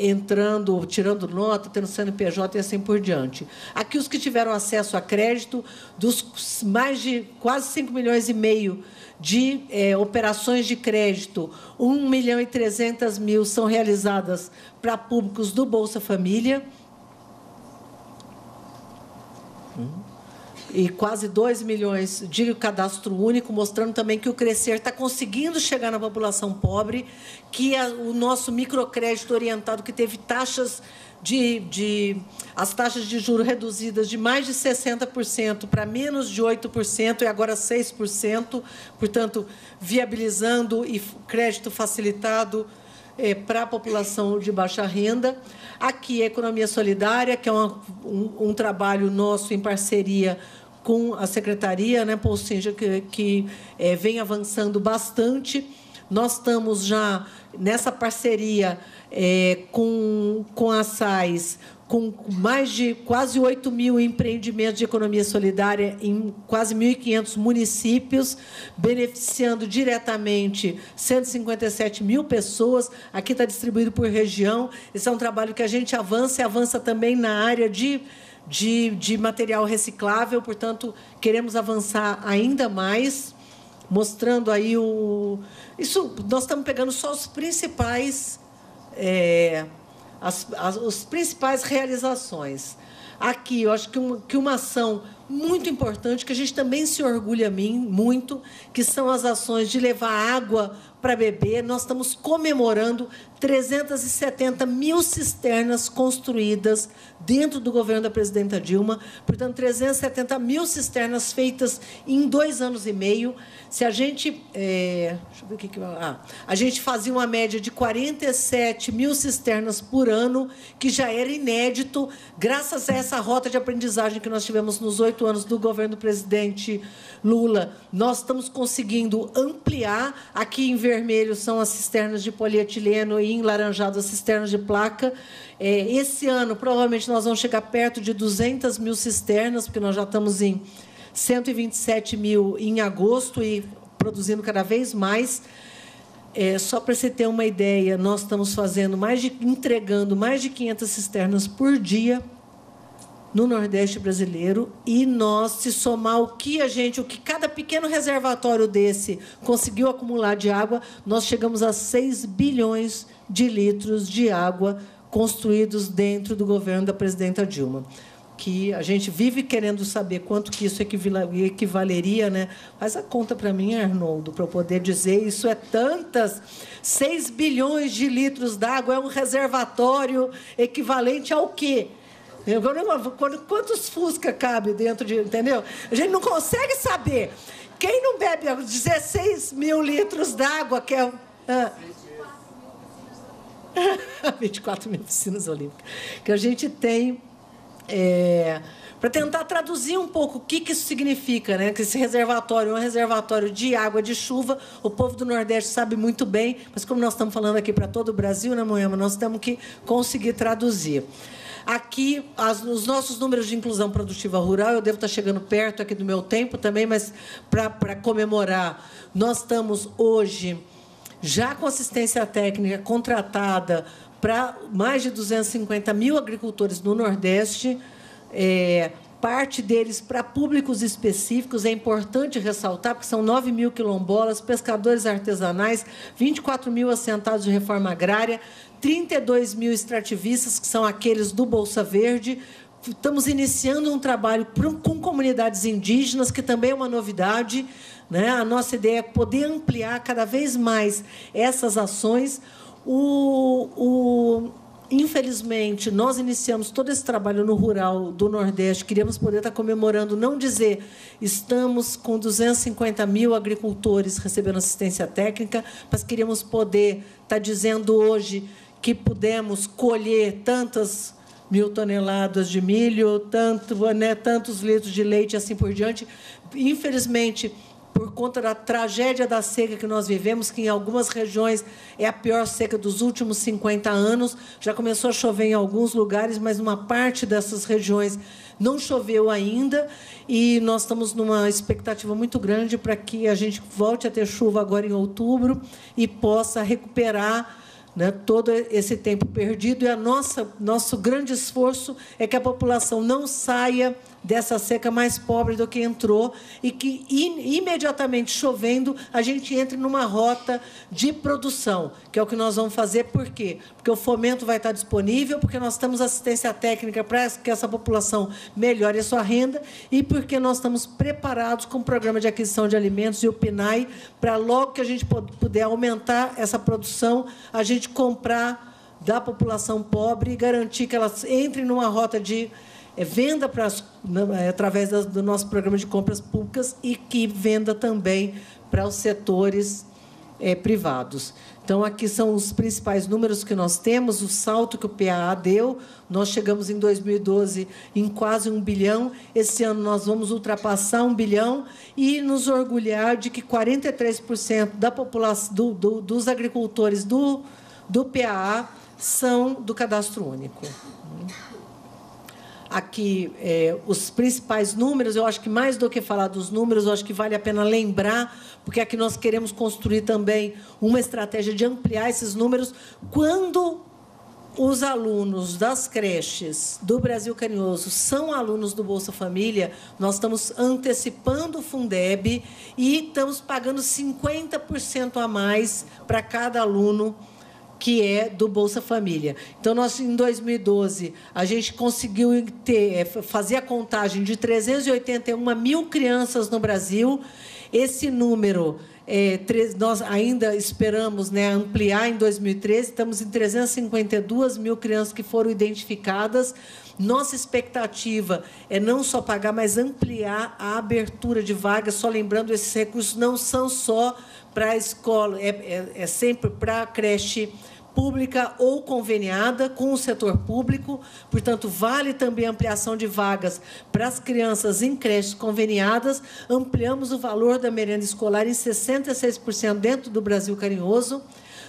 [SPEAKER 6] entrando, tirando nota, tendo CNPJ e assim por diante. Aqui, os que tiveram acesso a crédito, dos mais de quase 5,5 milhões de operações de crédito, 1.300.000 são realizadas para públicos do Bolsa Família, e quase 2 milhões de Cadastro Único, mostrando também que o Crescer está conseguindo chegar na população pobre, que o nosso microcrédito orientado, que teve taxas as taxas de juros reduzidas de mais de 60% para menos de 8% e agora 6%, portanto, viabilizando e crédito facilitado para a população de baixa renda. Aqui, a Economia Solidária, que é um trabalho nosso em parceria com a Secretaria, né, Paul Singer, que vem avançando bastante Nós estamos já nessa parceria com a SAIS, com mais de quase 8 mil empreendimentos de economia solidária em quase 1.500 municípios, beneficiando diretamente 157 mil pessoas. Aqui está distribuído por região. Esse é um trabalho que a gente avança, e avança também na área de material reciclável. Portanto, queremos avançar ainda mais, mostrando aí isso. Nós estamos pegando só os principais... as principais realizações. Aqui, eu acho que uma ação muito importante, que a gente também se orgulha muito, que são as ações de levar água para beber. Nós estamos comemorando 370 mil cisternas construídas dentro do governo da presidenta Dilma. Portanto, 370 mil cisternas feitas em 2 anos e meio. Se a gente... deixa eu ver o que... a gente fazia uma média de 47 mil cisternas por ano, que já era inédito, graças a essa rota de aprendizagem que nós tivemos nos 8 anos do governo do presidente Lula. Nós estamos conseguindo ampliar. Aqui em vermelho são as cisternas de polietileno e em laranjado as cisternas de placa. Esse ano, provavelmente, nós vamos chegar perto de 200 mil cisternas, porque nós já estamos em 127 mil em agosto e produzindo cada vez mais. Só para você ter uma ideia, nós estamos entregando mais de 500 cisternas por dia no Nordeste brasileiro, e nós, se somar o que cada pequeno reservatório desse conseguiu acumular de água, nós chegamos a 6 bilhões de litros de água construídos dentro do governo da presidenta Dilma, que a gente vive querendo saber quanto que isso equivaleria, né? Faz a conta para mim, Arnoldo, para eu poder dizer, isso é tantas, 6 bilhões de litros d'água é um reservatório equivalente ao quê? Quantos Fusca cabe dentro de... Entendeu? A gente não consegue saber. Quem não bebe 16 mil litros d'água, que é... 24 mil piscinas olímpicas. Que a gente tem... para tentar traduzir um pouco o que isso significa, né? Que esse reservatório é um reservatório de água de chuva. O povo do Nordeste sabe muito bem, mas como nós estamos falando aqui para todo o Brasil, né, Moema? Nós temos que conseguir traduzir. Aqui, os nossos números de inclusão produtiva rural, eu devo estar chegando perto aqui do meu tempo também, mas para comemorar, nós estamos hoje já com assistência técnica contratada para mais de 250 mil agricultores no Nordeste, parte deles para públicos específicos. É importante ressaltar, porque são 9 mil quilombolas, pescadores artesanais, 24 mil assentados de reforma agrária, 32 mil extrativistas, que são aqueles do Bolsa Verde. Estamos iniciando um trabalho com comunidades indígenas, que também é uma novidade, né? A nossa ideia é poder ampliar cada vez mais essas ações. Infelizmente, nós iniciamos todo esse trabalho no rural do Nordeste. Queríamos poder estar comemorando, não dizer estamos com 250 mil agricultores recebendo assistência técnica, mas queríamos poder estar dizendo hoje que pudemos colher tantas 1.000 toneladas de milho, tantos litros de leite e assim por diante. Infelizmente, por conta da tragédia da seca que nós vivemos, que em algumas regiões é a pior seca dos últimos 50 anos. Já começou a chover em alguns lugares, mas numa parte dessas regiões não choveu ainda, e nós estamos numa expectativa muito grande para que a gente volte a ter chuva agora em outubro e possa recuperar, né, todo esse tempo perdido. E nosso grande esforço é que a população não saia dessa seca mais pobre do que entrou, e que, imediatamente chovendo, a gente entre numa rota de produção, que é o que nós vamos fazer. Por quê? Porque o fomento vai estar disponível, porque nós temos assistência técnica para que essa população melhore a sua renda, e porque nós estamos preparados com o Programa de Aquisição de Alimentos e o PNAE, para, logo que a gente puder aumentar essa produção, a gente comprar da população pobre e garantir que elas entrem numa rota de venda através do nosso programa de compras públicas, e que venda também para os setores privados. Então, aqui são os principais números que nós temos, o salto que o PAA deu. Nós chegamos, em 2012, em quase 1 bilhão. Esse ano, nós vamos ultrapassar 1 bilhão e nos orgulhar de que 43% da população, dos agricultores do PAA são do Cadastro Único. Aqui, os principais números, eu acho que, mais do que falar dos números, eu acho que vale a pena lembrar, porque aqui nós queremos construir também uma estratégia de ampliar esses números. Quando os alunos das creches do Brasil Carinhoso são alunos do Bolsa Família, nós estamos antecipando o Fundeb e estamos pagando 50% a mais para cada aluno que é do Bolsa Família. Então, nós, em 2012, a gente conseguiu fazer a contagem de 381 mil crianças no Brasil. Esse número, nós ainda esperamos, né, ampliar em 2013. Estamos em 352 mil crianças que foram identificadas. Nossa expectativa é não só pagar, mas ampliar a abertura de vagas. Só lembrando, esses recursos não são só para a escola, é sempre para a creche pública ou conveniada com o setor público. Portanto, vale também a ampliação de vagas para as crianças em creches conveniadas. Ampliamos o valor da merenda escolar em 66% dentro do Brasil Carinhoso.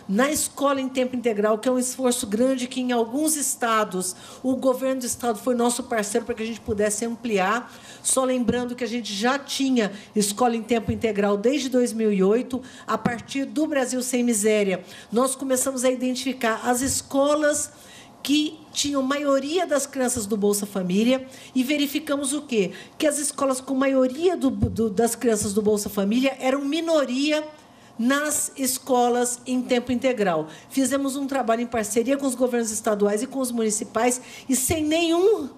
[SPEAKER 6] Na escola em tempo integral, que é um esforço grande, que, em alguns estados, o governo do estado foi nosso parceiro para que a gente pudesse ampliar. Só lembrando que a gente já tinha escola em tempo integral desde 2008. A partir do Brasil Sem Miséria, nós começamos a identificar as escolas que tinham maioria das crianças do Bolsa Família, e verificamos o quê? Que as escolas com maioria das crianças do Bolsa Família eram minoria nas escolas em tempo integral. Fizemos um trabalho em parceria com os governos estaduais e com os municipais, e sem nenhuma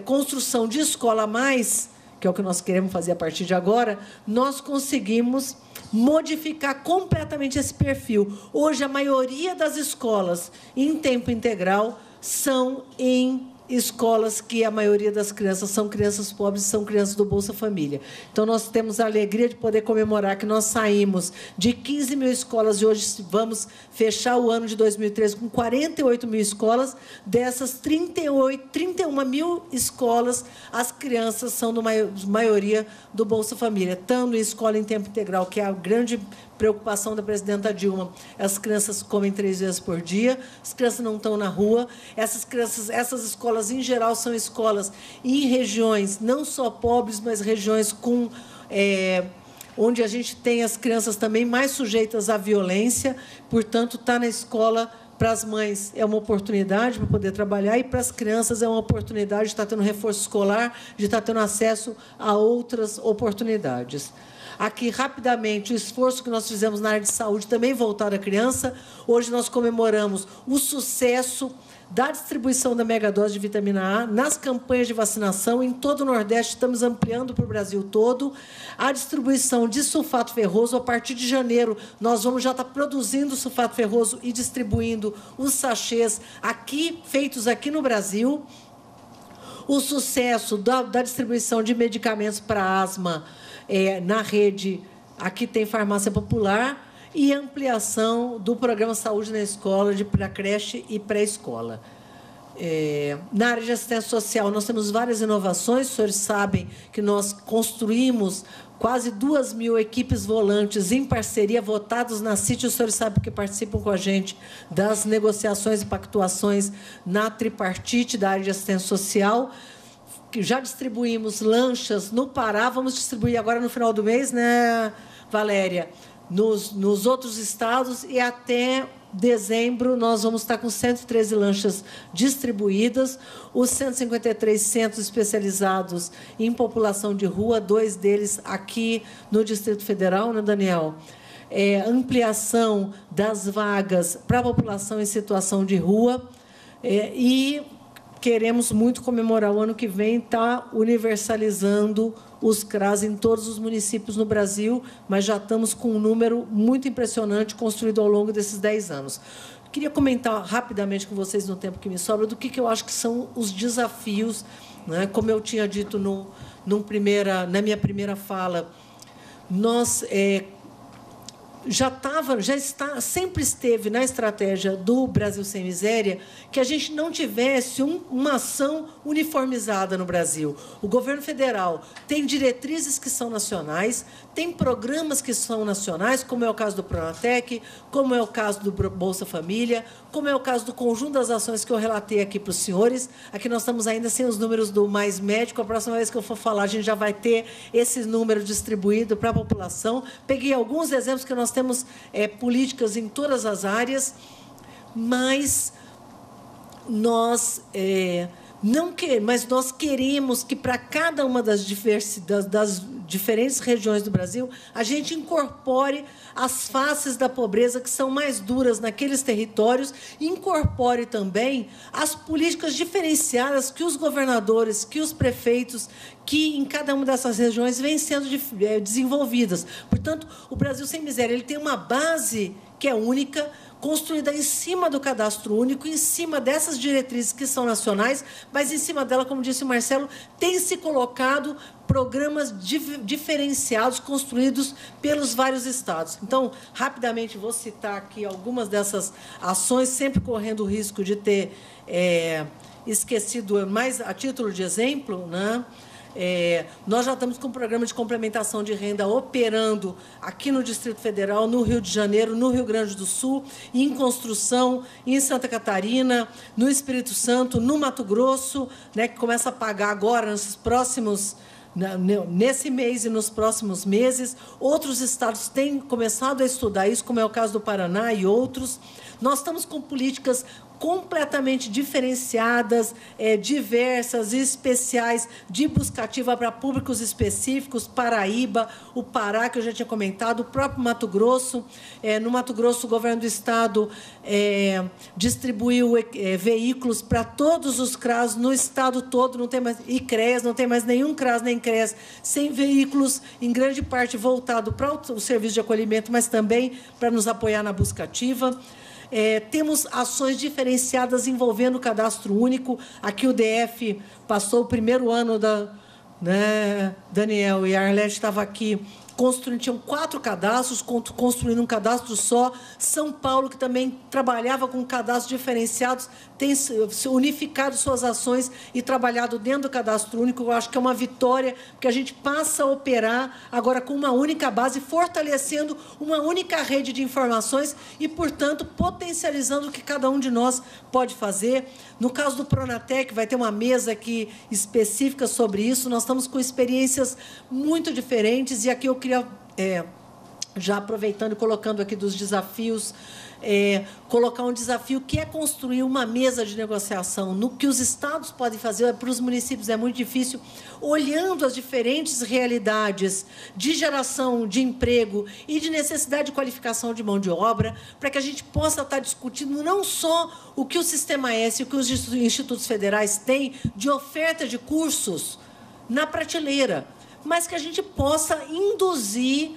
[SPEAKER 6] construção de escola a mais, que é o que nós queremos fazer a partir de agora, nós conseguimos modificar completamente esse perfil. Hoje, a maioria das escolas em tempo integral são em escolas que a maioria das crianças são crianças pobres, são crianças do Bolsa Família. Então, nós temos a alegria de poder comemorar que nós saímos de 15 mil escolas e hoje vamos fechar o ano de 2013 com 48 mil escolas. Dessas 31 mil escolas, as crianças são, na maioria, do Bolsa Família. Tanto em escola em tempo integral, que é a grande preocupação da presidenta Dilma. As crianças comem 3 vezes por dia, as crianças não estão na rua. Essas escolas, em geral, são escolas em regiões não só pobres, mas regiões com onde a gente tem as crianças também mais sujeitas à violência. Portanto, estar na escola, para as mães, é uma oportunidade para poder trabalhar, e para as crianças é uma oportunidade de estar tendo reforço escolar, de estar tendo acesso a outras oportunidades. Aqui, rapidamente, o esforço que nós fizemos na área de saúde, também voltado à criança. Hoje, nós comemoramos o sucesso da distribuição da megadose de vitamina A nas campanhas de vacinação em todo o Nordeste. Estamos ampliando para o Brasil todo. A distribuição de sulfato ferroso, a partir de janeiro, nós vamos já estar produzindo sulfato ferroso e distribuindo os sachês feitos aqui no Brasil. O sucesso da distribuição de medicamentos para asma na rede, aqui tem farmácia popular, e ampliação do programa Saúde na Escola, para creche e pré-escola. Na área de assistência social, nós temos várias inovações. Os senhores sabem que nós construímos quase 2.000 equipes volantes em parceria, votados na CIT. Os senhores sabem que participam com a gente das negociações e pactuações na tripartite da área de assistência social. Já distribuímos lanchas no Pará, vamos distribuir agora no final do mês, né, Valéria? Nos outros estados, e até dezembro nós vamos estar com 113 lanchas distribuídas, os 153 centros especializados em população de rua, 2 deles aqui no Distrito Federal, né, Daniel? Ampliação das vagas para a população em situação de rua, e queremos muito comemorar o ano que vem, estar universalizando os CRAS em todos os municípios no Brasil, mas já estamos com um número muito impressionante construído ao longo desses 10 anos. Queria comentar rapidamente com vocês, no tempo que me sobra, do que eu acho que são os desafios, né? Como eu tinha dito na minha primeira fala, nós sempre esteve na estratégia do Brasil Sem Miséria que a gente não tivesse uma ação uniformizada no Brasil. O governo federal tem diretrizes que são nacionais, tem programas que são nacionais, como é o caso do Pronatec, como é o caso do Bolsa Família, como é o caso do conjunto das ações que eu relatei aqui para os senhores. Aqui nós estamos ainda sem os números do Mais Médico. A próxima vez que eu for falar, a gente já vai ter esse número distribuído para a população. Peguei alguns exemplos que nós temos políticas em todas as áreas, mas nós nós queremos que, para cada uma das diferentes regiões do Brasil, a gente incorpore as faces da pobreza que são mais duras naqueles territórios e incorpore também as políticas diferenciadas que os governadores, que os prefeitos, que em cada uma dessas regiões vêm sendo desenvolvidas. Portanto, o Brasil Sem Miséria ele tem uma base que é única, construída em cima do cadastro único, em cima dessas diretrizes que são nacionais, mas em cima dela, como disse o Marcelo, tem se colocado programas diferenciados construídos pelos vários estados. Então, rapidamente, vou citar aqui algumas dessas ações, sempre correndo o risco de ter esquecido, mais a título de exemplo, né? Nós já estamos com um programa de complementação de renda operando aqui no Distrito Federal, no Rio de Janeiro, no Rio Grande do Sul, em construção, em Santa Catarina, no Espírito Santo, no Mato Grosso, né, que começa a pagar agora, nesse mês e nos próximos meses. Outros estados têm começado a estudar isso, como é o caso do Paraná e outros. Nós estamos com políticas completamente diferenciadas, diversas e especiais, de busca ativa para públicos específicos, Paraíba, o Pará, que eu já tinha comentado, o próprio Mato Grosso. No Mato Grosso, o governo do Estado distribuiu veículos para todos os CRAS no Estado todo, não tem mais, e CREAS, não tem mais nenhum CRAS nem CREAS sem veículos, em grande parte voltado para o serviço de acolhimento, mas também para nos apoiar na busca ativa. Temos ações diferenciadas envolvendo o cadastro único. Aqui o DF passou o primeiro ano Daniel e a Arlete estava aqui construindo, tinham 4 cadastros, construindo um cadastro só. São Paulo, que também trabalhava com cadastros diferenciados, tem unificado suas ações e trabalhado dentro do cadastro único. Eu acho que é uma vitória, porque a gente passa a operar agora com uma única base, fortalecendo uma única rede de informações e, portanto, potencializando o que cada um de nós pode fazer. No caso do Pronatec, vai ter uma mesa aqui específica sobre isso. Nós estamos com experiências muito diferentes, e aqui eu queria, já aproveitando e colocando aqui dos desafios, colocar um desafio que é construir uma mesa de negociação. No que os estados podem fazer, para os municípios é muito difícil, olhando as diferentes realidades de geração de emprego e de necessidade de qualificação de mão de obra, para que a gente possa estar discutindo não só o que o Sistema S e o que os institutos federais têm de oferta de cursos na prateleira, mas que a gente possa induzir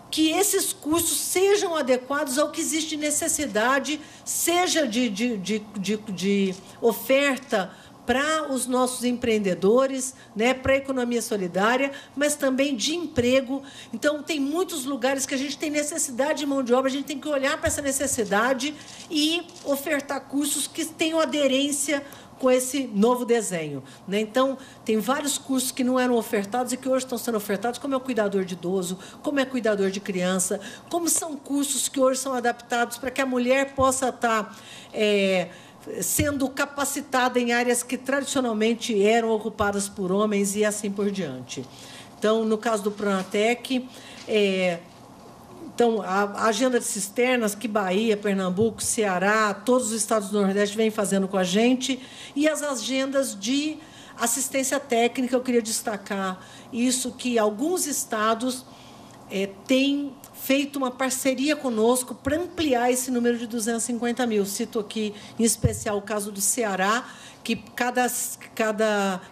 [SPEAKER 6] que esses cursos sejam adequados ao que existe de necessidade, seja de oferta para os nossos empreendedores, né, para a economia solidária, mas também de emprego. Então, tem muitos lugares que a gente tem necessidade de mão de obra, a gente tem que olhar para essa necessidade e ofertar cursos que tenham aderência com esse novo desenho, né? Então, tem vários cursos que não eram ofertados e que hoje estão sendo ofertados, como é o cuidador de idoso, como é cuidador de criança, como são cursos que hoje são adaptados para que a mulher possa estar sendo capacitada em áreas que tradicionalmente eram ocupadas por homens e assim por diante. Então, no caso do Pronatec, então, a agenda de cisternas que Bahia, Pernambuco, Ceará, todos os estados do Nordeste vêm fazendo com a gente, e as agendas de assistência técnica, eu queria destacar isso, que alguns estados têm feito uma parceria conosco para ampliar esse número de 250 mil. Cito aqui, em especial, o caso do Ceará, que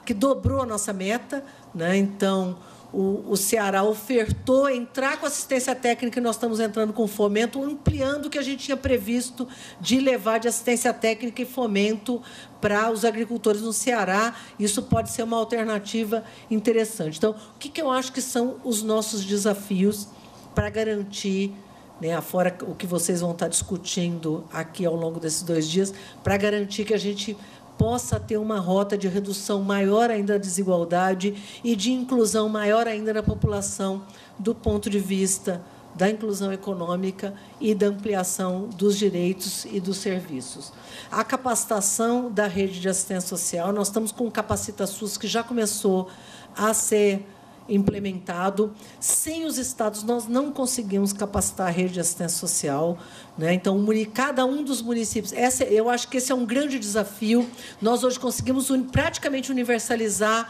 [SPEAKER 6] que dobrou a nossa meta, né? Então, o Ceará ofertou entrar com assistência técnica, e nós estamos entrando com fomento, ampliando o que a gente tinha previsto de levar de assistência técnica e fomento para os agricultores no Ceará. Isso pode ser uma alternativa interessante. Então, o que eu acho que são os nossos desafios para garantir né, afora o que vocês vão estar discutindo aqui ao longo desses 2 dias, para garantir que a gente possa ter uma rota de redução maior ainda da desigualdade e de inclusão maior ainda da população, do ponto de vista da inclusão econômica e da ampliação dos direitos e dos serviços. A capacitação da rede de assistência social, nós estamos com o Capacita SUS, que já começou a ser implementado. Sem os estados, nós não conseguimos capacitar a rede de assistência social, né? Então, cada um dos municípios... eu acho que esse é um grande desafio. Nós, hoje, conseguimos praticamente universalizar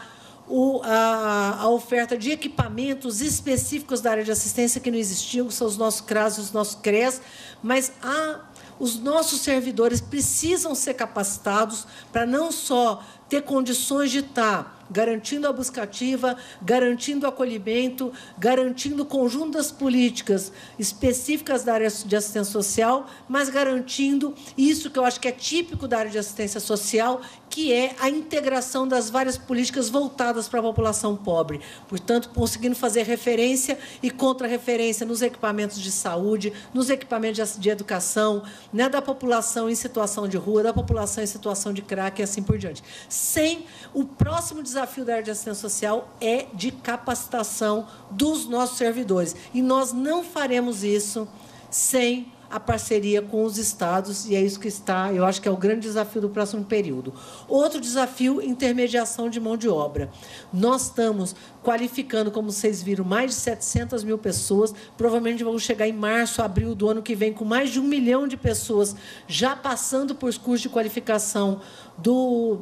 [SPEAKER 6] a oferta de equipamentos específicos da área de assistência que não existiam, que são os nossos CRAS e os nossos CRES, mas os nossos servidores precisam ser capacitados para não só ter condições de estar garantindo a busca ativa, garantindo o acolhimento, garantindo o conjunto das políticas específicas da área de assistência social, mas garantindo isso que eu acho que é típico da área de assistência social, que é a integração das várias políticas voltadas para a população pobre. Portanto, conseguindo fazer referência e contra-referência nos equipamentos de saúde, nos equipamentos de educação, né, da população em situação de rua, da população em situação de crack e assim por diante. Sem o próximo desafio da área de assistência social é de capacitação dos nossos servidores. E nós não faremos isso sem a parceria com os estados, e é isso que eu acho que é o grande desafio do próximo período. Outro desafio, intermediação de mão de obra. Nós estamos qualificando, como vocês viram, mais de 700 mil pessoas, provavelmente vamos chegar em março, abril do ano que vem, com mais de 1 milhão de pessoas já passando por cursos de qualificação do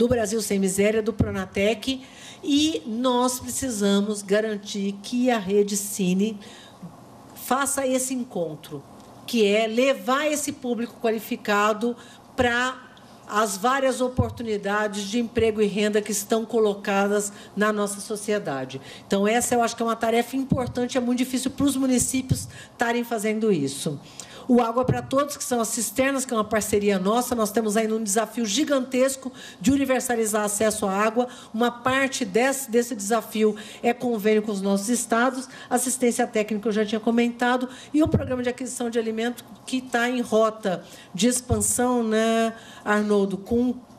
[SPEAKER 6] Brasil Sem Miséria, do Pronatec, e nós precisamos garantir que a Rede Cine faça esse encontro, que é levar esse público qualificado para as várias oportunidades de emprego e renda que estão colocadas na nossa sociedade. Então, essa eu acho que é uma tarefa importante, é muito difícil para os municípios estarem fazendo isso. O Água para Todos, que são as cisternas, que é uma parceria nossa. Nós temos ainda um desafio gigantesco de universalizar acesso à água. Uma parte desse desafio é convênio com os nossos estados, assistência técnica, eu já tinha comentado, e o programa de aquisição de alimento, que está em rota de expansão, né, Arnoldo,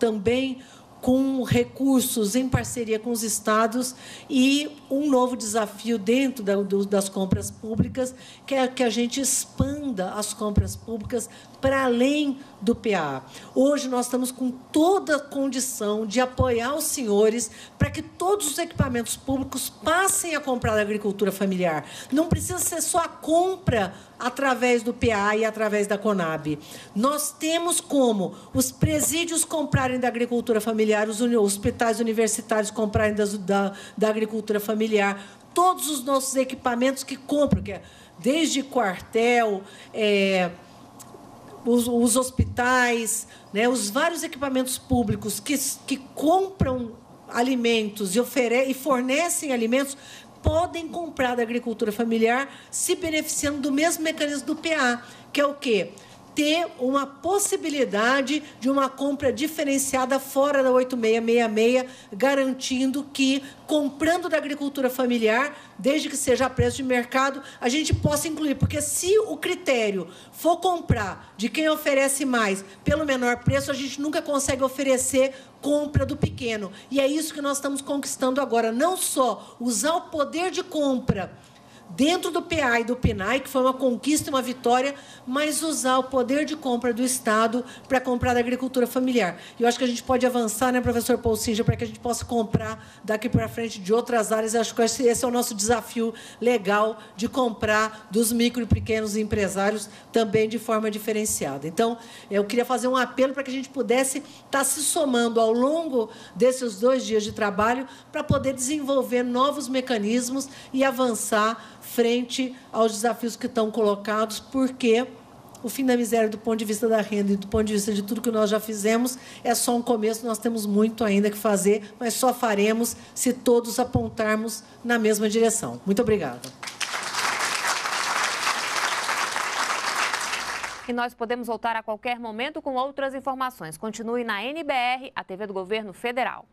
[SPEAKER 6] também com recursos em parceria com os estados, e um novo desafio dentro das compras públicas, que é que a gente expanda as compras públicas para além do PA. Hoje, nós estamos com toda a condição de apoiar os senhores para que todos os equipamentos públicos passem a comprar da agricultura familiar. Não precisa ser só a compra através do PA e através da Conab. Nós temos como os presídios comprarem da agricultura familiar, os hospitais universitários comprarem da agricultura familiar, todos os nossos equipamentos que compram, que é desde quartel, os hospitais, né, os vários equipamentos públicos que compram alimentos e fornecem alimentos, podem comprar da agricultura familiar, se beneficiando do mesmo mecanismo do PA, que é o quê? Ter uma possibilidade de uma compra diferenciada fora da 8666, garantindo que, comprando da agricultura familiar, desde que seja a preço de mercado, a gente possa incluir. Porque, se o critério for comprar de quem oferece mais pelo menor preço, a gente nunca consegue oferecer compra do pequeno. E é isso que nós estamos conquistando agora. Não só usar o poder de compra dentro do PA e do PNAE, que foi uma conquista e uma vitória, mas usar o poder de compra do Estado para comprar da agricultura familiar. E eu acho que a gente pode avançar, né, professor Paul Singer, para que a gente possa comprar daqui para frente de outras áreas. Eu acho que esse é o nosso desafio legal, de comprar dos micro e pequenos empresários também de forma diferenciada. Então, eu queria fazer um apelo para que a gente pudesse estar se somando ao longo desses 2 dias de trabalho para poder desenvolver novos mecanismos e avançar frente aos desafios que estão colocados, porque o fim da miséria, do ponto de vista da renda e do ponto de vista de tudo que nós já fizemos, é só um começo. Nós temos muito ainda que fazer, mas só faremos se todos apontarmos na mesma direção. Muito obrigada.
[SPEAKER 1] E nós podemos voltar a qualquer momento com outras informações. Continue na NBR, a TV do Governo Federal.